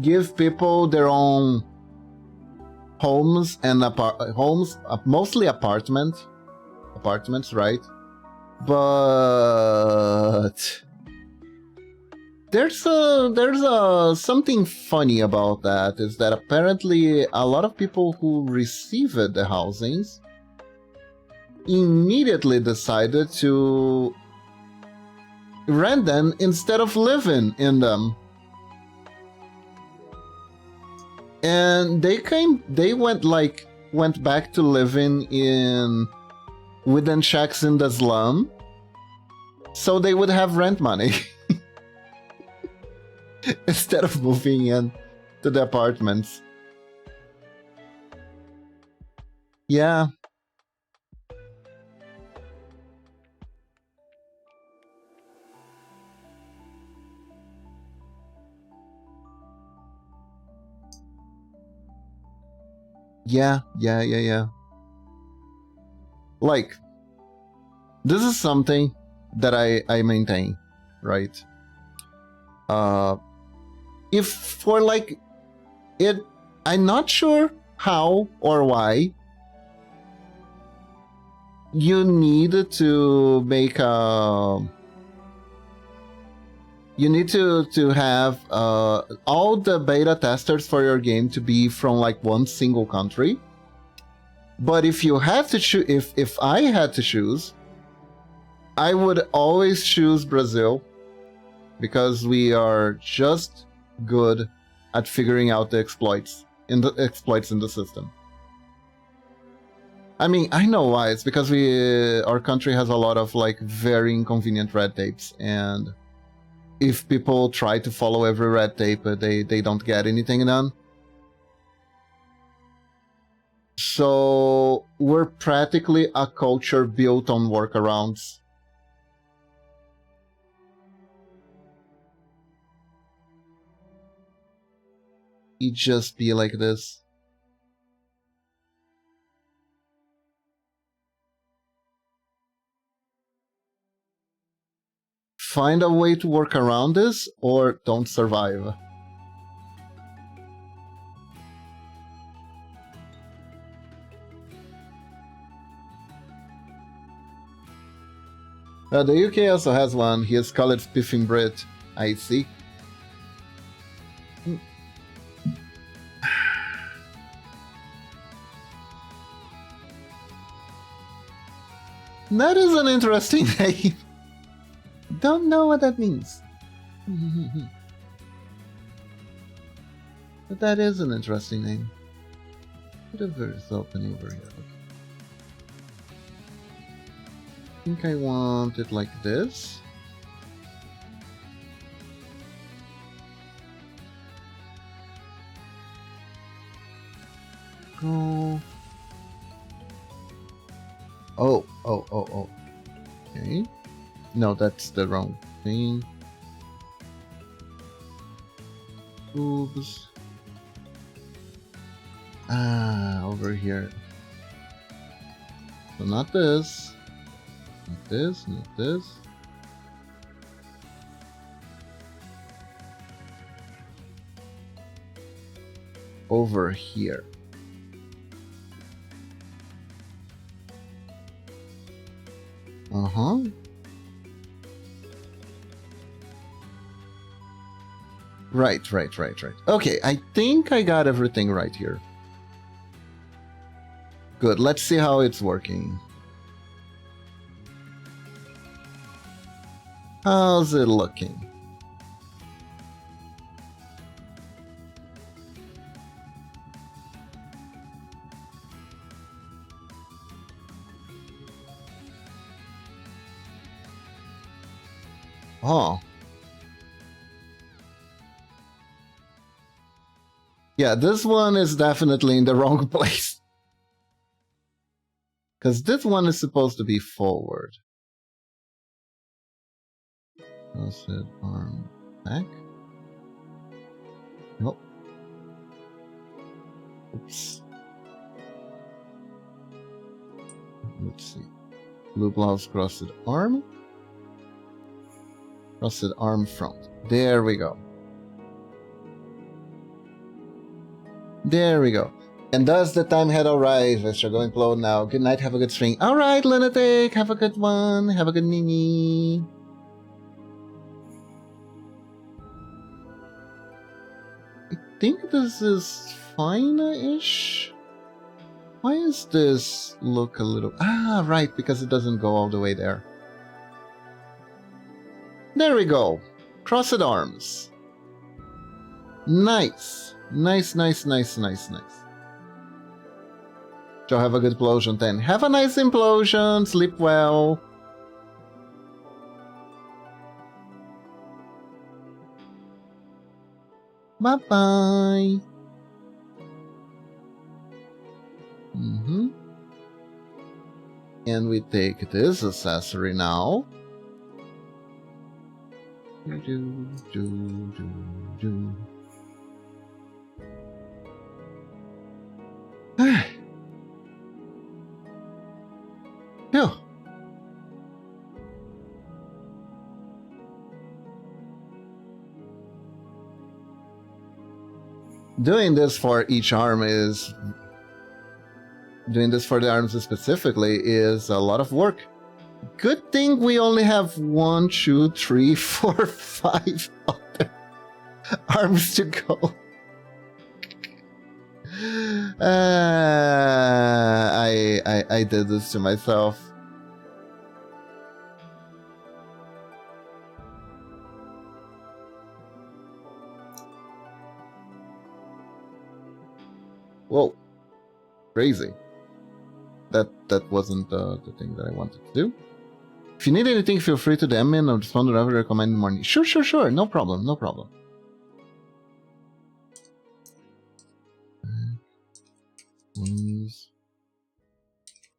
give people their own homes and mostly apartments, right? But there's something funny about that, is that apparently a lot of people who received the housings immediately decided to rent them instead of living in them. And they went back to living in wooden shacks in the slum, so they would have rent money instead of moving in to the apartments. Yeah. Yeah. Like, this is something that I maintain, right? If for like it, I'm not sure how or why you need to make you need to have all the beta testers for your game to be from like one single country. But if you had to choose, if I had to choose, I would always choose Brazil, because we are just good at figuring out the exploits in the system. I mean, I know why. It's because our country has a lot of like very inconvenient red tapes, and if people try to follow every red tape, they don't get anything done. So we're practically a culture built on workarounds. It just be like this. find a way to work around this or don't survive. The UK also has one. He has called it Spiffing Brit. I see. That is an interesting name. Don't know what that means. But that is an interesting name. Whatever is open over here. Okay. I think I want it like this. Go. Oh. Okay. No, that's the wrong thing. Oops. Over here. So not this. Not this, not this. Over here. Uh-huh. Right. Okay, I think I got everything right here. Good, let's see how it's working. How's it looking? Oh. Yeah, this one is definitely in the wrong place. Because this one is supposed to be forward. Crossed arm back. Nope. Oops. Let's see. Blue blouse, crossed arm. Crossed arm front. There we go. There we go. And thus the time had arrived. Let's go implode now. Good night, have a good stream. Alright, Lunatic, have a good one. Have a good nini. I think this is fine-ish. Why is this look a little... Ah, right, because it doesn't go all the way there. There we go. Crossed arms. Nice. Nice. So have a good implosion then. Have a nice implosion. Sleep well. Bye-bye. And we take this accessory now. Phew. Doing this for each arm is... Doing this for the arms specifically is a lot of work. Good thing we only have 1, 2, 3, 4, 5 other arms to go. I did this to myself. Whoa, crazy. That wasn't the thing that I wanted to do. If you need anything, feel free to DM me and I'll respond to whatever you recommend in the morning. Sure. No problem.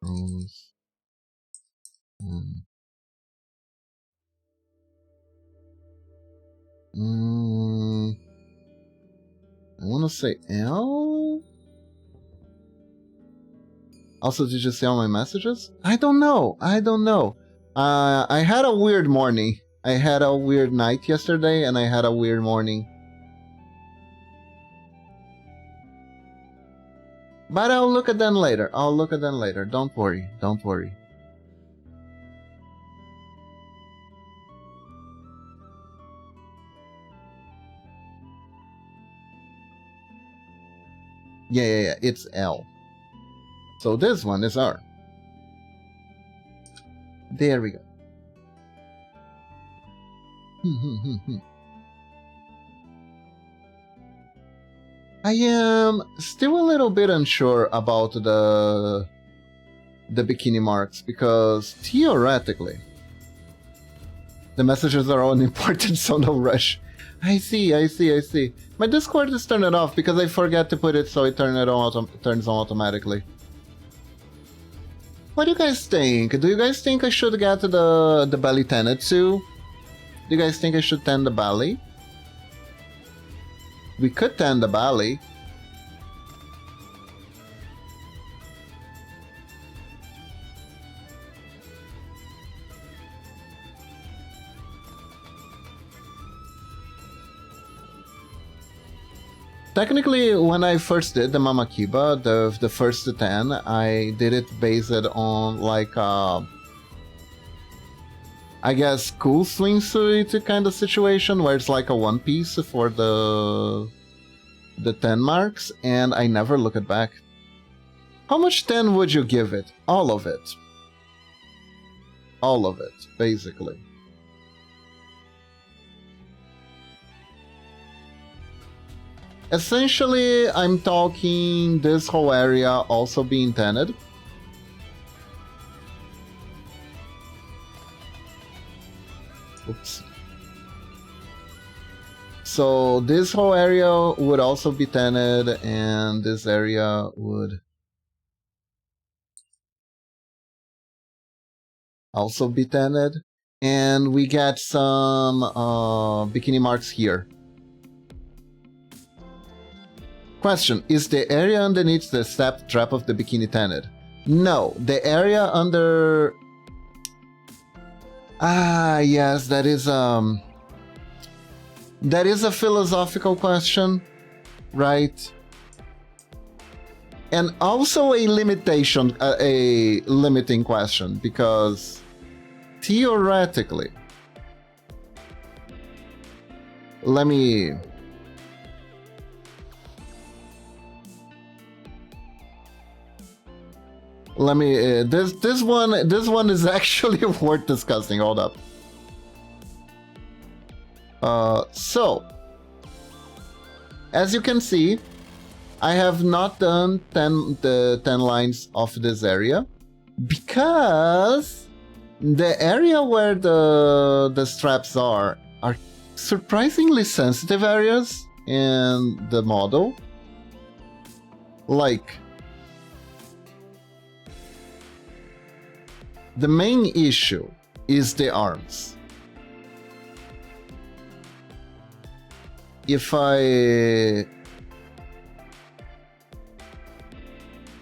Rose. I want to say L. Also, did you see all my messages? I don't know. I had a weird morning. I had a weird night yesterday and I had a weird morning. But I'll look at them later. Don't worry. Don't worry. Yeah. It's L. So this one is R. There we go. I am still a little bit unsure about the bikini marks because theoretically the messages are all unimportant, so no rush. I see. My Discord is turned off because I forget to put it so it turns on automatically. What do you guys think? Do you guys think I should get the belly tanned too? Do you guys think I should tan the belly? We could tan the belly. Technically, when I first did the Mama Kiba, the first 10, I did it based on like I guess cool swimsuit kind of situation where it's like a one piece for the 10 marks, and I never look it back. How much 10 would you give it? All of it. All of it, basically. Essentially, I'm talking this whole area also being tanned. Oops. So this whole area would also be tanned, and this area would also be tanned. And we get some bikini marks here. Question, is the area underneath the step trap of the bikini tanned? No, the area under... Ah, yes, that is a philosophical question, right? And also a limiting question, because theoretically, this one is actually worth discussing. Hold up. So as you can see, I have not done the 10 lines of this area because the area where the straps are surprisingly sensitive areas in the model. Like, the main issue is the arms. If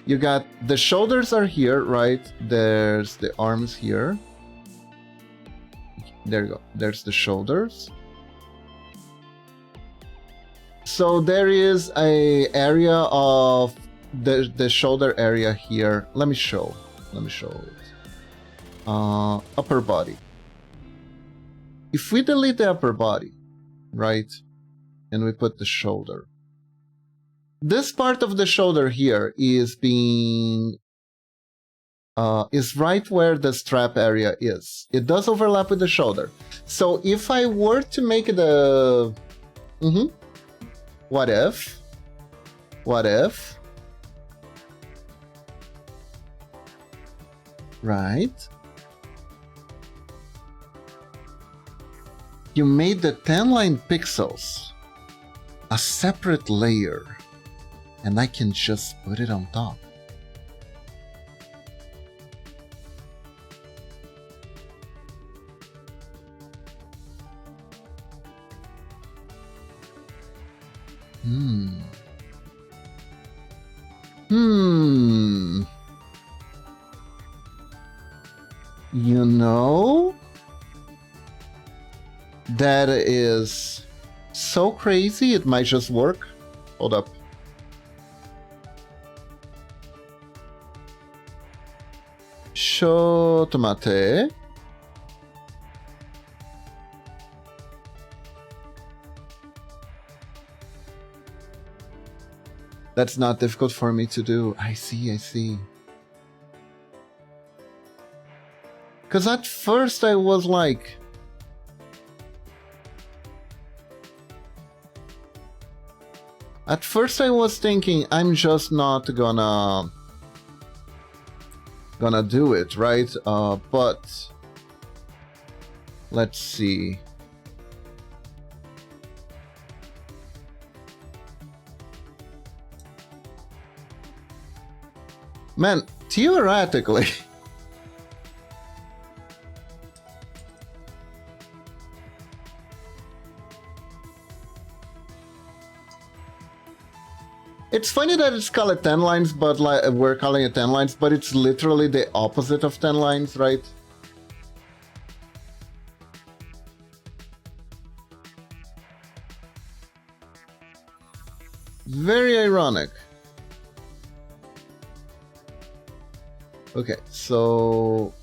you got the shoulders are here, right? There's the arms here. There you go. There's the shoulders. So there is a area of the shoulder area here. Let me show it. Upper body. If we delete the upper body, right, and we put the shoulder, this part of the shoulder here is being is right where the strap area is. It does overlap with the shoulder. So if I were to make the what if right, you made the 10 line pixels a separate layer, and I can just put it on top. You know, that is so crazy it might just work. Hold up. Sho tomate. That's not difficult for me to do. I see, I see. Because at first I was like... At first I was thinking, I'm just not gonna do it, right? But... Let's see. Man, theoretically... It's funny that it's called 10 lines, but like we're calling it 10 lines, but it's literally the opposite of 10 lines, right? Very ironic. Okay, so...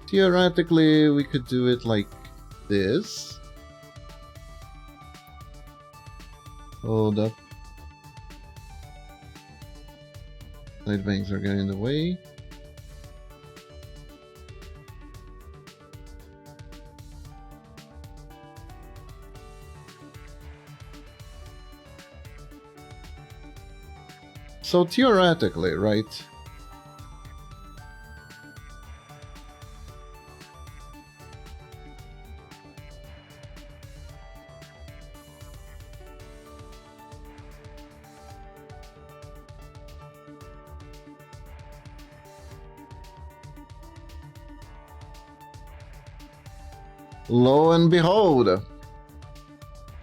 Theoretically, we could do it like this. Hold up. Side bangs are getting in the way. So theoretically, right? Lo and behold,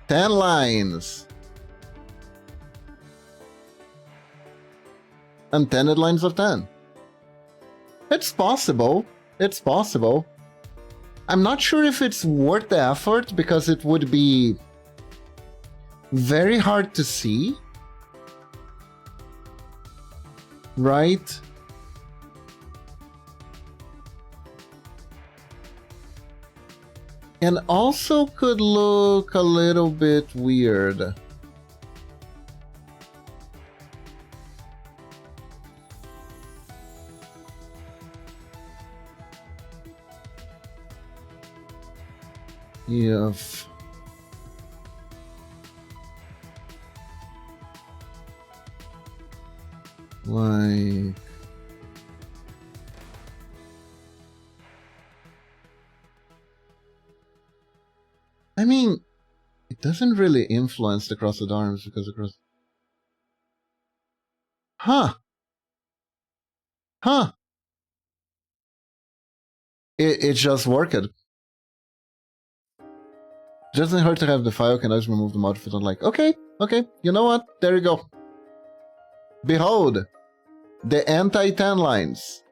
10 lines. And 10 lines of 10. It's possible. It's possible. I'm not sure if it's worth the effort because it would be very hard to see. Right? And also could look a little bit weird. If like I mean, it doesn't really influence the crossed arms because across. Huh. Huh. It just worked. Doesn't hurt to have the file, can I just remove the mod if I'm like, okay, you know what? There you go. Behold, the anti-10 lines.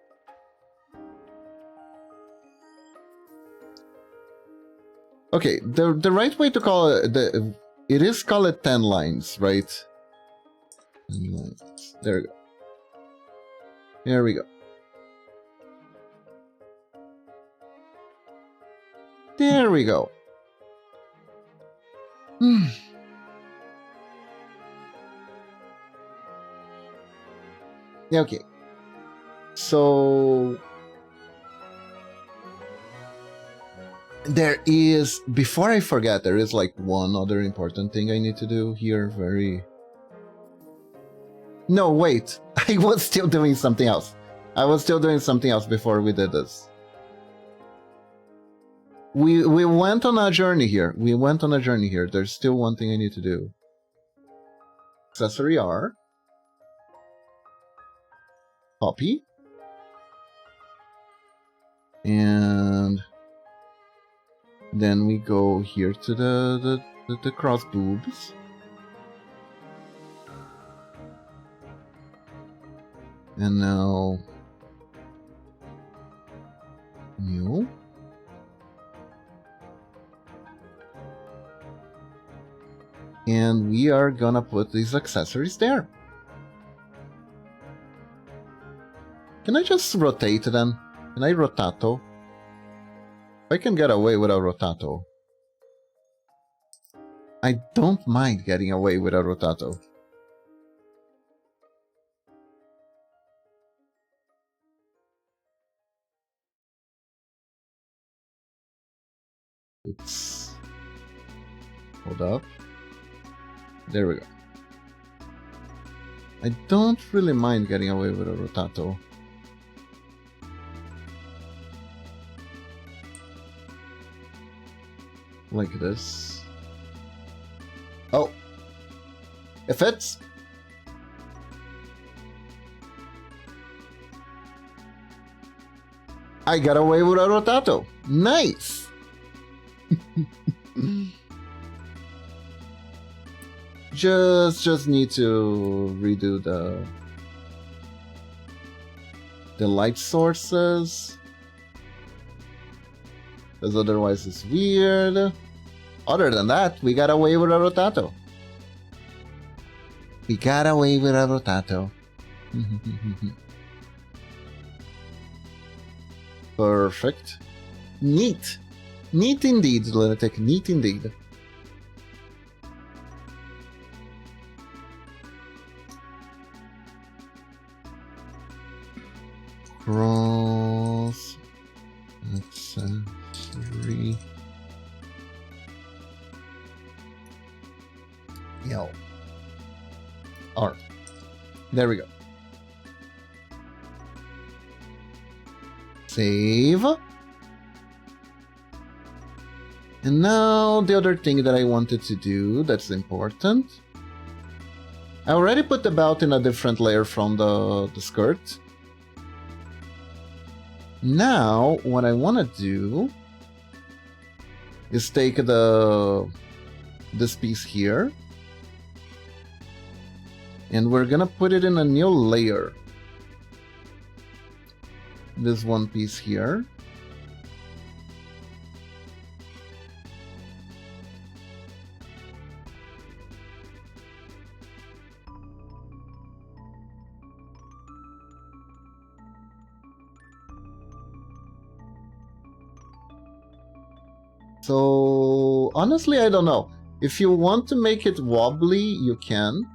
Okay, the right way to call it, it is called 10 lines, right? There we go. Here we go. There we go. Okay. So there is, before I forget, there is like one other important thing I need to do here. No, wait. I was still doing something else. I was still doing something else before we did this. We went on a journey here. There's still one thing I need to do. Accessory R. Copy. And then we go here to the cross boobs. And now new. And we are gonna put these accessories there. Can I just rotate them? Can I rotato? I can get away without rotato. I don't mind getting away without rotato. Oops. Hold up. There we go. I don't really mind getting away with a rotato. Like this. Oh! It fits! I got away with a rotato! Nice! Just need to redo the light sources, because otherwise it's weird. Other than that, we got away with a rotato. We got away with a rotato. Perfect. Neat. Neat indeed, Lunatic. Neat indeed. Cross accessory. Yo. Alright. There we go. Save. And now the other thing that I wanted to do that's important. I already put the belt in a different layer from the skirt. Now, what I want to do is take this piece here, and we're gonna put it in a new layer. This one piece here. So, honestly, I don't know. If you want to make it wobbly, you can.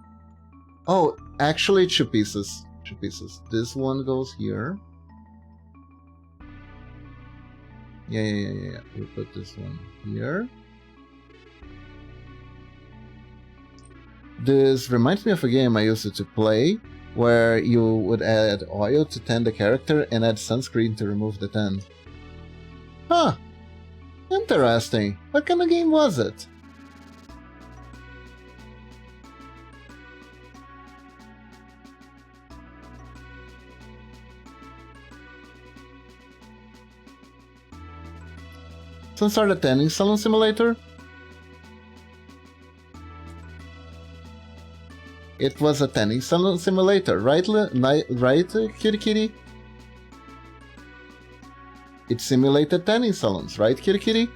Oh, actually, two pieces. Two pieces. This one goes here. Yeah. We put this one here. This reminds me of a game I used to play, where you would add oil to tan the character and add sunscreen to remove the tan. Huh. Interesting. What kind of game was it? Some sort of tanning salon simulator? It was a tanning salon simulator, right, Kitty Kitty? It simulated tanning salons, right, Kitty Kitty?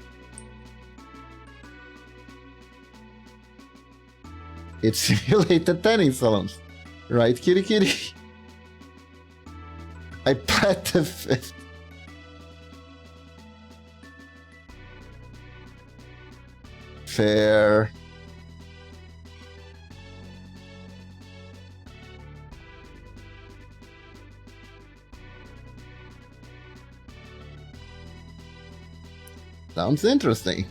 It simulated tanning salons, right, Kitty Kitty? I bet the fifth. Fair. Sounds interesting.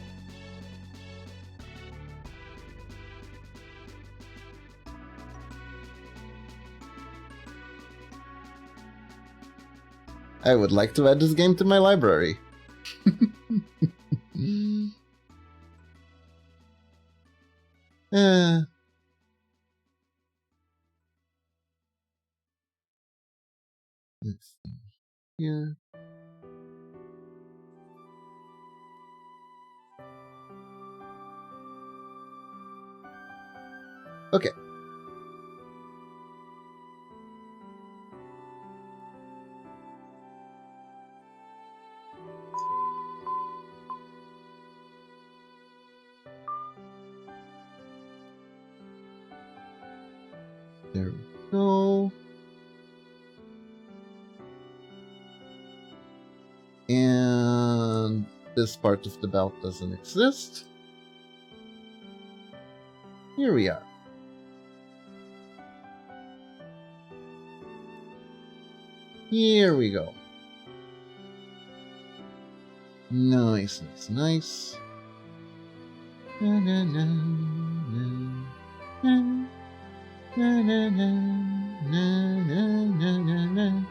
I would like to add this game to my library. Let's see here. Okay. There we go. And this part of the belt doesn't exist. Here we are. Here we go. Nice, nice, nice. Na, na, na, na, na, na, na, na, na, na, na.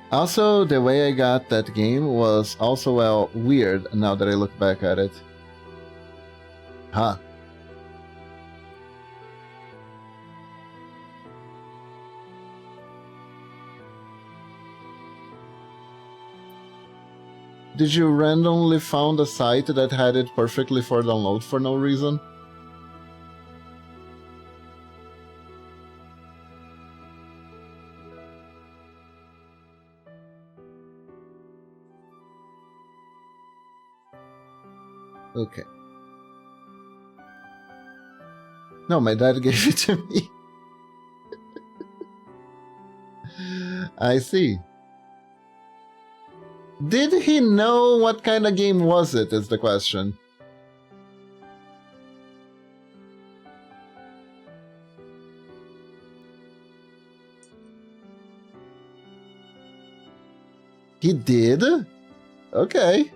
Also, the way I got that game was also, well, weird now that I look back at it. Huh. Did you randomly found a site that had it perfectly for download for no reason? Okay. No, my dad gave it to me. I see. Did he know what kind of game was it, is the question. He did? Okay.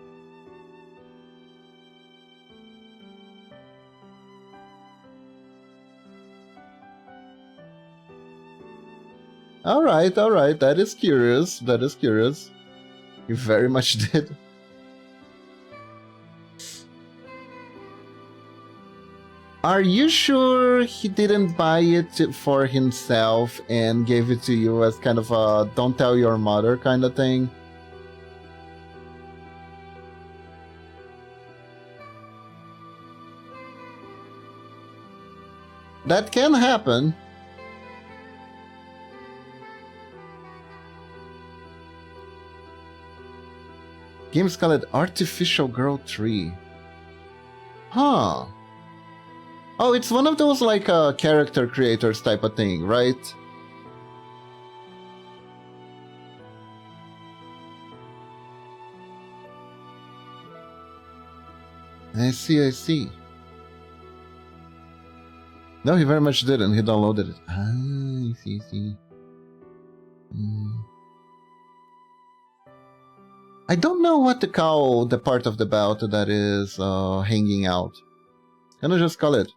Alright, alright, that is curious, that is curious. You very much did. Are you sure he didn't buy it for himself and gave it to you as kind of a don't tell your mother kind of thing? That can happen. Game's called Artificial Girl 3. Huh. Oh, it's one of those like character creators type of thing, right? I see, I see. No, he very much didn't. He downloaded it. Ah, I see, I see. I don't know what to call the part of the belt that is hanging out. Can I just call it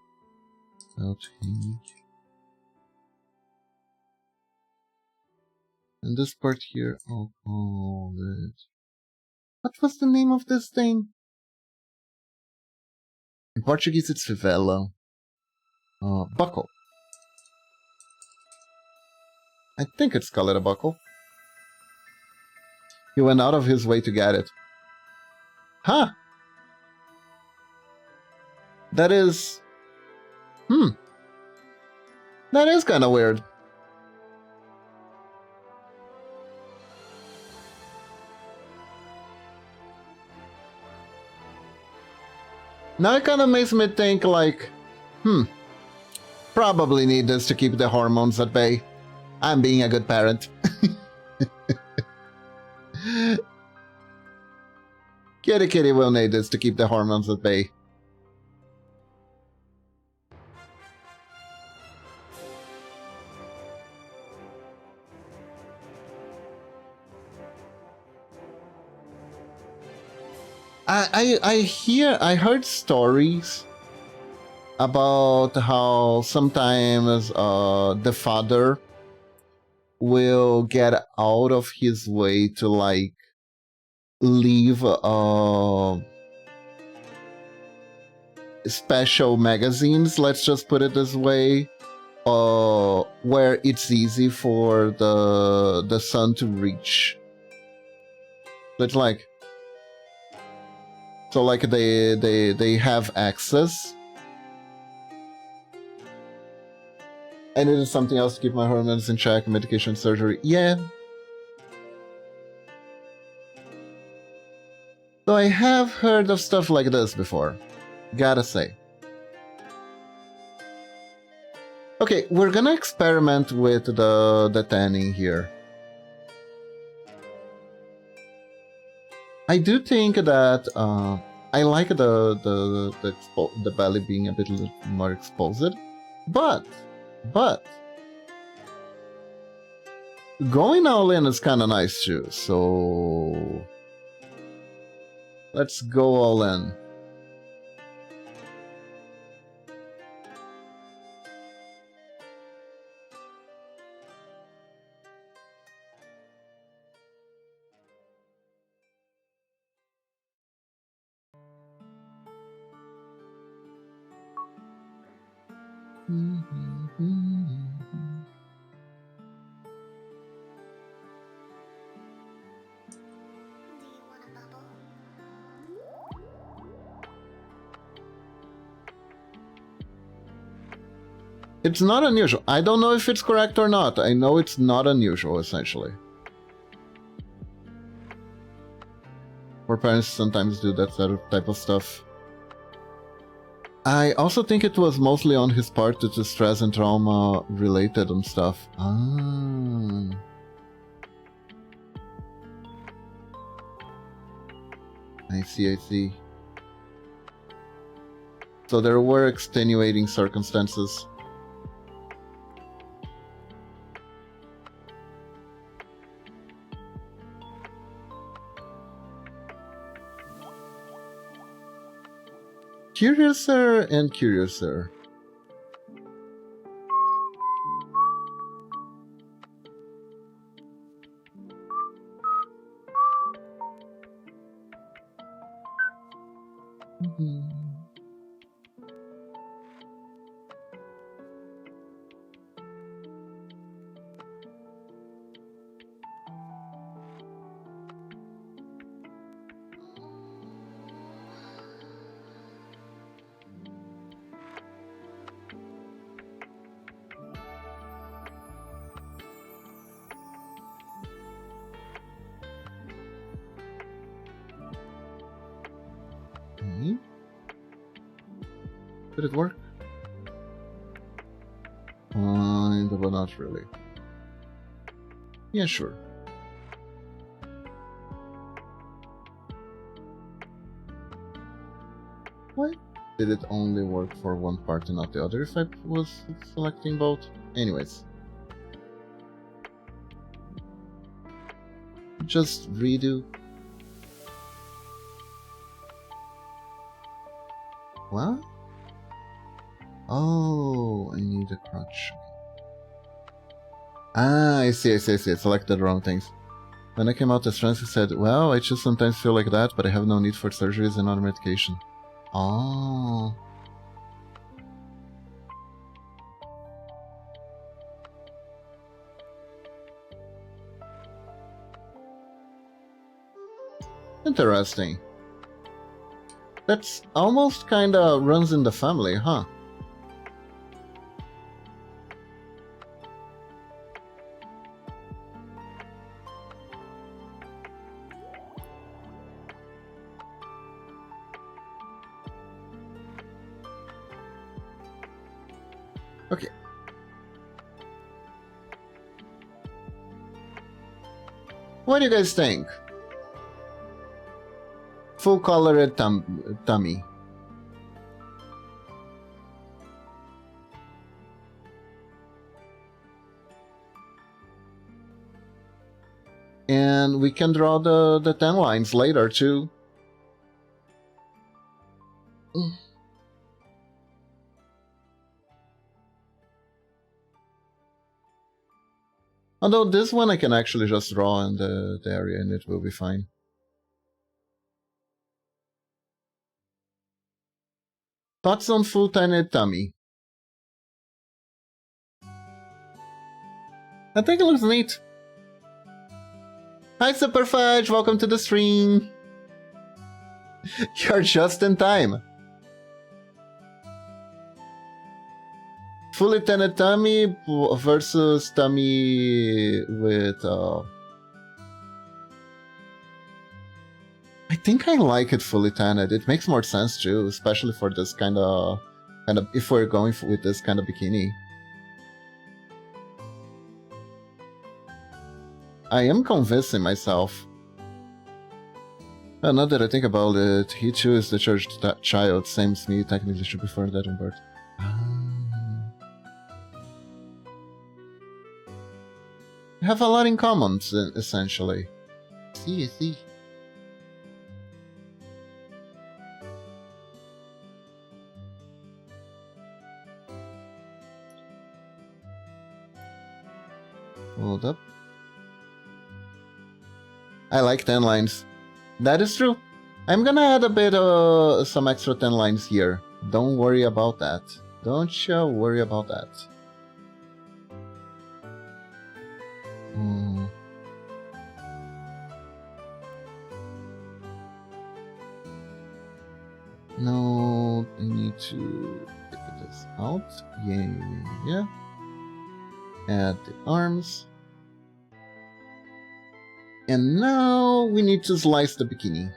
belt hang? And this part here, I'll call it... What was the name of this thing? In Portuguese, it's fivela. Buckle. I think it's called a buckle. He went out of his way to get it. Huh! That is... That is kinda weird. Now it kinda makes me think like... Probably need this to keep the hormones at bay. I'm being a good parent. Kitty will need this to keep the hormones at bay. I heard stories about how sometimes the father will get out of his way to like leave special magazines, let's just put it this way, where it's easy for the son to reach. So it's like, so like they have access. I needed something else to keep my hormones in check, medication, surgery. Yeah. Though I have heard of stuff like this before. Gotta say. Okay, we're gonna experiment with the tanning here. I do think that I like the belly being a bit more exposed, but going all in is kind of nice too. So let's go all in. It's not unusual. I don't know if it's correct or not. I know it's not unusual, essentially. Or parents sometimes do that sort of type of stuff. I also think it was mostly on his part due to stress and trauma related and stuff. Ah. I see. So there were extenuating circumstances. Curiouser and curiouser. Did it work? But not really. Yeah, sure. Why did it only work for one part and not the other if I was selecting both? Anyways. Just redo. What? Oh, I need a crutch. Ah, I see. I selected the wrong things. When I came out as trans, he said, well, I just sometimes feel like that, but I have no need for surgeries and other medication. Oh. Interesting. That's almost kinda runs in the family, huh? Okay. What do you guys think? Full colored tummy. And we can draw the 10 lines later too. Although this one I can actually just draw in the area and it will be fine. Thoughts on full tiny tummy? I think it looks neat. Hi Super Fudge, welcome to the stream. You're just in time. Fully tanned tummy versus tummy with... I think I like it fully tanned. It makes more sense too, especially for this kind of if we're going with this kind of bikini. I am convincing myself. Now that I think about it, he too is the church child, same as me, technically should be for that on birth. We have a lot in common, essentially. See. Hold up. I like 10 lines. That is true. I'm gonna add a bit of some extra 10 lines here. Don't worry about that. Don't you worry about that. No, I need to take this out. Yeah. Add the arms. And now we need to slice the bikini.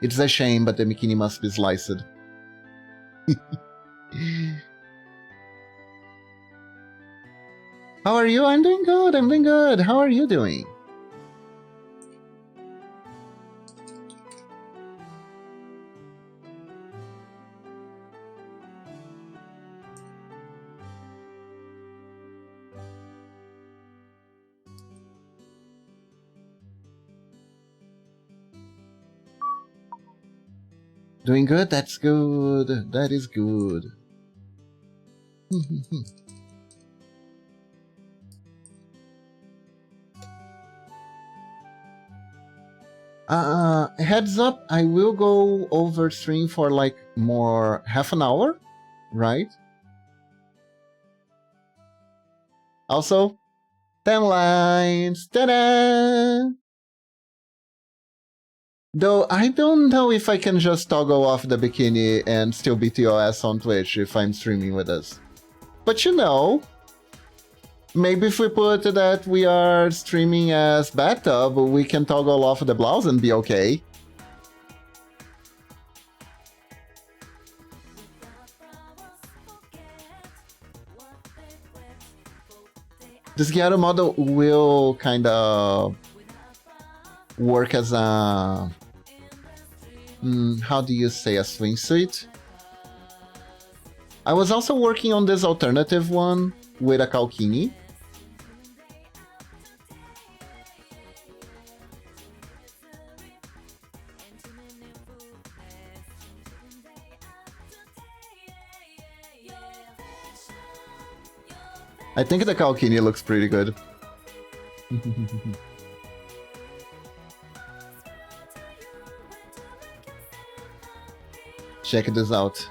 It's a shame, but the bikini must be sliced. How are you? I'm doing good. How are you doing? Doing good? That's good. That is good. Heads up, I will go over stream for like more half an hour, right? Also, 10 lines. Ta-da! Though I don't know if I can just toggle off the bikini and still beat your ass on Twitch if I'm streaming with us. But you know, maybe if we put that we are streaming as bathtub, we can toggle off the blouse and be okay. This gyaru model will kind of work as a... how do you say, a swimsuit? I was also working on this alternative one with a kalkini. I think the kalkini looks pretty good. Check this out.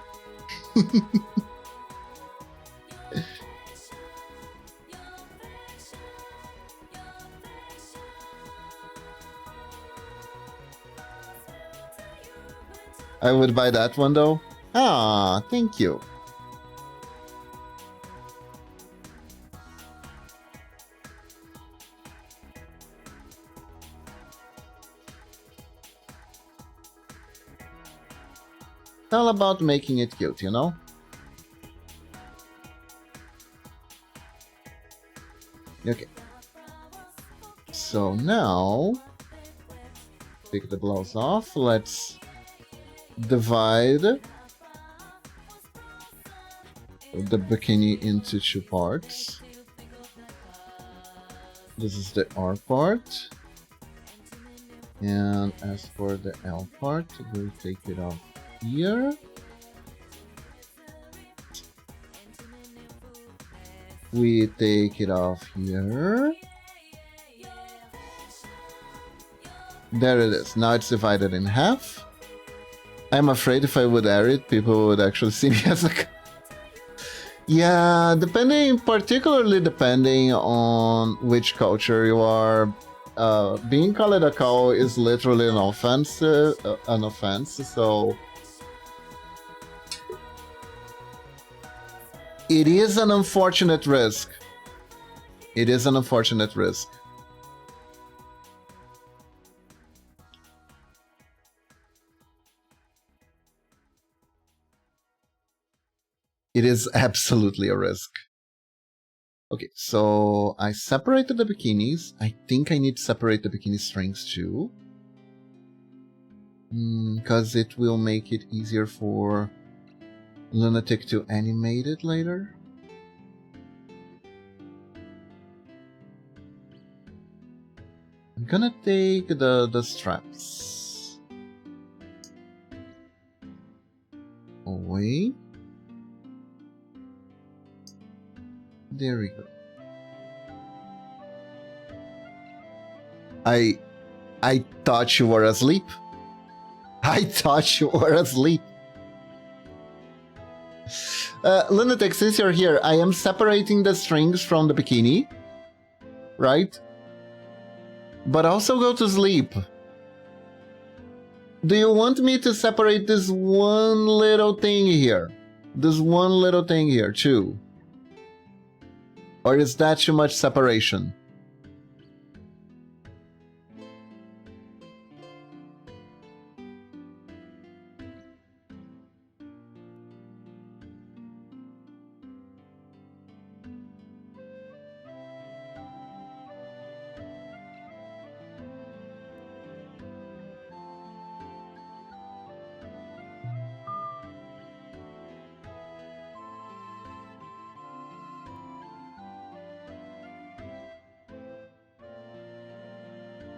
I would buy that one though. Ah, thank you. It's all about making it cute, you know? Okay. So now, take the blouse off. Let's divide the bikini into two parts. This is the R part. And as for the L part, we'll take it off here. We take it off here. There it is. Now it's divided in half. I'm afraid if I would air it, people would actually see me as a... Yeah, particularly depending on which culture you are. Being called a cow is literally an offense, so... It is an unfortunate risk. It is an unfortunate risk. It is absolutely a risk. Okay, so I separated the bikinis. I think I need to separate the bikini strings too. Because it will make it easier for Lunatic to animate it later. I'm gonna take the straps away. There we go. I thought you were asleep. I thought you were asleep. Lunatic, since you're here, I am separating the strings from the bikini. Right? But also go to sleep. Do you want me to separate this one little thing here? This one little thing here, too? Or is that too much separation?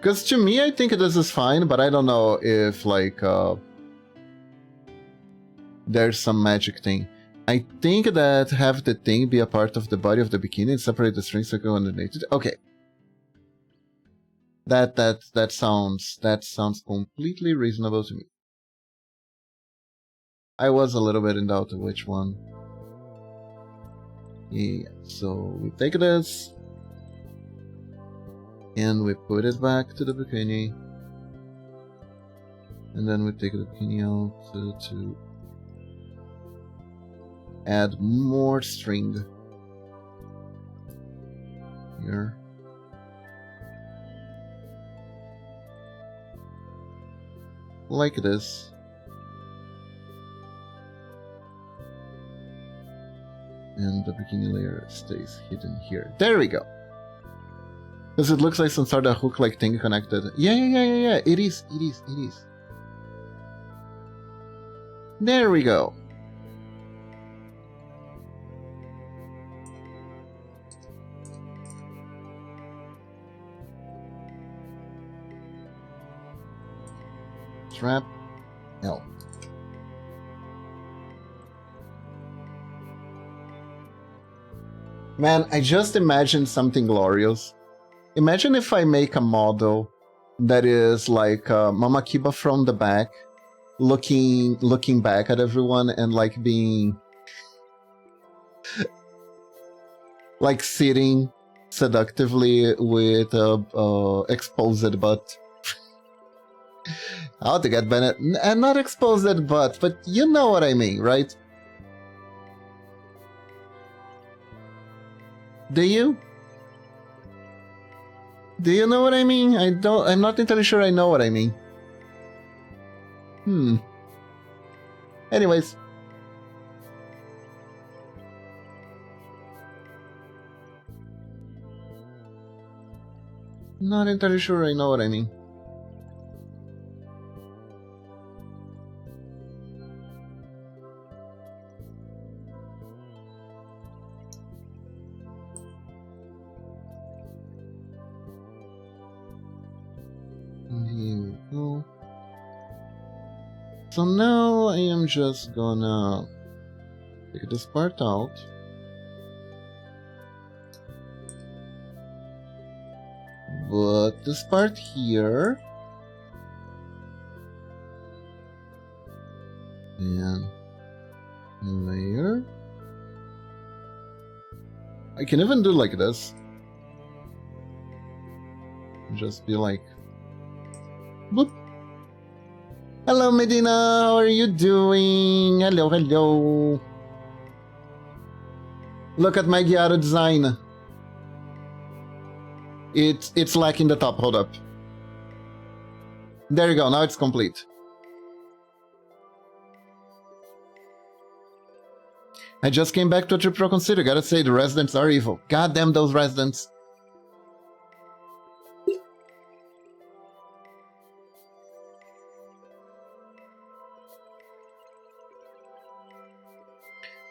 Because to me, I think this is fine, but I don't know if, like, there's some magic thing. I think that have the thing be a part of the body of the bikini and separate the strings to go underneath it. Okay. That sounds completely reasonable to me. I was a little bit in doubt of which one. Yeah, so we take this. And we put it back to the bikini. And then we take the bikini out to add more string. Here. Like this. And the bikini layer stays hidden here. There we go. Because it looks like some sort of hook-like thing connected. Yeah. It is. There we go. Strap L. Man, I just imagined something glorious. Imagine if I make a model that is like Mama Kiba from the back, looking back at everyone and like being like sitting seductively with exposed butt. How to get Bennett? And not exposed butt, but you know what I mean, right? Do you? Do you know what I mean? I'm not entirely sure I know what I mean. Anyways. Not entirely sure I know what I mean. Here we go. So now I am just gonna take this part out. But this part here. And layer. I can even do like this. Just be like, boop. Hello, Medina. How are you doing? Hello. Look at my gyaru design. It's lacking the top. Hold up. There you go. Now it's complete. I just came back to a trip pro consider. Gotta say, the residents are evil. God damn those residents.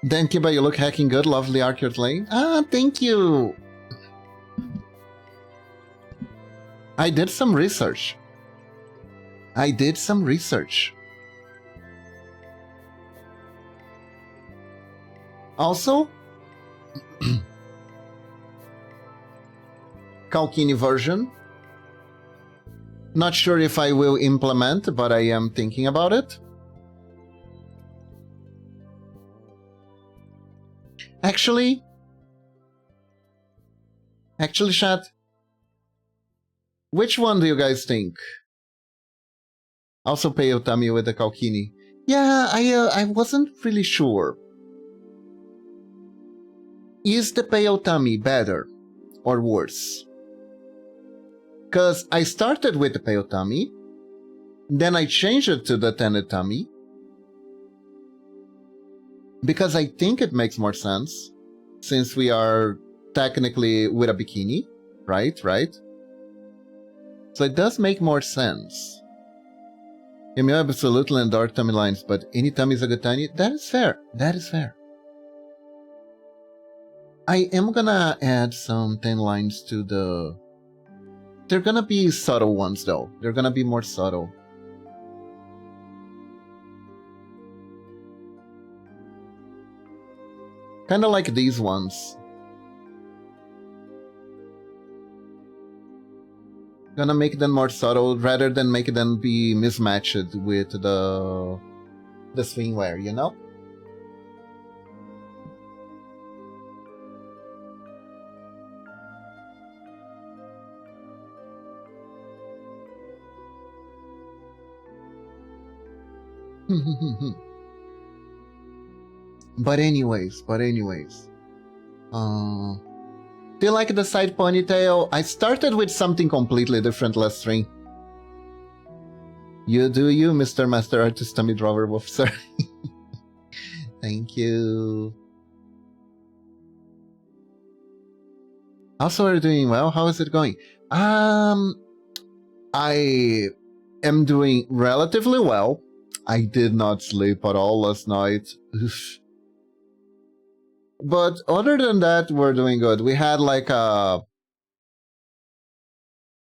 Dan Kiba, you look hacking good. Lovely Arcade Lane. Ah, thank you. I did some research. Also, Kalkini version. Not sure if I will implement, but I am thinking about it. Actually, chat, which one do you guys think? Also pay Otami with the Kalkini. Yeah, I wasn't really sure. Is the Payotami better or worse? Because I started with the Payotami, then I changed it to the Tenetami, because I think it makes more sense, since we are technically with a bikini, right? So it does make more sense. Emil absolutely endorse tummy lines, but any tummy is a good tiny. That is fair. I am gonna add some 10 lines to the... They're gonna be subtle ones though. They're gonna be more subtle. Kinda like these ones. Gonna make them more subtle rather than make them be mismatched with the swimwear, you know? But anyways. Do you like the side ponytail? I started with something completely different last stream. You do you, Mr. Master Artist Tummy Drawer Officer. Thank you. Also, are you doing well? How is it going? I am doing relatively well. I did not sleep at all last night. But other than that, we're doing good. We had like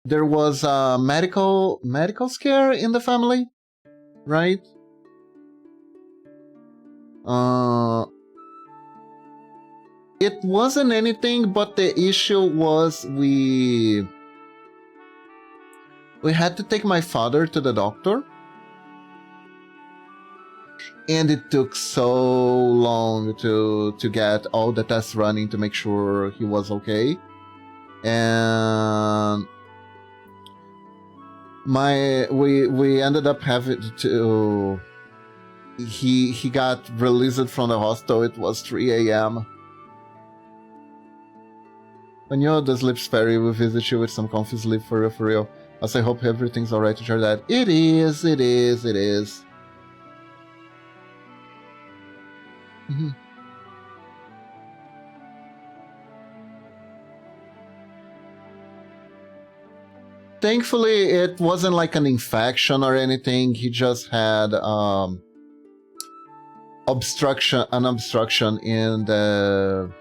there was a medical scare in the family, right? It wasn't anything, but the issue was we had to take my father to the doctor. And it took so long to get all the tests running to make sure he was okay. And we ended up having to... He got released from the hospital. It was 3 a.m. When you're the sleep fairy, will visit you with some comfy sleep for real. Also, I hope everything's alright to share that. It is. Mm-hmm. Thankfully, it wasn't like an infection or anything. He just had an obstruction in the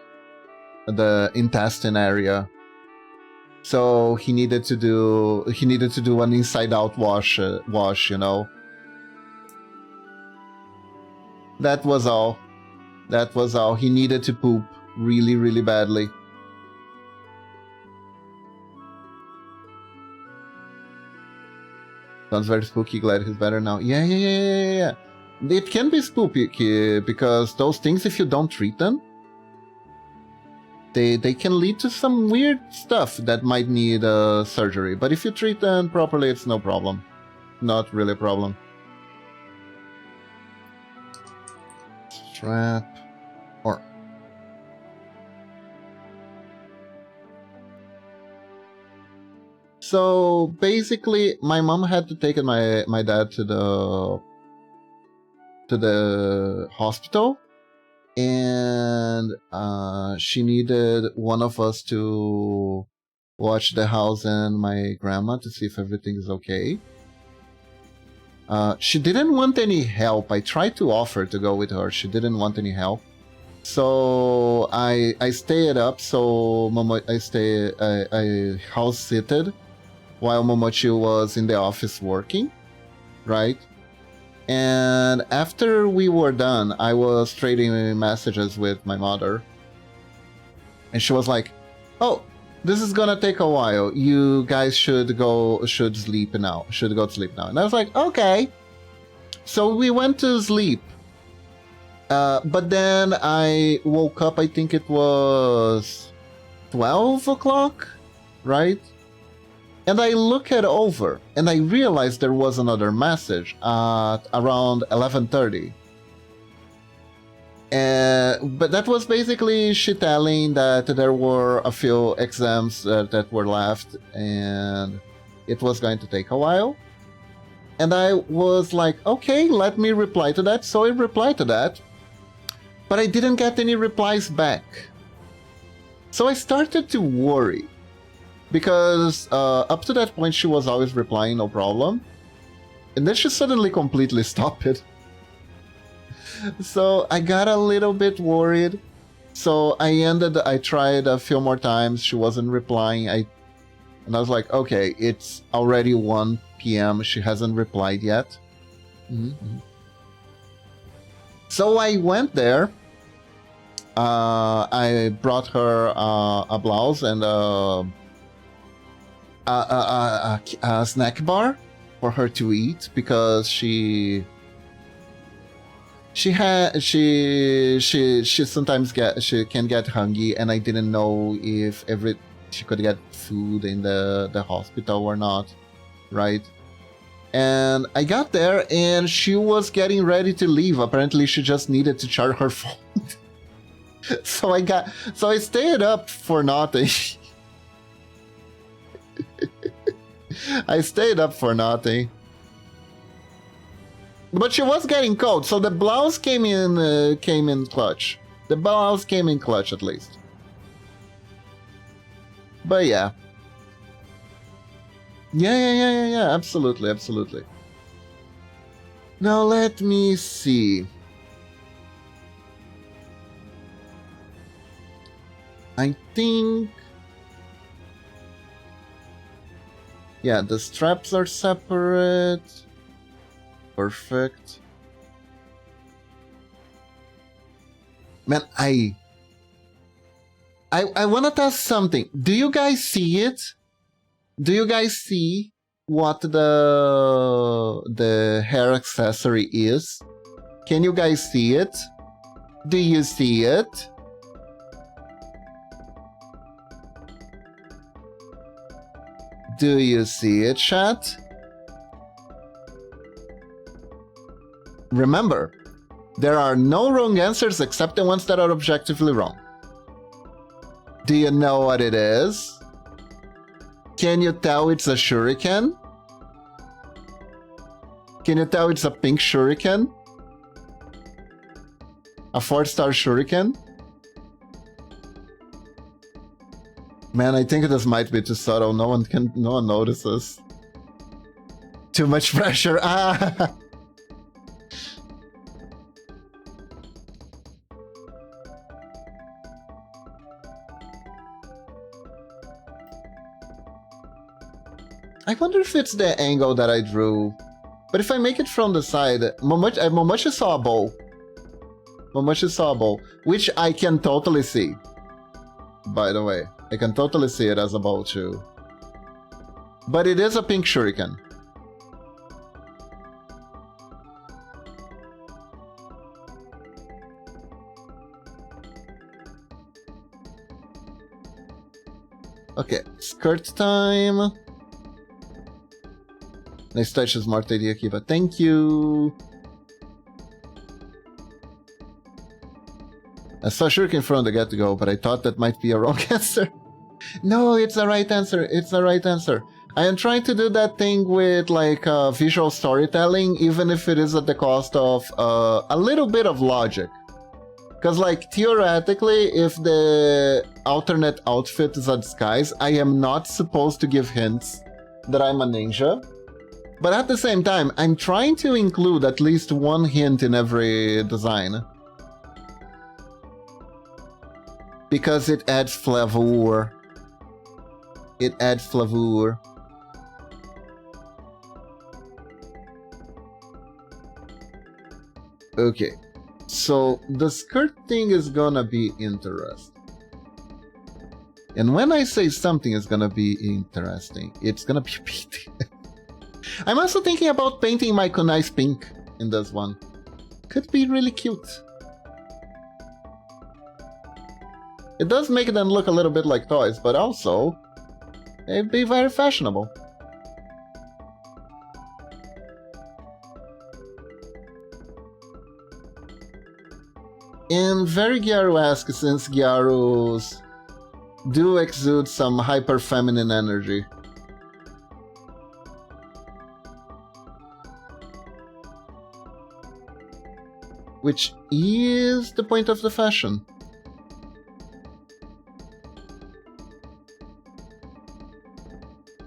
intestine area. So he needed to do an inside-out wash, you know. That was all. He needed to poop really, really badly. Sounds very spooky. Glad he's better now. Yeah. It can be spooky because those things, if you don't treat them, they can lead to some weird stuff that might need surgery. But if you treat them properly, it's no problem. Not really a problem. Strap. Or So basically, my mom had to take my dad to the hospital, and she needed one of us to watch the house and my grandma to see if everything is okay. She didn't want any help. I tried to offer to go with her. She didn't want any help. So I stayed up. So I house sitted while Momochi was in the office working, right? And after we were done, I was trading messages with my mother, and she was like, "Oh, this is gonna take a while. You guys should sleep now. Should go to sleep now." And I was like, "Okay." So we went to sleep. But then I woke up. I think it was 12 o'clock, right? And I look it over, and I realized there was another message at around 11:30. But that was basically she telling that there were a few exams that were left, and it was going to take a while. And I was like, okay, let me reply to that. So I replied to that, but I didn't get any replies back. So I started to worry. Because up to that point, she was always replying, no problem. And then she suddenly completely stopped it. So I got a little bit worried. So I tried a few more times. She wasn't replying. And I was like, okay, it's already 1 p.m. She hasn't replied yet. Mm-hmm. So I went there. I brought her a blouse and a snack bar for her to eat because she sometimes can get hungry, and I didn't know if she could get food in the hospital or not, right? And I got there and she was getting ready to leave. Apparently she just needed to charge her phone. So I stayed up for nothing. I stayed up for nothing. But she was getting cold, so the blouse came in clutch. The blouse came in clutch at least. But yeah. Yeah, absolutely. Now let me see. I think... Yeah, the straps are separate. Perfect. Man, I wanna test something. Do you guys see it? Do you guys see what the hair accessory is? Can you guys see it? Do you see it? Do you see it, chat? Remember, there are no wrong answers except the ones that are objectively wrong. Do you know what it is? Can you tell it's a shuriken? Can you tell it's a pink shuriken? A 4-star shuriken? Man, I think this might be too subtle. No one notices. Too much pressure. Ah! I wonder if it's the angle that I drew. But if I make it from the side, Momochi saw a bow. Momochi saw a bow, which I can totally see. By the way, I can totally see it as a bow too. But it is a pink shuriken. Okay, skirt time. Nice touch, smart idea, Kiba. Thank you. I saw shuriken from the get-go, but I thought that might be a wrong answer. No, it's the right answer. It's the right answer. I am trying to do that thing with like visual storytelling, even if it is at the cost of a little bit of logic. Because like theoretically, if the alternate outfit is a disguise, I am not supposed to give hints that I'm a ninja. But at the same time, I'm trying to include at least one hint in every design. Because it adds flavor. It adds flavor. Okay, so the skirt thing is gonna be interesting. And when I say something is gonna be interesting, it's gonna be painting. I'm also thinking about painting my kunai's pink in this one. Could be really cute. It does make them look a little bit like toys, but also it'd be very fashionable. And very gyaru-esque, since gyarus do exude some hyper feminine energy. Which is the point of the fashion.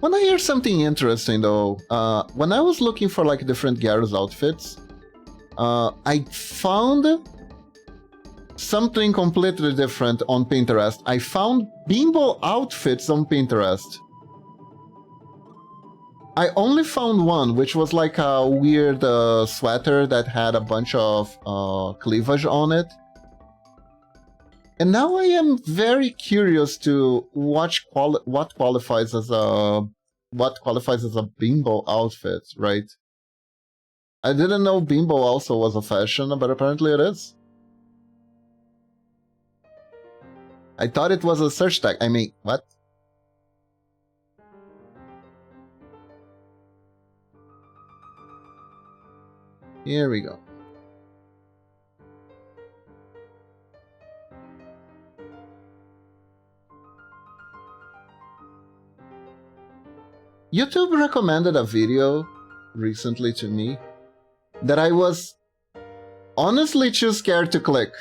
When I hear something interesting though, when I was looking for like different gyarus outfits, I found something completely different on Pinterest. I found bimbo outfits on Pinterest. I only found one, which was like a weird sweater that had a bunch of cleavage on it. And now I am very curious to watch what qualifies as a bimbo outfit, right? I didn't know bimbo also was a fashion, but apparently it is. I thought it was a search tag. I mean, what? Here we go. YouTube recommended a video recently to me that I was honestly too scared to click.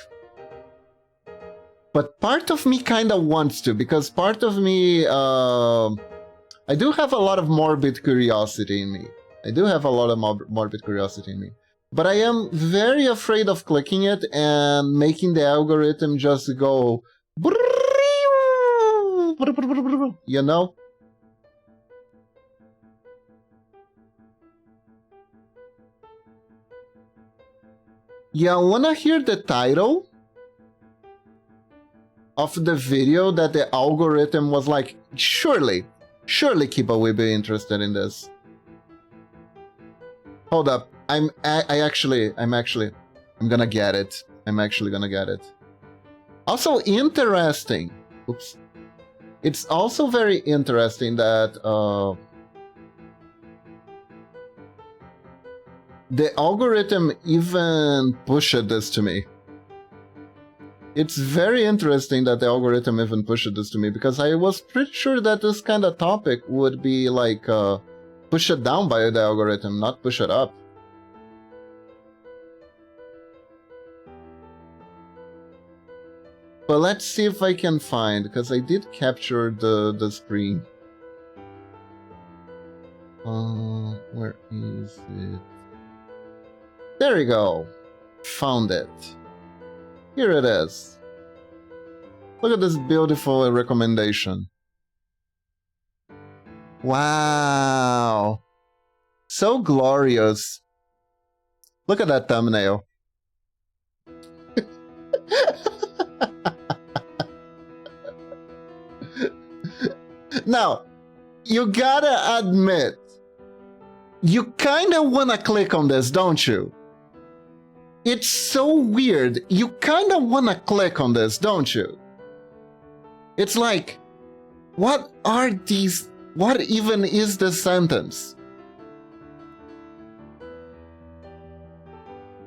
But part of me kind of wants to, because part of me, I do have a lot of morbid curiosity in me. I do have a lot of morbid curiosity in me. But I am very afraid of clicking it and making the algorithm just go... You know? Yeah, wanna hear the title of the video that the algorithm was like, surely Kiba will be interested in this. Hold up, I'm actually gonna get it. I'm actually gonna get it. Also interesting. Oops. It's also very interesting that the algorithm even pushed this to me. It's very interesting that the algorithm even pushed this to me, because I was pretty sure that this kind of topic would be like pushed down by the algorithm, not pushed up. But let's see if I can find, because I did capture the screen. Where is it? There we go. Found it. Here it is. Look at this beautiful recommendation. Wow. So glorious. Look at that thumbnail. Now, you gotta admit, you kinda wanna click on this, don't you? It's so weird. You kinda wanna click on this, don't you? It's like, what are these? What even is the sentence?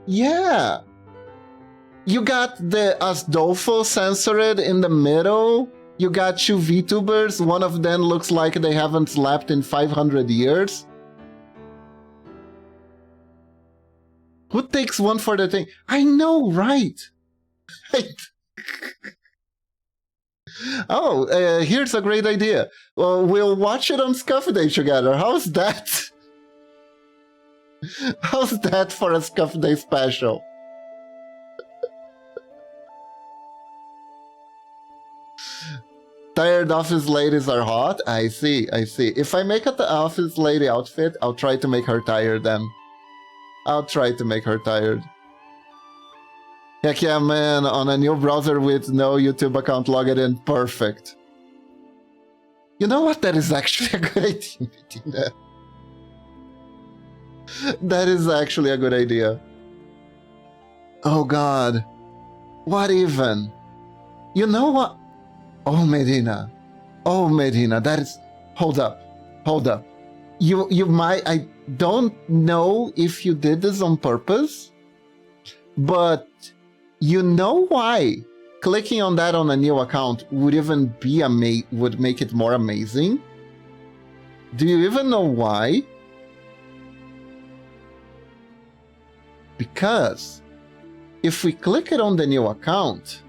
Yeah. You got the Astolfo censored in the middle. You got two VTubers, one of them looks like they haven't slept in 500 years. Who takes one for the thing? I know, right? Oh, here's a great idea. Well, we'll watch it on Scuff Day together. How's that? How's that for a Scuff Day special? Tired office ladies are hot? I see, I see. If I make an office lady outfit, I'll try to make her tired then. I'll try to make her tired. Heck yeah, man, on a new browser with no YouTube account logged in, perfect. You know what? That is actually a good idea. That is actually a good idea. Oh god. What even? You know what? Oh, Medina. Oh, Medina, that is... Hold up. Hold up. You might... I don't know if you did this on purpose, but you know why clicking on that on a new account would even be would make it more amazing? Do you even know why? Because if we click it on the new account,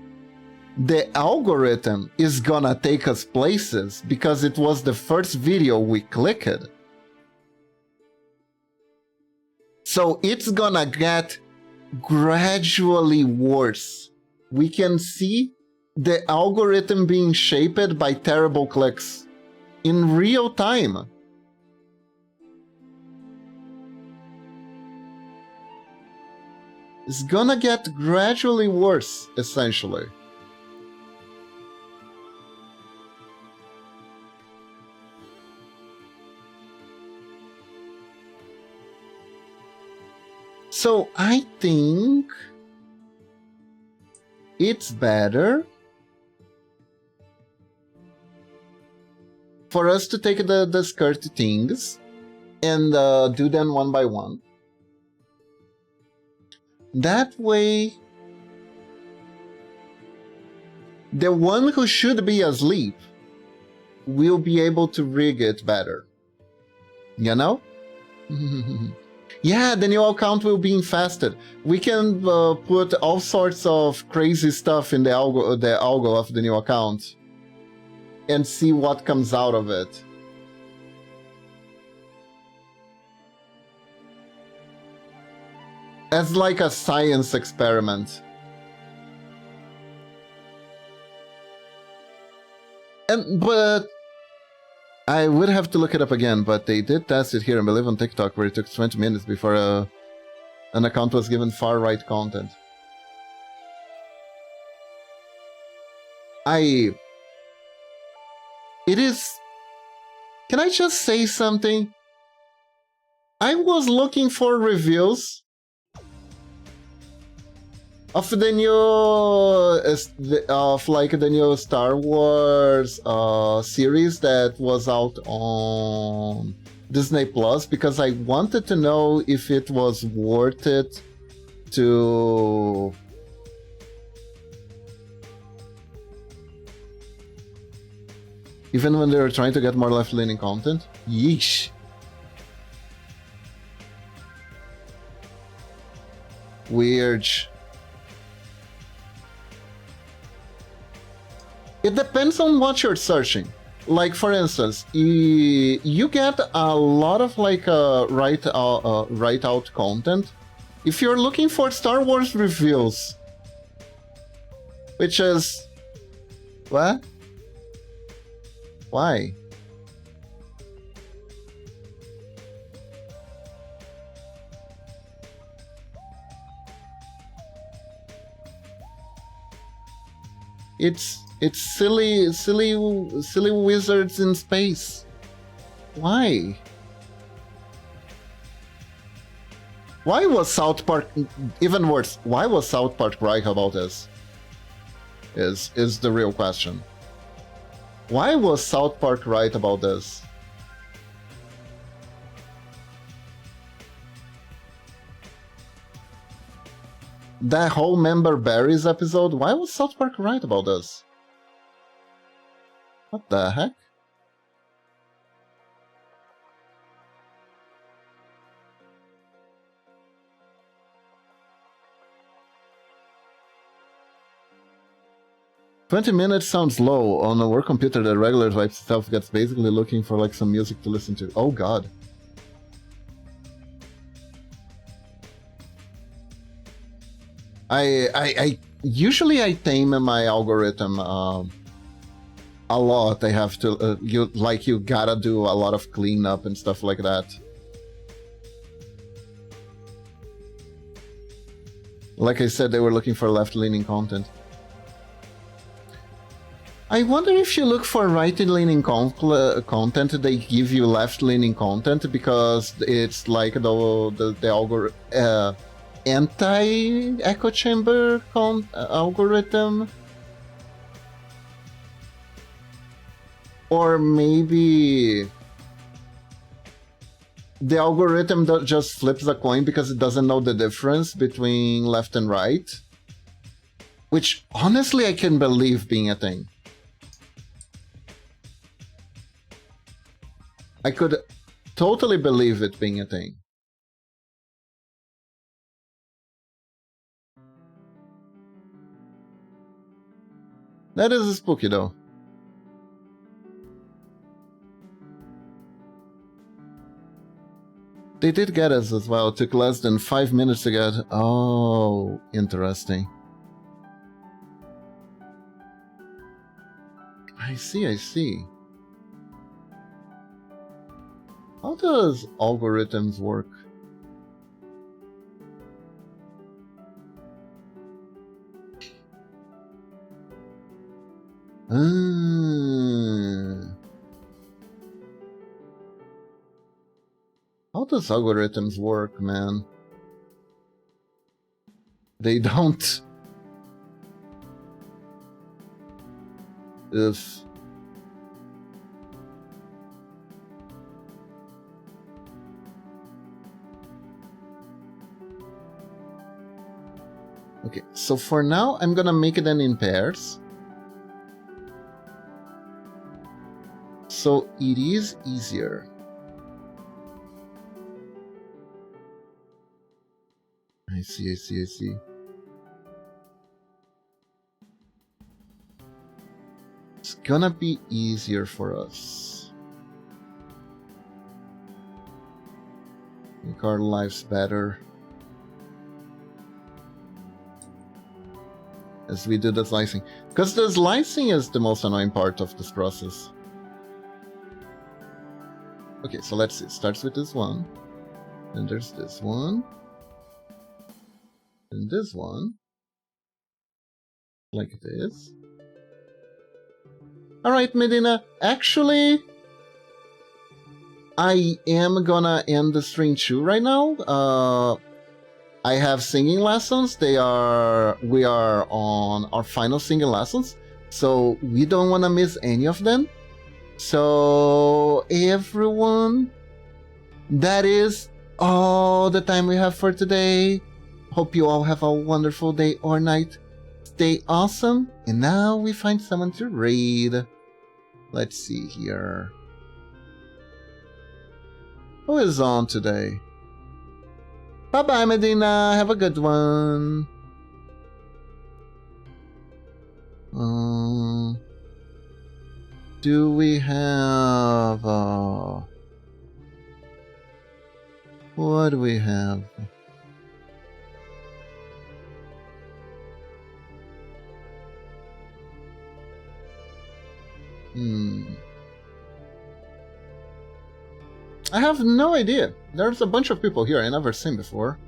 the algorithm is gonna take us places because it was the first video we clicked. So it's gonna get gradually worse. We can see the algorithm being shaped by terrible clicks in real time. It's gonna get gradually worse, essentially. So I think it's better for us to take the skirt things and do them one by one. That way, the one who should be asleep will be able to rig it better. You know? Yeah, the new account will be infested. We can put all sorts of crazy stuff in the algo of the new account and see what comes out of it. As like a science experiment. But I would have to look it up again, but they did test it here, I believe, on TikTok, where it took 20 minutes before an account was given far-right content. It is... Can I just say something? I was looking for reviews of the new the new Star Wars series that was out on Disney Plus, because I wanted to know if it was worth it to even when they were trying to get more left-leaning content. Yeesh. Weird. It depends on what you're searching. Like, for instance, you get a lot of like write out content. If you're looking for Star Wars reviews, which is what? Why? It's silly wizards in space. Why? Why was South Park... Even worse, why was South Park right about this? Is the real question. Why was South Park right about this? That whole Member Berries episode, why was South Park right about this? What the heck? "20 minutes sounds low. On a work computer, the regular type itself gets basically looking for like some music to listen to." Oh god. I usually I tame my algorithm a lot. I have to you gotta do a lot of cleanup and stuff like that. Like I said, they were looking for left-leaning content. I wonder if you look for right-leaning content, they give you left-leaning content because it's like the algorithm. Anti-echo chamber algorithm, or maybe the algorithm just flips a coin because it doesn't know the difference between left and right, which honestly I can believe being a thing. I could totally believe it being a thing. That is spooky, though. They did get us as well. It took less than 5 minutes to get... Oh, interesting. I see, I see. How does algorithms work? How does algorithms work, man? They don't. If... Okay, so for now, I'm gonna make it in pairs. So it is easier. I see, I see, I see. It's gonna be easier for us. Make our lives better. As we do the slicing. Because the slicing is the most annoying part of this process. Okay, so let's see. It starts with this one. Then there's this one. And this one. Like this. Alright, Medina. Actually, I am gonna end the stream too right now. I have singing lessons. We are on our final singing lessons. So we don't want to miss any of them. So everyone, that is all the time we have for today. Hope you all have a wonderful day or night. Stay awesome. And now we find someone to raid. Let's see here. Who is on today? Bye-bye, Medina. Have a good one. Do we have... what do we have? I have no idea. There's a bunch of people here I never seen before.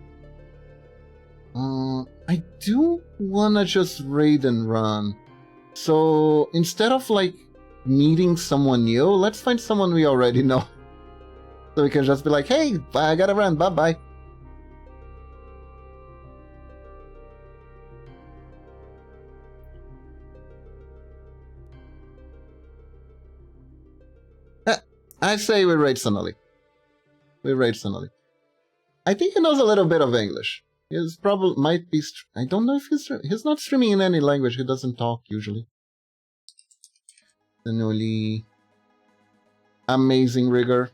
I do wanna just raid and run. So instead of like meeting someone new, let's find someone we already know. So we can just be like, hey, I gotta run, bye-bye. I say we raid Sonali. We raid Sonali. I think he knows a little bit of English. He's probably might be. I don't know if he's not streaming in any language. He doesn't talk usually. the newly amazing rigger.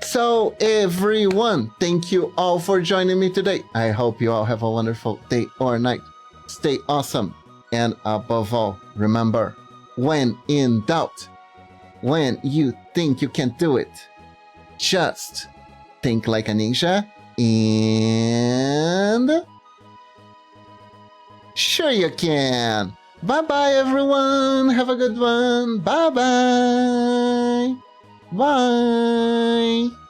So everyone, thank you all for joining me today. I hope you all have a wonderful day or night. Stay awesome. And above all, remember, when in doubt, when you think you can't do it, just think like a ninja and sure you can. Bye-bye, everyone. Have a good one. Bye-bye. Bye.